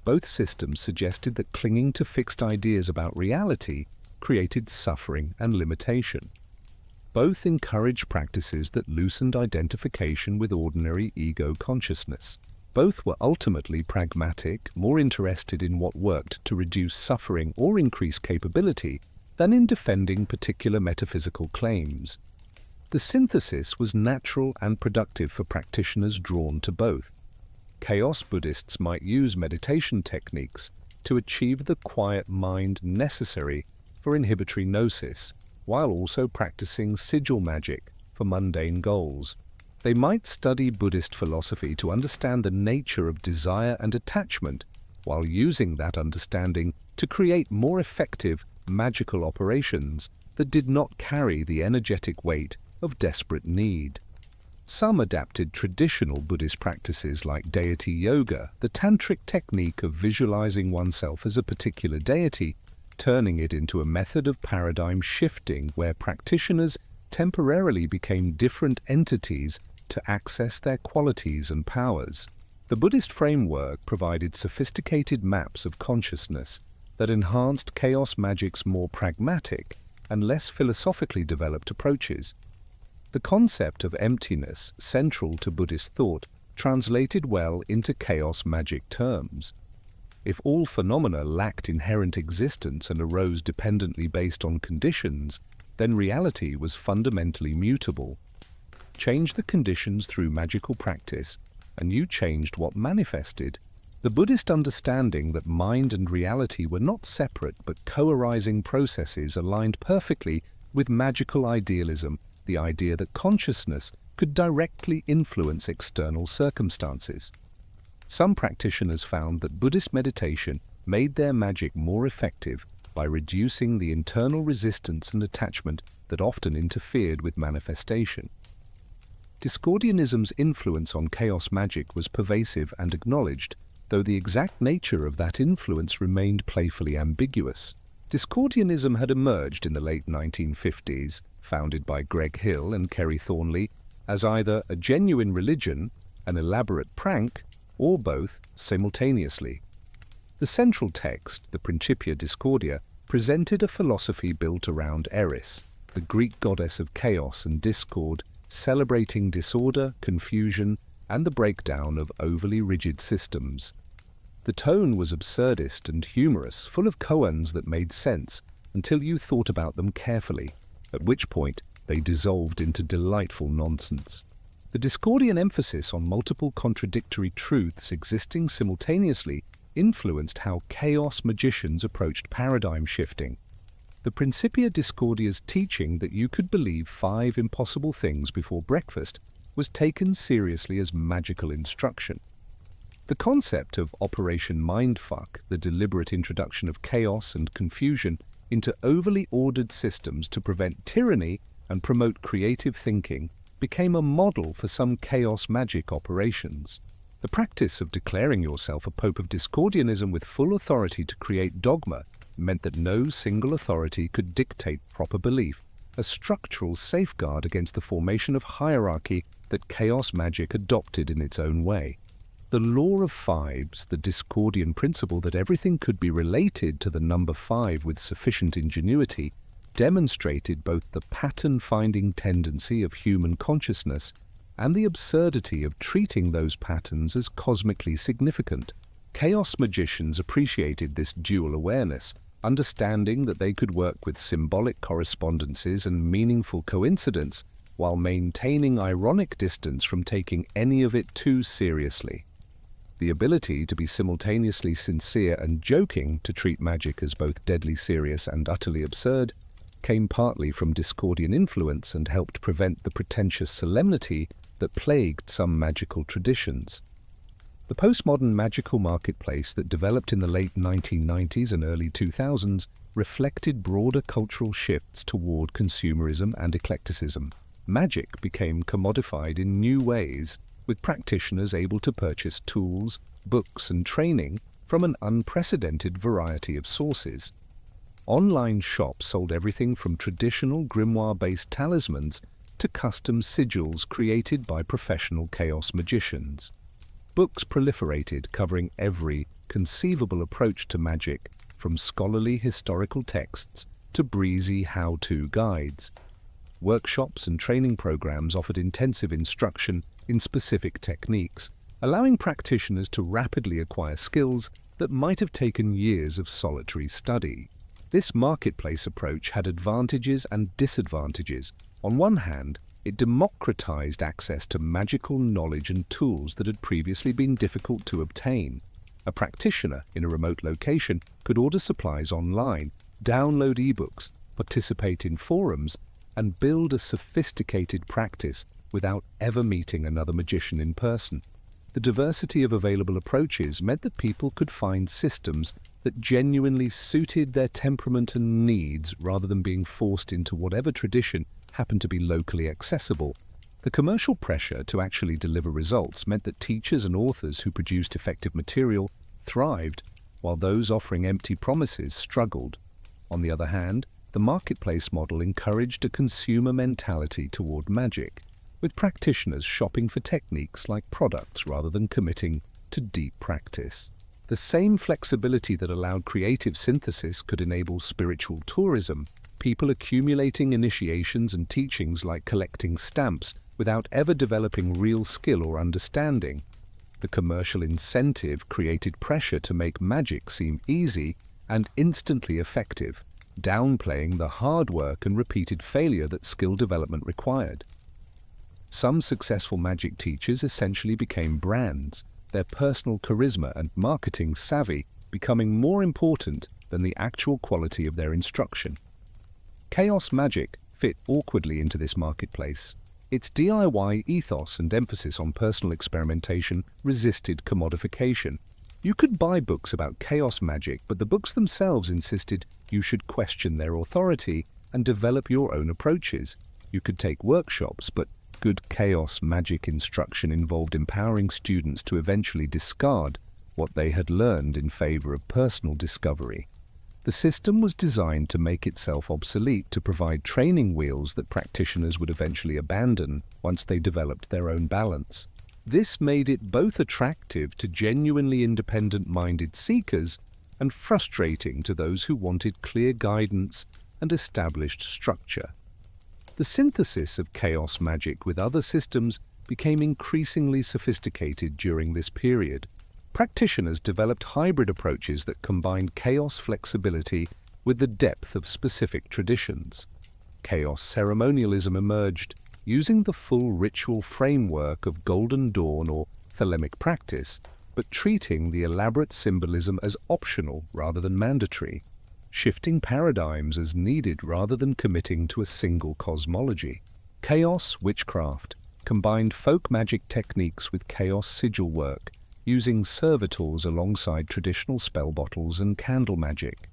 Both systems suggested that clinging to fixed ideas about reality created suffering and limitation. Both encouraged practices that loosened identification with ordinary ego consciousness. Both were ultimately pragmatic, more interested in what worked to reduce suffering or increase capability than in defending particular metaphysical claims. The synthesis was natural and productive for practitioners drawn to both. Chaos Buddhists might use meditation techniques to achieve the quiet mind necessary for inhibitory gnosis, while also practicing sigil magic for mundane goals. They might study Buddhist philosophy to understand the nature of desire and attachment, while using that understanding to create more effective magical operations that did not carry the energetic weight of desperate need. Some adapted traditional Buddhist practices like deity yoga, the tantric technique of visualizing oneself as a particular deity, turning it into a method of paradigm shifting where practitioners temporarily became different entities to access their qualities and powers. The Buddhist framework provided sophisticated maps of consciousness that enhanced Chaos Magick's more pragmatic and less philosophically developed approaches. The concept of emptiness, central to Buddhist thought, translated well into Chaos Magick terms. If all phenomena lacked inherent existence and arose dependently based on conditions, then reality was fundamentally mutable. Change the conditions through magical practice, and you changed what manifested. The Buddhist understanding that mind and reality were not separate but co-arising processes aligned perfectly with magical idealism, the idea that consciousness could directly influence external circumstances. Some practitioners found that Buddhist meditation made their magic more effective by reducing the internal resistance and attachment that often interfered with manifestation. Discordianism's influence on Chaos Magick was pervasive and acknowledged, though the exact nature of that influence remained playfully ambiguous. Discordianism had emerged in the late 1950s, founded by Greg Hill and Kerry Thornley, as either a genuine religion, an elaborate prank, or both simultaneously. The central text, the Principia Discordia, presented a philosophy built around Eris, the Greek goddess of chaos and discord, celebrating disorder, confusion, and the breakdown of overly rigid systems. The tone was absurdist and humorous, full of koans that made sense until you thought about them carefully, at which point they dissolved into delightful nonsense. The Discordian emphasis on multiple contradictory truths existing simultaneously influenced how chaos magicians approached paradigm shifting. The Principia Discordia's teaching that you could believe 5 impossible things before breakfast was taken seriously as magical instruction. The concept of Operation Mindfuck, the deliberate introduction of chaos and confusion into overly ordered systems to prevent tyranny and promote creative thinking, became a model for some chaos magic operations. The practice of declaring yourself a pope of Discordianism with full authority to create dogma meant that no single authority could dictate proper belief, a structural safeguard against the formation of hierarchy that chaos magic adopted in its own way. The law of fives, the Discordian principle that everything could be related to the number 5 with sufficient ingenuity, demonstrated both the pattern-finding tendency of human consciousness and the absurdity of treating those patterns as cosmically significant. Chaos magicians appreciated this dual awareness, understanding that they could work with symbolic correspondences and meaningful coincidence while maintaining ironic distance from taking any of it too seriously. The ability to be simultaneously sincere and joking, to treat magic as both deadly serious and utterly absurd, came partly from Discordian influence and helped prevent the pretentious solemnity that plagued some magical traditions. The postmodern magical marketplace that developed in the late 1990s and early 2000s reflected broader cultural shifts toward consumerism and eclecticism. Magic became commodified in new ways, with practitioners able to purchase tools, books, and training from an unprecedented variety of sources. Online shops sold everything from traditional grimoire-based talismans to custom sigils created by professional chaos magicians. Books proliferated, covering every conceivable approach to magic, from scholarly historical texts to breezy how-to guides. Workshops and training programs offered intensive instruction in specific techniques, allowing practitioners to rapidly acquire skills that might have taken years of solitary study. This marketplace approach had advantages and disadvantages. On one hand, it democratized access to magical knowledge and tools that had previously been difficult to obtain. A practitioner in a remote location could order supplies online, download ebooks, participate in forums, and build a sophisticated practice without ever meeting another magician in person. The diversity of available approaches meant that people could find systems that genuinely suited their temperament and needs rather than being forced into whatever tradition happened to be locally accessible. The commercial pressure to actually deliver results meant that teachers and authors who produced effective material thrived, while those offering empty promises struggled. On the other hand, the marketplace model encouraged a consumer mentality toward magic, with practitioners shopping for techniques like products rather than committing to deep practice. The same flexibility that allowed creative synthesis could enable spiritual tourism, people accumulating initiations and teachings like collecting stamps without ever developing real skill or understanding. The commercial incentive created pressure to make magic seem easy and instantly effective, downplaying the hard work and repeated failure that skill development required. Some successful magic teachers essentially became brands, their personal charisma and marketing savvy becoming more important than the actual quality of their instruction. Chaos Magick fit awkwardly into this marketplace. Its DIY ethos and emphasis on personal experimentation resisted commodification. You could buy books about chaos magic, but the books themselves insisted you should question their authority and develop your own approaches. You could take workshops, but good chaos magic instruction involved empowering students to eventually discard what they had learned in favor of personal discovery. The system was designed to make itself obsolete, to provide training wheels that practitioners would eventually abandon once they developed their own balance. This made it both attractive to genuinely independent-minded seekers and frustrating to those who wanted clear guidance and established structure. The synthesis of chaos magic with other systems became increasingly sophisticated during this period. Practitioners developed hybrid approaches that combined chaos flexibility with the depth of specific traditions. Chaos ceremonialism emerged, using the full ritual framework of Golden Dawn or thelemic practice, but treating the elaborate symbolism as optional rather than mandatory, shifting paradigms as needed rather than committing to a single cosmology. Chaos witchcraft combined folk magic techniques with chaos sigil work, using servitors alongside traditional spell bottles and candle magic.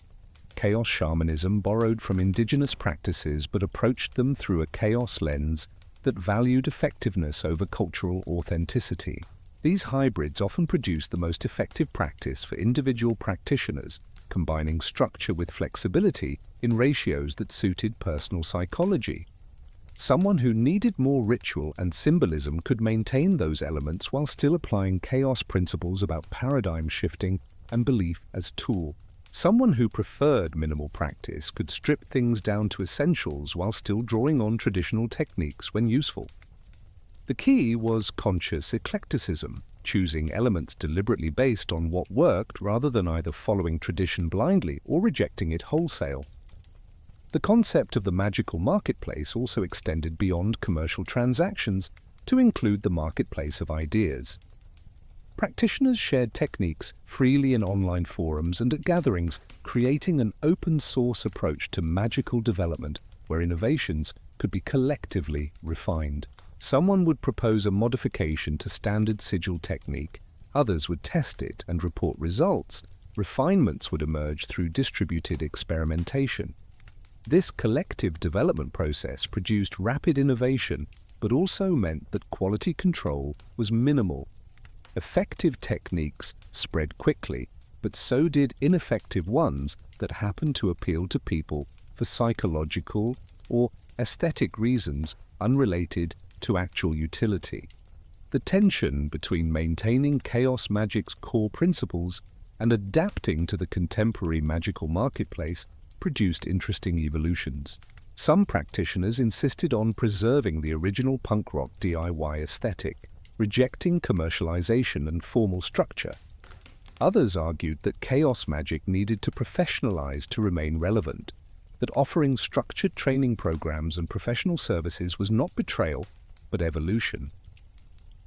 Chaos shamanism borrowed from indigenous practices but approached them through a chaos lens that valued effectiveness over cultural authenticity. These hybrids often produced the most effective practice for individual practitioners, combining structure with flexibility in ratios that suited personal psychology. Someone who needed more ritual and symbolism could maintain those elements while still applying chaos principles about paradigm shifting and belief as tool. Someone who preferred minimal practice could strip things down to essentials while still drawing on traditional techniques when useful. The key was conscious eclecticism, choosing elements deliberately based on what worked rather than either following tradition blindly or rejecting it wholesale. The concept of the magical marketplace also extended beyond commercial transactions to include the marketplace of ideas. Practitioners shared techniques freely in online forums and at gatherings, creating an open-source approach to magical development where innovations could be collectively refined. Someone would propose a modification to standard sigil technique, others would test it and report results. Refinements would emerge through distributed experimentation. This collective development process produced rapid innovation, but also meant that quality control was minimal. Effective techniques spread quickly, but so did ineffective ones that happened to appeal to people for psychological or aesthetic reasons unrelated to actual utility. The tension between maintaining Chaos Magick's core principles and adapting to the contemporary magical marketplace produced interesting evolutions. Some practitioners insisted on preserving the original punk rock DIY aesthetic, rejecting commercialization and formal structure. Others argued that Chaos Magick needed to professionalize to remain relevant, that offering structured training programs and professional services was not betrayal, but evolution.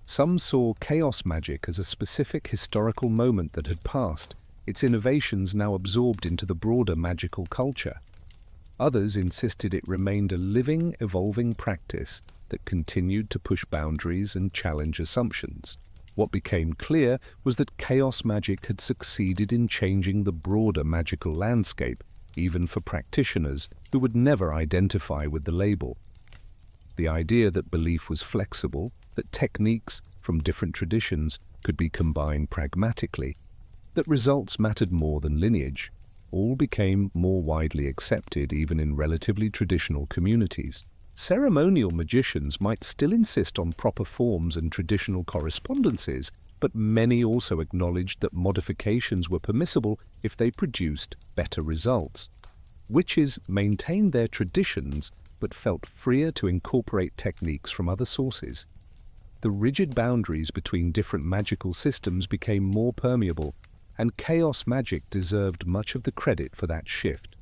Some saw Chaos Magick as a specific historical moment that had passed, its innovations now absorbed into the broader magical culture. Others insisted it remained a living, evolving practice that continued to push boundaries and challenge assumptions. What became clear was that Chaos Magick had succeeded in changing the broader magical landscape, even for practitioners who would never identify with the label. The idea that belief was flexible, that techniques from different traditions could be combined pragmatically, that results mattered more than lineage, all became more widely accepted even in relatively traditional communities. Ceremonial magicians might still insist on proper forms and traditional correspondences, but many also acknowledged that modifications were permissible if they produced better results. Witches maintained their traditions but felt freer to incorporate techniques from other sources. The rigid boundaries between different magical systems became more permeable, and Chaos Magick deserved much of the credit for that shift.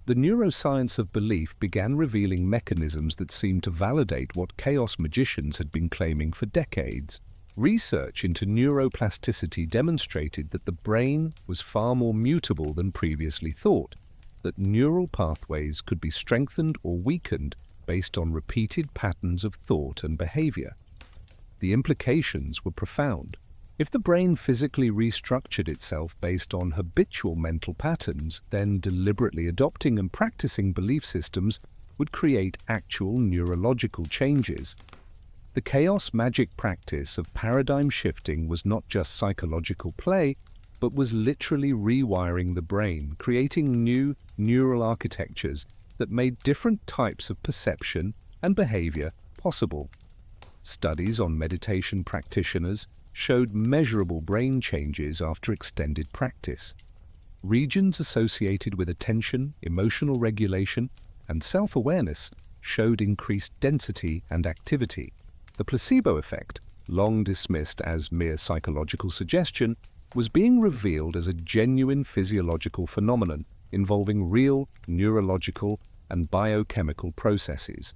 The neuroscience of belief began revealing mechanisms that seemed to validate what chaos magicians had been claiming for decades. Research into neuroplasticity demonstrated that the brain was far more mutable than previously thought, that neural pathways could be strengthened or weakened based on repeated patterns of thought and behavior. The implications were profound. If the brain physically restructured itself based on habitual mental patterns, then deliberately adopting and practicing belief systems would create actual neurological changes. The Chaos Magick practice of paradigm shifting was not just psychological play, but was literally rewiring the brain, creating new neural architectures that made different types of perception and behavior possible. Studies on meditation practitioners showed measurable brain changes after extended practice. Regions associated with attention, emotional regulation, and self-awareness showed increased density and activity. The placebo effect, long dismissed as mere psychological suggestion, was being revealed as a genuine physiological phenomenon involving real neurological and biochemical processes.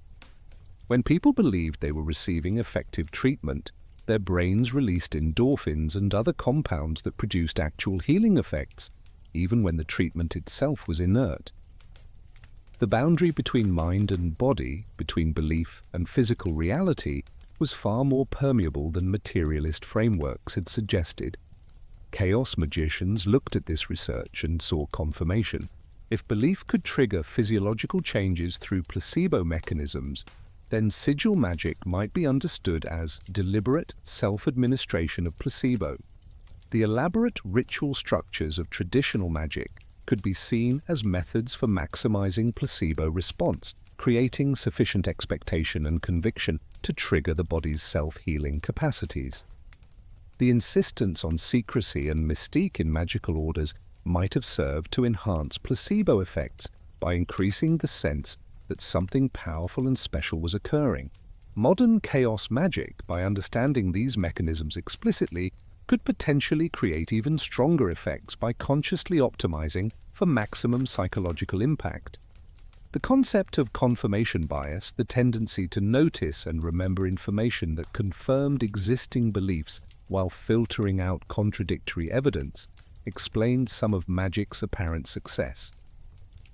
When people believed they were receiving effective treatment, their brains released endorphins and other compounds that produced actual healing effects, even when the treatment itself was inert. The boundary between mind and body, between belief and physical reality, was far more permeable than materialist frameworks had suggested. Chaos magicians looked at this research and saw confirmation. If belief could trigger physiological changes through placebo mechanisms, then sigil magic might be understood as deliberate self-administration of placebo. The elaborate ritual structures of traditional magic could be seen as methods for maximizing placebo response, creating sufficient expectation and conviction to trigger the body's self-healing capacities. The insistence on secrecy and mystique in magical orders might have served to enhance placebo effects by increasing the sense that something powerful and special was occurring. Modern chaos magic, by understanding these mechanisms explicitly, could potentially create even stronger effects by consciously optimizing for maximum psychological impact. The concept of confirmation bias, the tendency to notice and remember information that confirmed existing beliefs while filtering out contradictory evidence, explained some of magic's apparent success.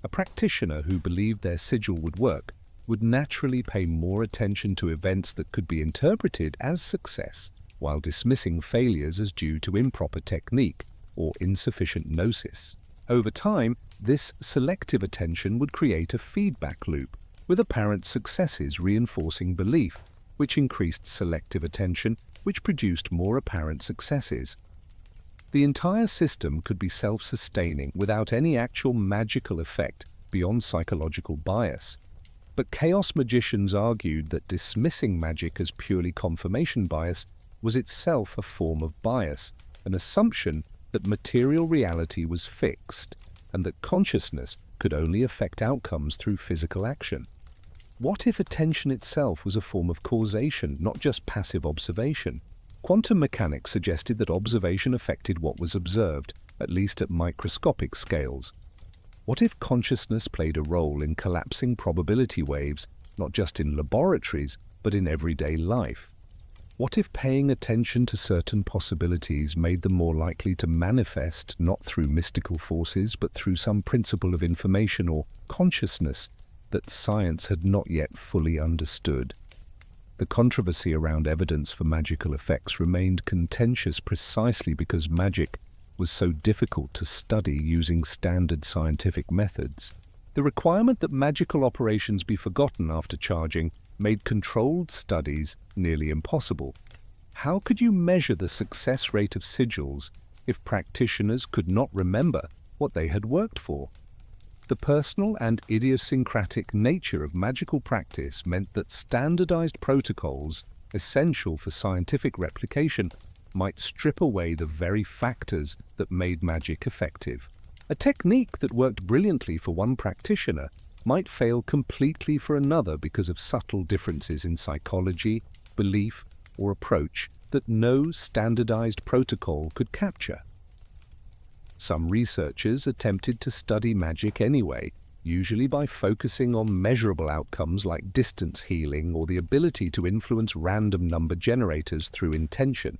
A practitioner who believed their sigil would work would naturally pay more attention to events that could be interpreted as success, while dismissing failures as due to improper technique or insufficient gnosis. Over time, this selective attention would create a feedback loop, with apparent successes reinforcing belief, which increased selective attention, which produced more apparent successes. The entire system could be self-sustaining without any actual magical effect beyond psychological bias. But chaos magicians argued that dismissing magic as purely confirmation bias was itself a form of bias, an assumption that material reality was fixed, and that consciousness could only affect outcomes through physical action. What if attention itself was a form of causation, not just passive observation? Quantum mechanics suggested that observation affected what was observed, at least at microscopic scales. What if consciousness played a role in collapsing probability waves, not just in laboratories, but in everyday life? What if paying attention to certain possibilities made them more likely to manifest not through mystical forces, but through some principle of information or consciousness that science had not yet fully understood? The controversy around evidence for magical effects remained contentious precisely because magic was so difficult to study using standard scientific methods. The requirement that magical operations be forgotten after charging made controlled studies nearly impossible. How could you measure the success rate of sigils if practitioners could not remember what they had worked for? The personal and idiosyncratic nature of magical practice meant that standardized protocols, essential for scientific replication, might strip away the very factors that made magic effective. A technique that worked brilliantly for one practitioner might fail completely for another because of subtle differences in psychology, belief, or approach that no standardized protocol could capture. Some researchers attempted to study magic anyway, usually by focusing on measurable outcomes like distance healing or the ability to influence random number generators through intention.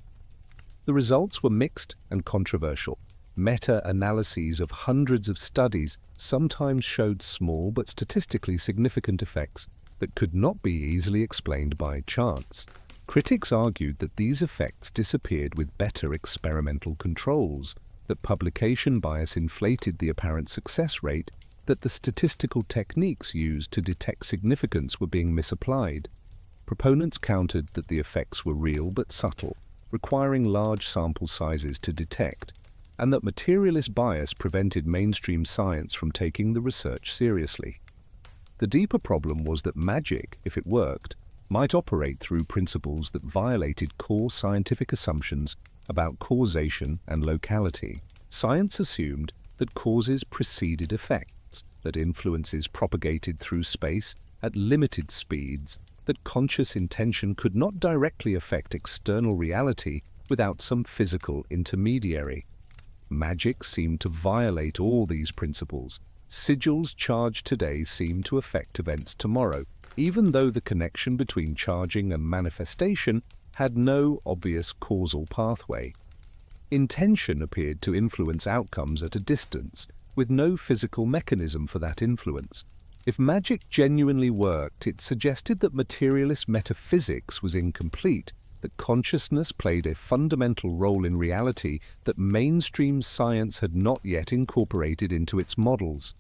The results were mixed and controversial. Meta-analyses of hundreds of studies sometimes showed small but statistically significant effects that could not be easily explained by chance. Critics argued that these effects disappeared with better experimental controls, that publication bias inflated the apparent success rate, that the statistical techniques used to detect significance were being misapplied. Proponents countered that the effects were real but subtle, requiring large sample sizes to detect, and that materialist bias prevented mainstream science from taking the research seriously. The deeper problem was that magic, if it worked, might operate through principles that violated core scientific assumptions about causation and locality. Science assumed that causes preceded effects, that influences propagated through space at limited speeds, that conscious intention could not directly affect external reality without some physical intermediary. Magic seemed to violate all these principles. Sigils charged today seem to affect events tomorrow, even though the connection between charging and manifestation had no obvious causal pathway. Intention appeared to influence outcomes at a distance, with no physical mechanism for that influence. If magic genuinely worked, it suggested that materialist metaphysics was incomplete, that consciousness played a fundamental role in reality that mainstream science had not yet incorporated into its models.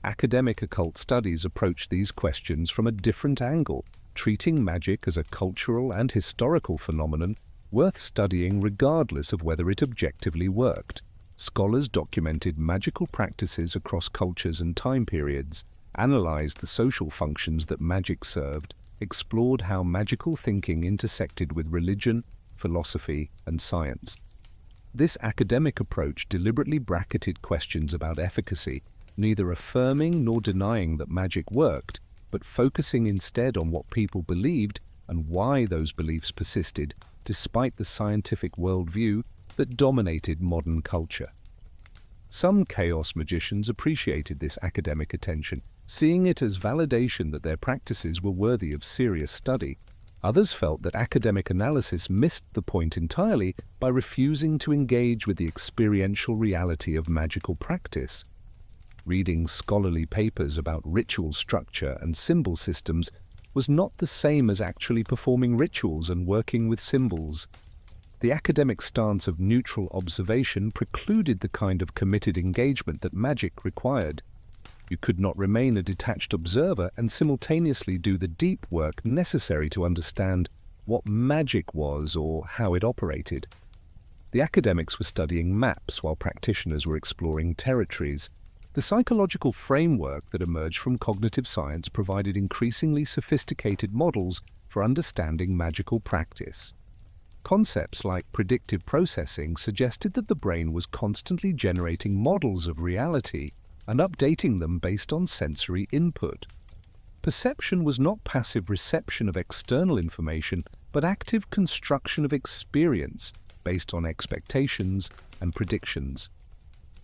Academic occult studies approach these questions from a different angle, treating magic as a cultural and historical phenomenon worth studying regardless of whether it objectively worked. Scholars documented magical practices across cultures and time periods, analyzed the social functions that magic served, explored how magical thinking intersected with religion, philosophy, and science. This academic approach deliberately bracketed questions about efficacy, neither affirming nor denying that magic worked, but focusing instead on what people believed and why those beliefs persisted, despite the scientific worldview that dominated modern culture. Some chaos magicians appreciated this academic attention, seeing it as validation that their practices were worthy of serious study. Others felt that academic analysis missed the point entirely by refusing to engage with the experiential reality of magical practice. Reading scholarly papers about ritual structure and symbol systems was not the same as actually performing rituals and working with symbols. The academic stance of neutral observation precluded the kind of committed engagement that magic required. You could not remain a detached observer and simultaneously do the deep work necessary to understand what magic was or how it operated. The academics were studying maps while practitioners were exploring territories. The psychological framework that emerged from cognitive science provided increasingly sophisticated models for understanding magical practice. Concepts like predictive processing suggested that the brain was constantly generating models of reality and updating them based on sensory input. Perception was not passive reception of external information, but active construction of experience based on expectations and predictions.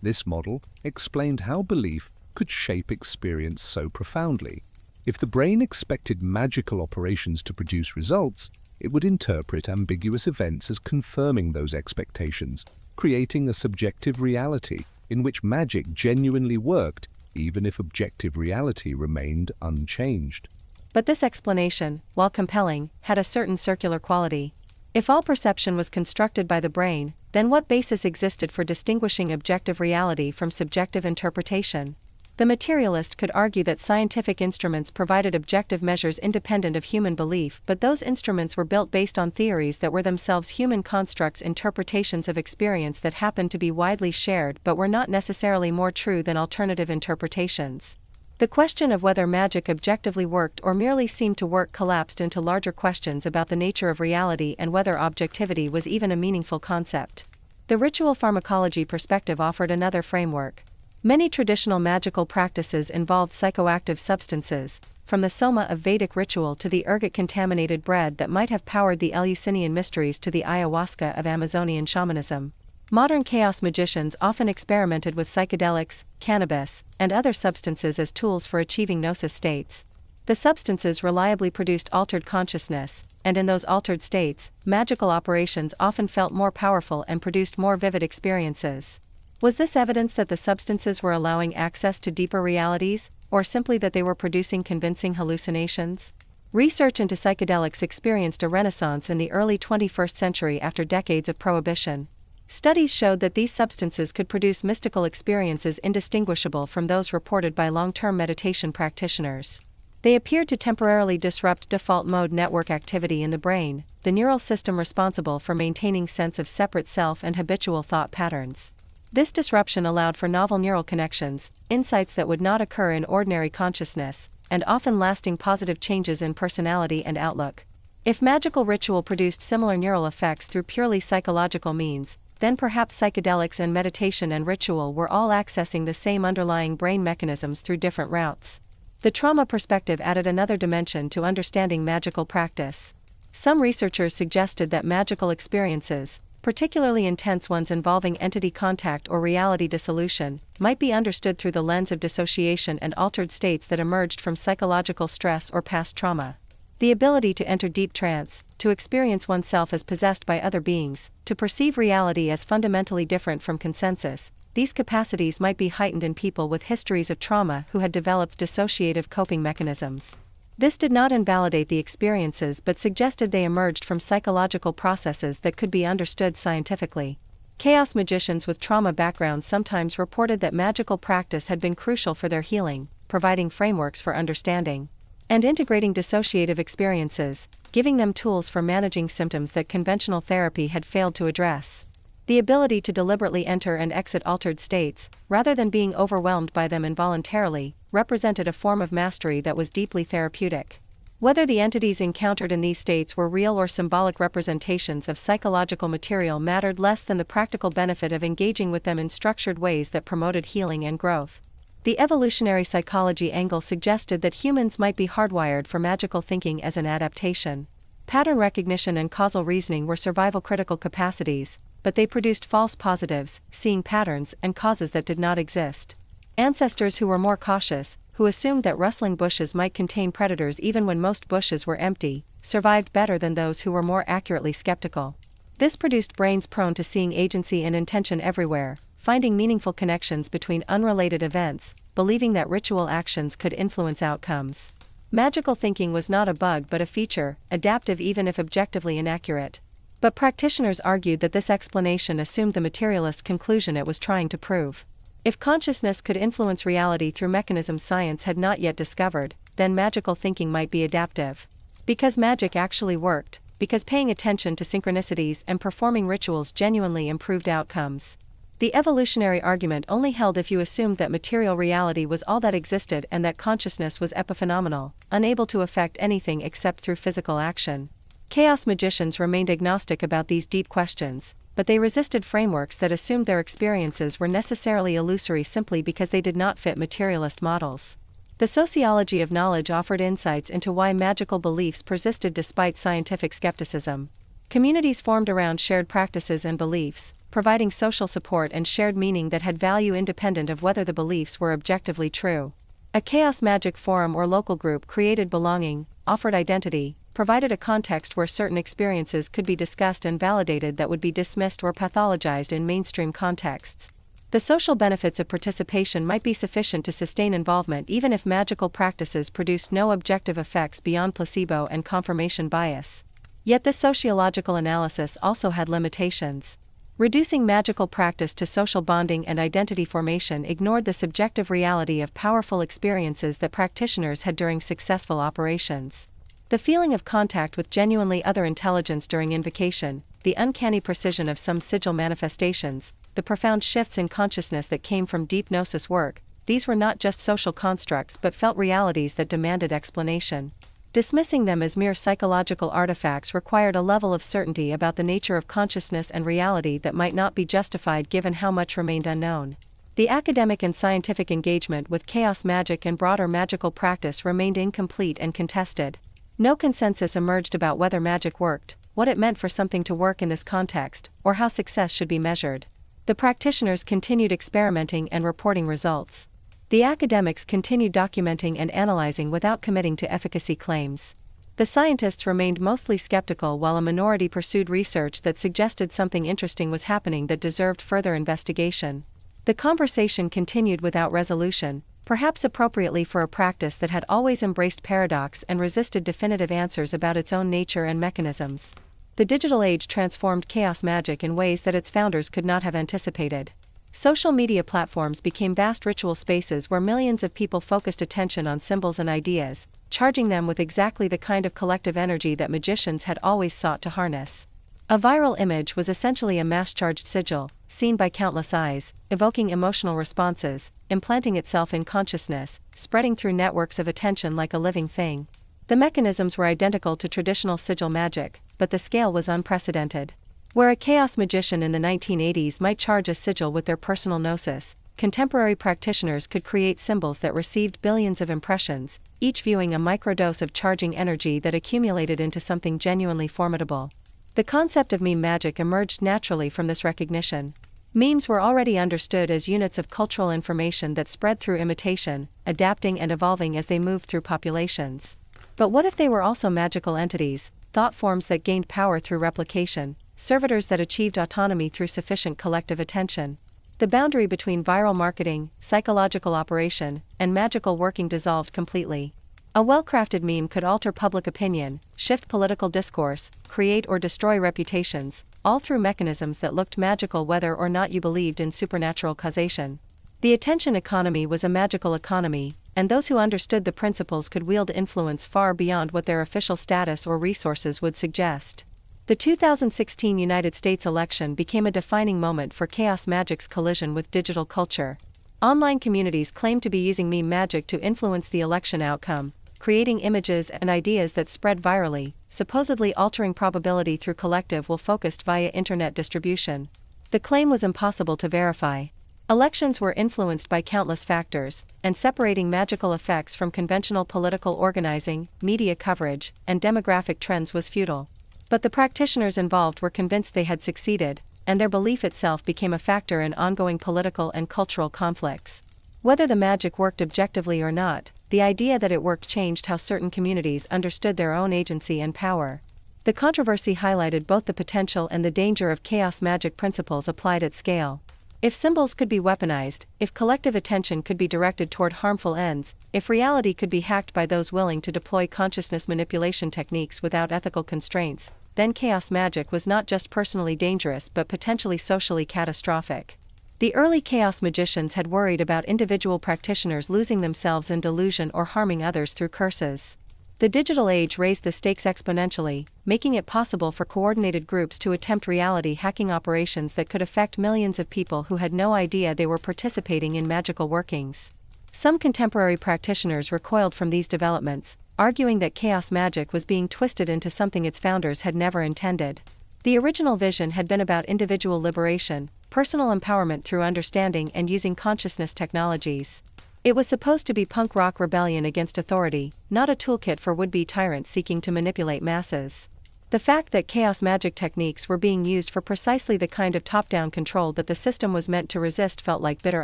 This model explained how belief could shape experience so profoundly. If the brain expected magical operations to produce results, it would interpret ambiguous events as confirming those expectations, creating a subjective reality in which magic genuinely worked, even if objective reality remained unchanged. But this explanation, while compelling, had a certain circular quality. If all perception was constructed by the brain, then what basis existed for distinguishing objective reality from subjective interpretation? The materialist could argue that scientific instruments provided objective measures independent of human belief, but those instruments were built based on theories that were themselves human constructs, interpretations of experience that happened to be widely shared but were not necessarily more true than alternative interpretations. The question of whether magic objectively worked or merely seemed to work collapsed into larger questions about the nature of reality and whether objectivity was even a meaningful concept. The ritual pharmacology perspective offered another framework. Many traditional magical practices involved psychoactive substances, from the soma of Vedic ritual to the ergot-contaminated bread that might have powered the Eleusinian mysteries to the ayahuasca of Amazonian shamanism. Modern chaos magicians often experimented with psychedelics, cannabis, and other substances as tools for achieving gnosis states. The substances reliably produced altered consciousness, and in those altered states, magical operations often felt more powerful and produced more vivid experiences. Was this evidence that the substances were allowing access to deeper realities, or simply that they were producing convincing hallucinations? Research into psychedelics experienced a renaissance in the early 21st century after decades of prohibition. Studies showed that these substances could produce mystical experiences indistinguishable from those reported by long-term meditation practitioners. They appeared to temporarily disrupt default mode network activity in the brain, the neural system responsible for maintaining sense of separate self and habitual thought patterns. This disruption allowed for novel neural connections, insights that would not occur in ordinary consciousness, and often lasting positive changes in personality and outlook. If magical ritual produced similar neural effects through purely psychological means, then perhaps psychedelics and meditation and ritual were all accessing the same underlying brain mechanisms through different routes. The trauma perspective added another dimension to understanding magical practice. Some researchers suggested that magical experiences, particularly intense ones involving entity contact or reality dissolution, might be understood through the lens of dissociation and altered states that emerged from psychological stress or past trauma. The ability to enter deep trance, to experience oneself as possessed by other beings, to perceive reality as fundamentally different from consensus, these capacities might be heightened in people with histories of trauma who had developed dissociative coping mechanisms. This did not invalidate the experiences but suggested they emerged from psychological processes that could be understood scientifically. Chaos magicians with trauma backgrounds sometimes reported that magical practice had been crucial for their healing, providing frameworks for understanding and integrating dissociative experiences, giving them tools for managing symptoms that conventional therapy had failed to address. The ability to deliberately enter and exit altered states, rather than being overwhelmed by them involuntarily, represented a form of mastery that was deeply therapeutic. Whether the entities encountered in these states were real or symbolic representations of psychological material mattered less than the practical benefit of engaging with them in structured ways that promoted healing and growth. The evolutionary psychology angle suggested that humans might be hardwired for magical thinking as an adaptation. Pattern recognition and causal reasoning were survival-critical capacities, but they produced false positives, seeing patterns and causes that did not exist. Ancestors who were more cautious, who assumed that rustling bushes might contain predators even when most bushes were empty, survived better than those who were more accurately skeptical. This produced brains prone to seeing agency and intention everywhere, finding meaningful connections between unrelated events, believing that ritual actions could influence outcomes. Magical thinking was not a bug but a feature, adaptive even if objectively inaccurate. But practitioners argued that this explanation assumed the materialist conclusion it was trying to prove. If consciousness could influence reality through mechanisms science had not yet discovered, then magical thinking might be adaptive. Because magic actually worked, because paying attention to synchronicities and performing rituals genuinely improved outcomes. The evolutionary argument only held if you assumed that material reality was all that existed and that consciousness was epiphenomenal, unable to affect anything except through physical action. Chaos magicians remained agnostic about these deep questions, but they resisted frameworks that assumed their experiences were necessarily illusory simply because they did not fit materialist models. The sociology of knowledge offered insights into why magical beliefs persisted despite scientific skepticism. Communities formed around shared practices and beliefs, providing social support and shared meaning that had value independent of whether the beliefs were objectively true. A Chaos Magick forum or local group created belonging, offered identity, provided a context where certain experiences could be discussed and validated that would be dismissed or pathologized in mainstream contexts. The social benefits of participation might be sufficient to sustain involvement even if magical practices produced no objective effects beyond placebo and confirmation bias. Yet this sociological analysis also had limitations. Reducing magical practice to social bonding and identity formation ignored the subjective reality of powerful experiences that practitioners had during successful operations. The feeling of contact with genuinely other intelligence during invocation, the uncanny precision of some sigil manifestations, the profound shifts in consciousness that came from deep gnosis work, these were not just social constructs but felt realities that demanded explanation. Dismissing them as mere psychological artifacts required a level of certainty about the nature of consciousness and reality that might not be justified given how much remained unknown. The academic and scientific engagement with chaos magic and broader magical practice remained incomplete and contested. No consensus emerged about whether magic worked, what it meant for something to work in this context, or how success should be measured. The practitioners continued experimenting and reporting results. The academics continued documenting and analyzing without committing to efficacy claims. The scientists remained mostly skeptical while a minority pursued research that suggested something interesting was happening that deserved further investigation. The conversation continued without resolution, perhaps appropriately for a practice that had always embraced paradox and resisted definitive answers about its own nature and mechanisms. The digital age transformed chaos magic in ways that its founders could not have anticipated. Social media platforms became vast ritual spaces where millions of people focused attention on symbols and ideas, charging them with exactly the kind of collective energy that magicians had always sought to harness. A viral image was essentially a mass-charged sigil, seen by countless eyes, evoking emotional responses, implanting itself in consciousness, spreading through networks of attention like a living thing. The mechanisms were identical to traditional sigil magic, but the scale was unprecedented. Where a chaos magician in the 1980s might charge a sigil with their personal gnosis, contemporary practitioners could create symbols that received billions of impressions, each viewing a microdose of charging energy that accumulated into something genuinely formidable. The concept of meme magic emerged naturally from this recognition. Memes were already understood as units of cultural information that spread through imitation, adapting and evolving as they moved through populations. But what if they were also magical entities, thought forms that gained power through replication, servitors that achieved autonomy through sufficient collective attention? The boundary between viral marketing, psychological operation, and magical working dissolved completely. A well-crafted meme could alter public opinion, shift political discourse, create or destroy reputations, all through mechanisms that looked magical whether or not you believed in supernatural causation. The attention economy was a magical economy, and those who understood the principles could wield influence far beyond what their official status or resources would suggest. The 2016 United States election became a defining moment for Chaos Magick's collision with digital culture. Online communities claimed to be using meme magic to influence the election outcome, creating images and ideas that spread virally, supposedly altering probability through collective will-focused via internet distribution. The claim was impossible to verify. Elections were influenced by countless factors, and separating magical effects from conventional political organizing, media coverage, and demographic trends was futile. But the practitioners involved were convinced they had succeeded, and their belief itself became a factor in ongoing political and cultural conflicts. Whether the magic worked objectively or not, the idea that it worked changed how certain communities understood their own agency and power. The controversy highlighted both the potential and the danger of chaos magic principles applied at scale. If symbols could be weaponized, if collective attention could be directed toward harmful ends, if reality could be hacked by those willing to deploy consciousness manipulation techniques without ethical constraints, then chaos magic was not just personally dangerous but potentially socially catastrophic. The early chaos magicians had worried about individual practitioners losing themselves in delusion or harming others through curses. The digital age raised the stakes exponentially, making it possible for coordinated groups to attempt reality hacking operations that could affect millions of people who had no idea they were participating in magical workings. Some contemporary practitioners recoiled from these developments, arguing that chaos magic was being twisted into something its founders had never intended. The original vision had been about individual liberation, personal empowerment through understanding and using consciousness technologies. It was supposed to be punk rock rebellion against authority, not a toolkit for would-be tyrants seeking to manipulate masses. The fact that chaos magic techniques were being used for precisely the kind of top-down control that the system was meant to resist felt like bitter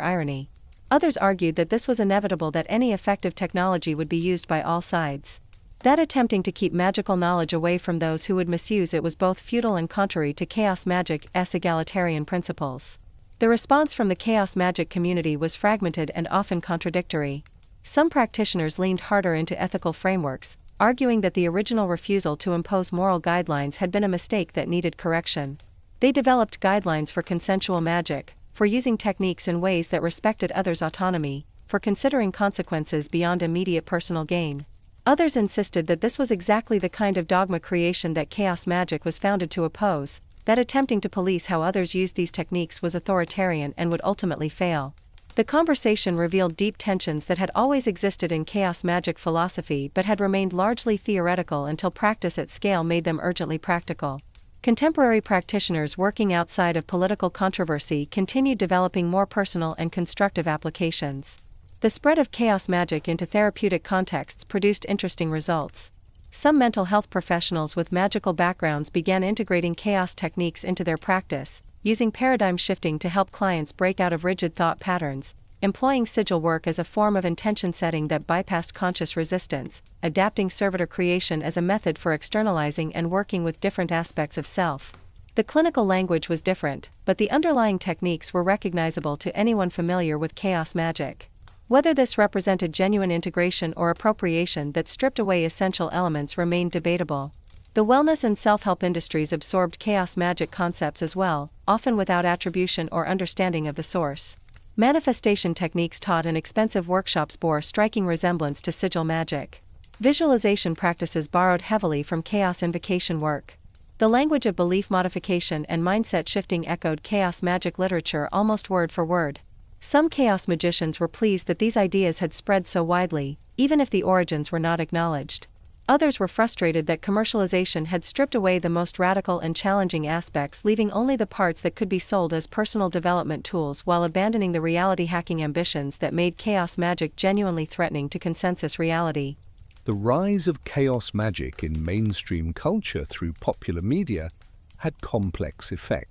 irony. Others argued that this was inevitable, that any effective technology would be used by all sides. That attempting to keep magical knowledge away from those who would misuse it was both futile and contrary to chaos magic's egalitarian principles. The response from the chaos magic community was fragmented and often contradictory. Some practitioners leaned harder into ethical frameworks, arguing that the original refusal to impose moral guidelines had been a mistake that needed correction. They developed guidelines for consensual magic, for using techniques in ways that respected others' autonomy, for considering consequences beyond immediate personal gain. Others insisted that this was exactly the kind of dogma creation that chaos magic was founded to oppose, that attempting to police how others used these techniques was authoritarian and would ultimately fail. The conversation revealed deep tensions that had always existed in chaos magic philosophy but had remained largely theoretical until practice at scale made them urgently practical. Contemporary practitioners working outside of political controversy continued developing more personal and constructive applications. The spread of chaos magic into therapeutic contexts produced interesting results. Some mental health professionals with magical backgrounds began integrating chaos techniques into their practice, using paradigm shifting to help clients break out of rigid thought patterns, employing sigil work as a form of intention setting that bypassed conscious resistance, adapting servitor creation as a method for externalizing and working with different aspects of self. The clinical language was different, but the underlying techniques were recognizable to anyone familiar with chaos magic. Whether this represented genuine integration or appropriation that stripped away essential elements remained debatable. The wellness and self-help industries absorbed chaos magic concepts as well, often without attribution or understanding of the source. Manifestation techniques taught in expensive workshops bore striking resemblance to sigil magic. Visualization practices borrowed heavily from chaos invocation work. The language of belief modification and mindset shifting echoed chaos magic literature almost word for word. Some chaos magicians were pleased that these ideas had spread so widely, even if the origins were not acknowledged. Others were frustrated that commercialization had stripped away the most radical and challenging aspects, leaving only the parts that could be sold as personal development tools while abandoning the reality-hacking ambitions that made chaos magic genuinely threatening to consensus reality. The rise of chaos magic in mainstream culture through popular media had complex effects.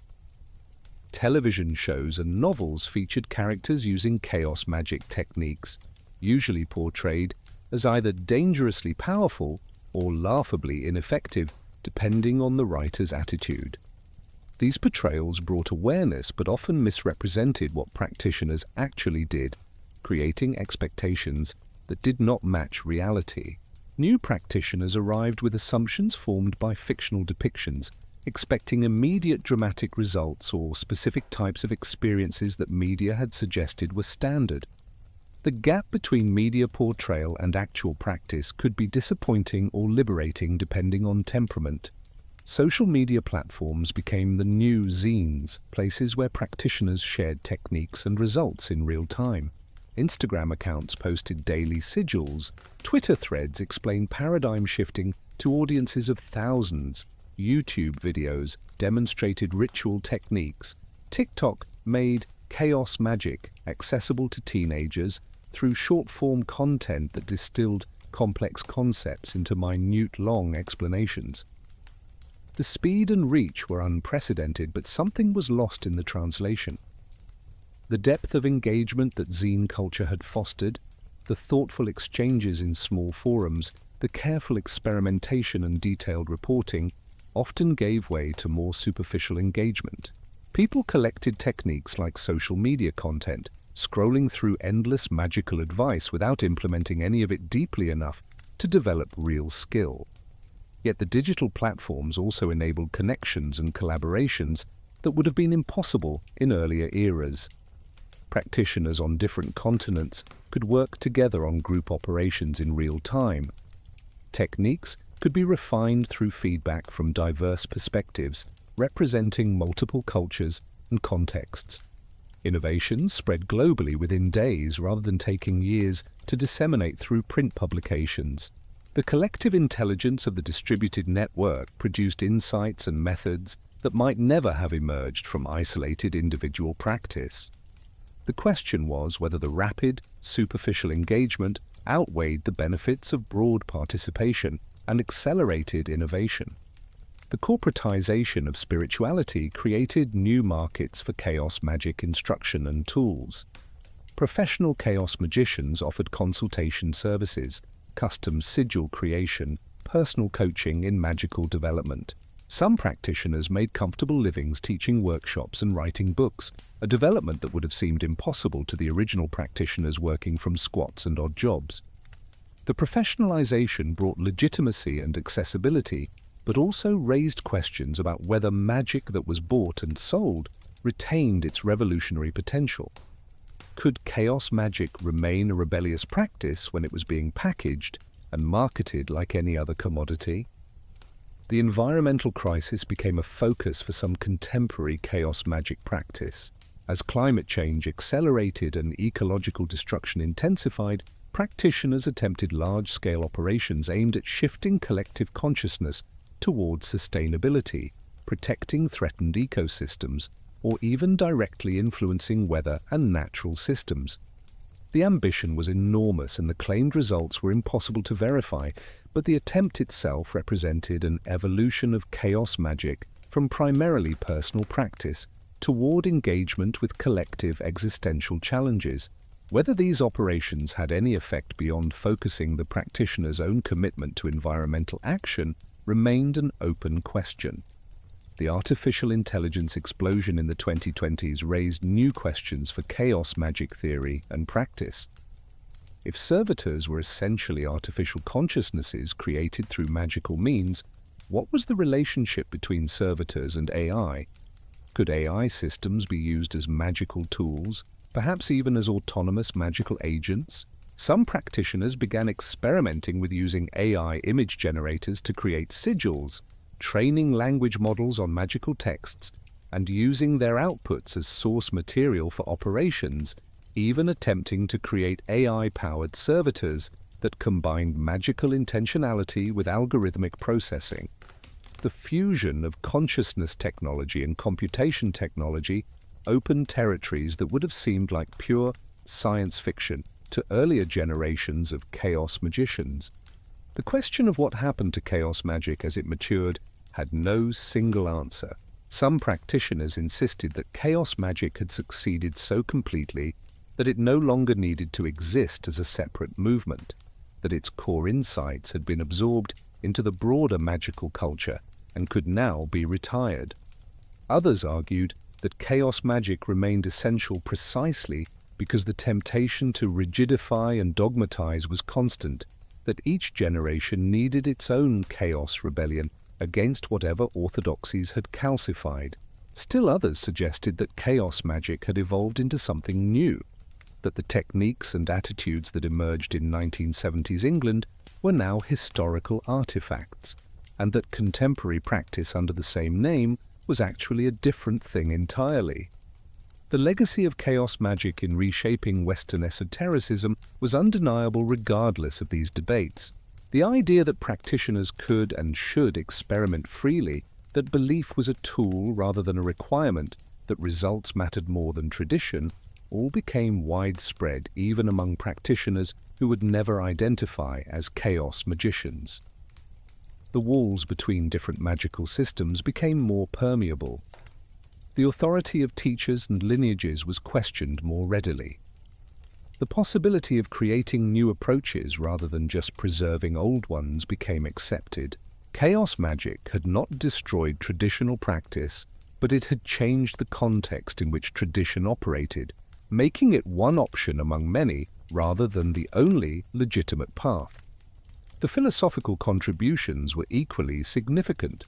Television shows and novels featured characters using chaos magic techniques, usually portrayed as either dangerously powerful or laughably ineffective, depending on the writer's attitude. These portrayals brought awareness but often misrepresented what practitioners actually did, creating expectations that did not match reality. New practitioners arrived with assumptions formed by fictional depictions, expecting immediate dramatic results or specific types of experiences that media had suggested were standard. The gap between media portrayal and actual practice could be disappointing or liberating depending on temperament. Social media platforms became the new zines, places where practitioners shared techniques and results in real time. Instagram accounts posted daily sigils, Twitter threads explained paradigm shifting to audiences of thousands, YouTube videos demonstrated ritual techniques, TikTok made Chaos Magick accessible to teenagers through short-form content that distilled complex concepts into minute long explanations. The speed and reach were unprecedented, but something was lost in the translation. The depth of engagement that zine culture had fostered, the thoughtful exchanges in small forums, the careful experimentation and detailed reporting often gave way to more superficial engagement. People collected techniques like social media content, scrolling through endless magical advice without implementing any of it deeply enough to develop real skill. Yet the digital platforms also enabled connections and collaborations that would have been impossible in earlier eras. Practitioners on different continents could work together on group operations in real time. Techniques could be refined through feedback from diverse perspectives, representing multiple cultures and contexts. Innovations spread globally within days rather than taking years to disseminate through print publications. The collective intelligence of the distributed network produced insights and methods that might never have emerged from isolated individual practice. The question was whether the rapid, superficial engagement outweighed the benefits of broad participation and accelerated innovation. The corporatization of spirituality created new markets for chaos magic instruction and tools. Professional chaos magicians offered consultation services, custom sigil creation, personal coaching in magical development. Some practitioners made comfortable livings teaching workshops and writing books, a development that would have seemed impossible to the original practitioners working from squats and odd jobs. The professionalization brought legitimacy and accessibility, but also raised questions about whether magic that was bought and sold retained its revolutionary potential. Could chaos magic remain a rebellious practice when it was being packaged and marketed like any other commodity? The environmental crisis became a focus for some contemporary chaos magic practice. As climate change accelerated and ecological destruction intensified, practitioners attempted large-scale operations aimed at shifting collective consciousness towards sustainability, protecting threatened ecosystems, or even directly influencing weather and natural systems. The ambition was enormous and the claimed results were impossible to verify, but the attempt itself represented an evolution of chaos magic from primarily personal practice toward engagement with collective existential challenges. Whether these operations had any effect beyond focusing the practitioner's own commitment to environmental action remained an open question. The artificial intelligence explosion in the 2020s raised new questions for chaos magic theory and practice. If servitors were essentially artificial consciousnesses created through magical means, what was the relationship between servitors and AI? Could AI systems be used as magical tools, perhaps even as autonomous magical agents? Some practitioners began experimenting with using AI image generators to create sigils, training language models on magical texts, and using their outputs as source material for operations, even attempting to create AI-powered servitors that combined magical intentionality with algorithmic processing. The fusion of consciousness technology and computation technology opened territories that would have seemed like pure science fiction to earlier generations of chaos magicians. The question of what happened to chaos magic as it matured had no single answer. Some practitioners insisted that chaos magic had succeeded so completely that it no longer needed to exist as a separate movement, that its core insights had been absorbed into the broader magical culture and could now be retired. Others argued that chaos magic remained essential precisely because the temptation to rigidify and dogmatize was constant, that each generation needed its own chaos rebellion against whatever orthodoxies had calcified. Still others suggested that chaos magic had evolved into something new, that the techniques and attitudes that emerged in 1970s England were now historical artifacts, and that contemporary practice under the same name was actually a different thing entirely. The legacy of chaos magic in reshaping Western esotericism was undeniable regardless of these debates. The idea that practitioners could and should experiment freely, that belief was a tool rather than a requirement, that results mattered more than tradition, all became widespread even among practitioners who would never identify as chaos magicians. The walls between different magical systems became more permeable. The authority of teachers and lineages was questioned more readily. The possibility of creating new approaches rather than just preserving old ones became accepted. Chaos magic had not destroyed traditional practice, but it had changed the context in which tradition operated, making it one option among many rather than the only legitimate path. The philosophical contributions were equally significant.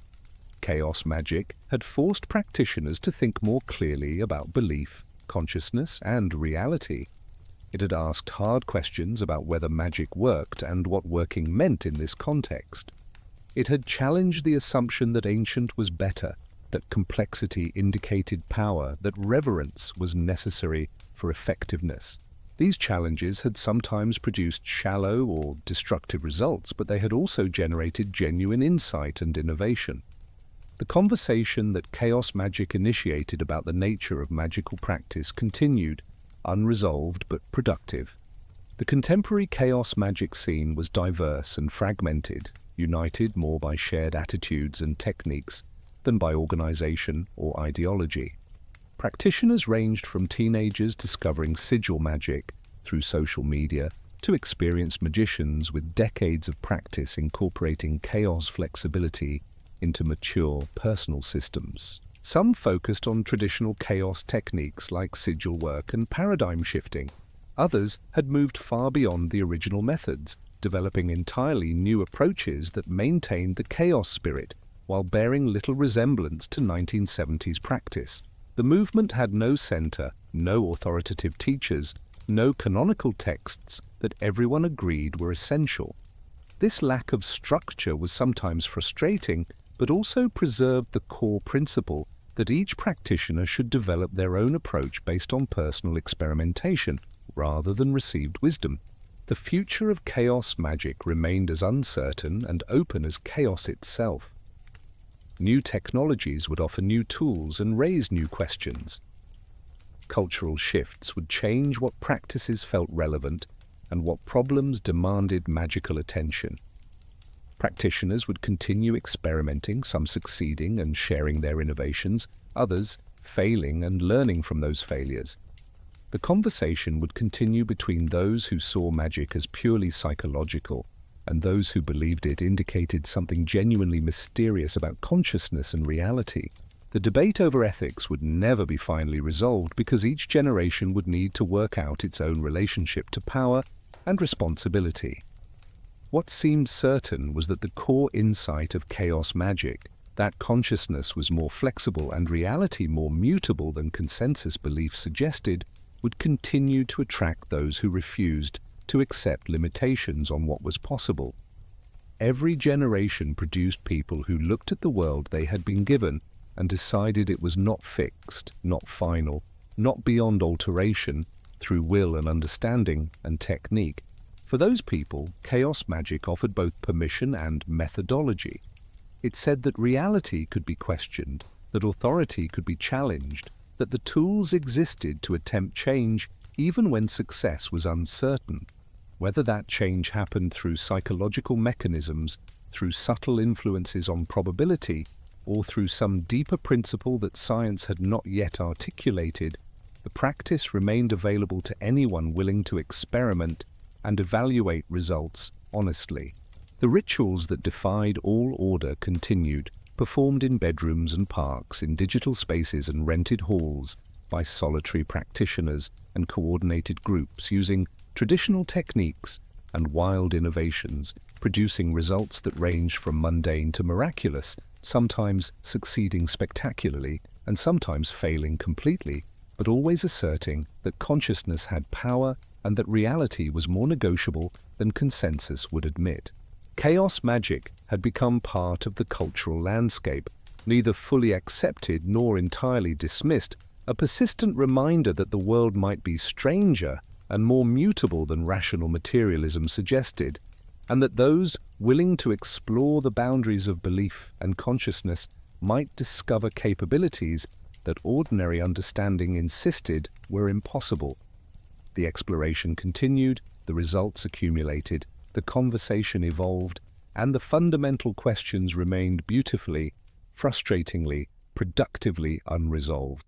Chaos magic had forced practitioners to think more clearly about belief, consciousness, and reality. It had asked hard questions about whether magic worked and what working meant in this context. It had challenged the assumption that ancient was better, that complexity indicated power, that reverence was necessary for effectiveness. These challenges had sometimes produced shallow or destructive results, but they had also generated genuine insight and innovation. The conversation that chaos magic initiated about the nature of magical practice continued, unresolved but productive. The contemporary chaos magic scene was diverse and fragmented, united more by shared attitudes and techniques than by organization or ideology. Practitioners ranged from teenagers discovering sigil magic through social media to experienced magicians with decades of practice incorporating chaos flexibility into mature personal systems. Some focused on traditional chaos techniques like sigil work and paradigm shifting. Others had moved far beyond the original methods, developing entirely new approaches that maintained the chaos spirit while bearing little resemblance to 1970s practice. The movement had no center, no authoritative teachers, no canonical texts that everyone agreed were essential. This lack of structure was sometimes frustrating, but also preserved the core principle that each practitioner should develop their own approach based on personal experimentation rather than received wisdom. The future of chaos magic remained as uncertain and open as chaos itself. New technologies would offer new tools and raise new questions. Cultural shifts would change what practices felt relevant and what problems demanded magical attention. Practitioners would continue experimenting, some succeeding and sharing their innovations, others failing and learning from those failures. The conversation would continue between those who saw magic as purely psychological and those who believed it indicated something genuinely mysterious about consciousness and reality. The debate over ethics would never be finally resolved because each generation would need to work out its own relationship to power and responsibility. What seemed certain was that the core insight of chaos magic, that consciousness was more flexible and reality more mutable than consensus belief suggested, would continue to attract those who refused to accept limitations on what was possible. Every generation produced people who looked at the world they had been given and decided it was not fixed, not final, not beyond alteration through will and understanding and technique. For those people, chaos magic offered both permission and methodology. It said that reality could be questioned, that authority could be challenged, that the tools existed to attempt change even when success was uncertain. Whether that change happened through psychological mechanisms, through subtle influences on probability, or through some deeper principle that science had not yet articulated, the practice remained available to anyone willing to experiment and evaluate results honestly. The rituals that defied all order continued, performed in bedrooms and parks, in digital spaces and rented halls, by solitary practitioners and coordinated groups using traditional techniques and wild innovations, producing results that range from mundane to miraculous, sometimes succeeding spectacularly and sometimes failing completely, but always asserting that consciousness had power and that reality was more negotiable than consensus would admit. Chaos Magick had become part of the cultural landscape, neither fully accepted nor entirely dismissed, a persistent reminder that the world might be stranger and more mutable than rational materialism suggested, and that those willing to explore the boundaries of belief and consciousness might discover capabilities that ordinary understanding insisted were impossible. The exploration continued, the results accumulated, the conversation evolved, and the fundamental questions remained beautifully, frustratingly, productively unresolved.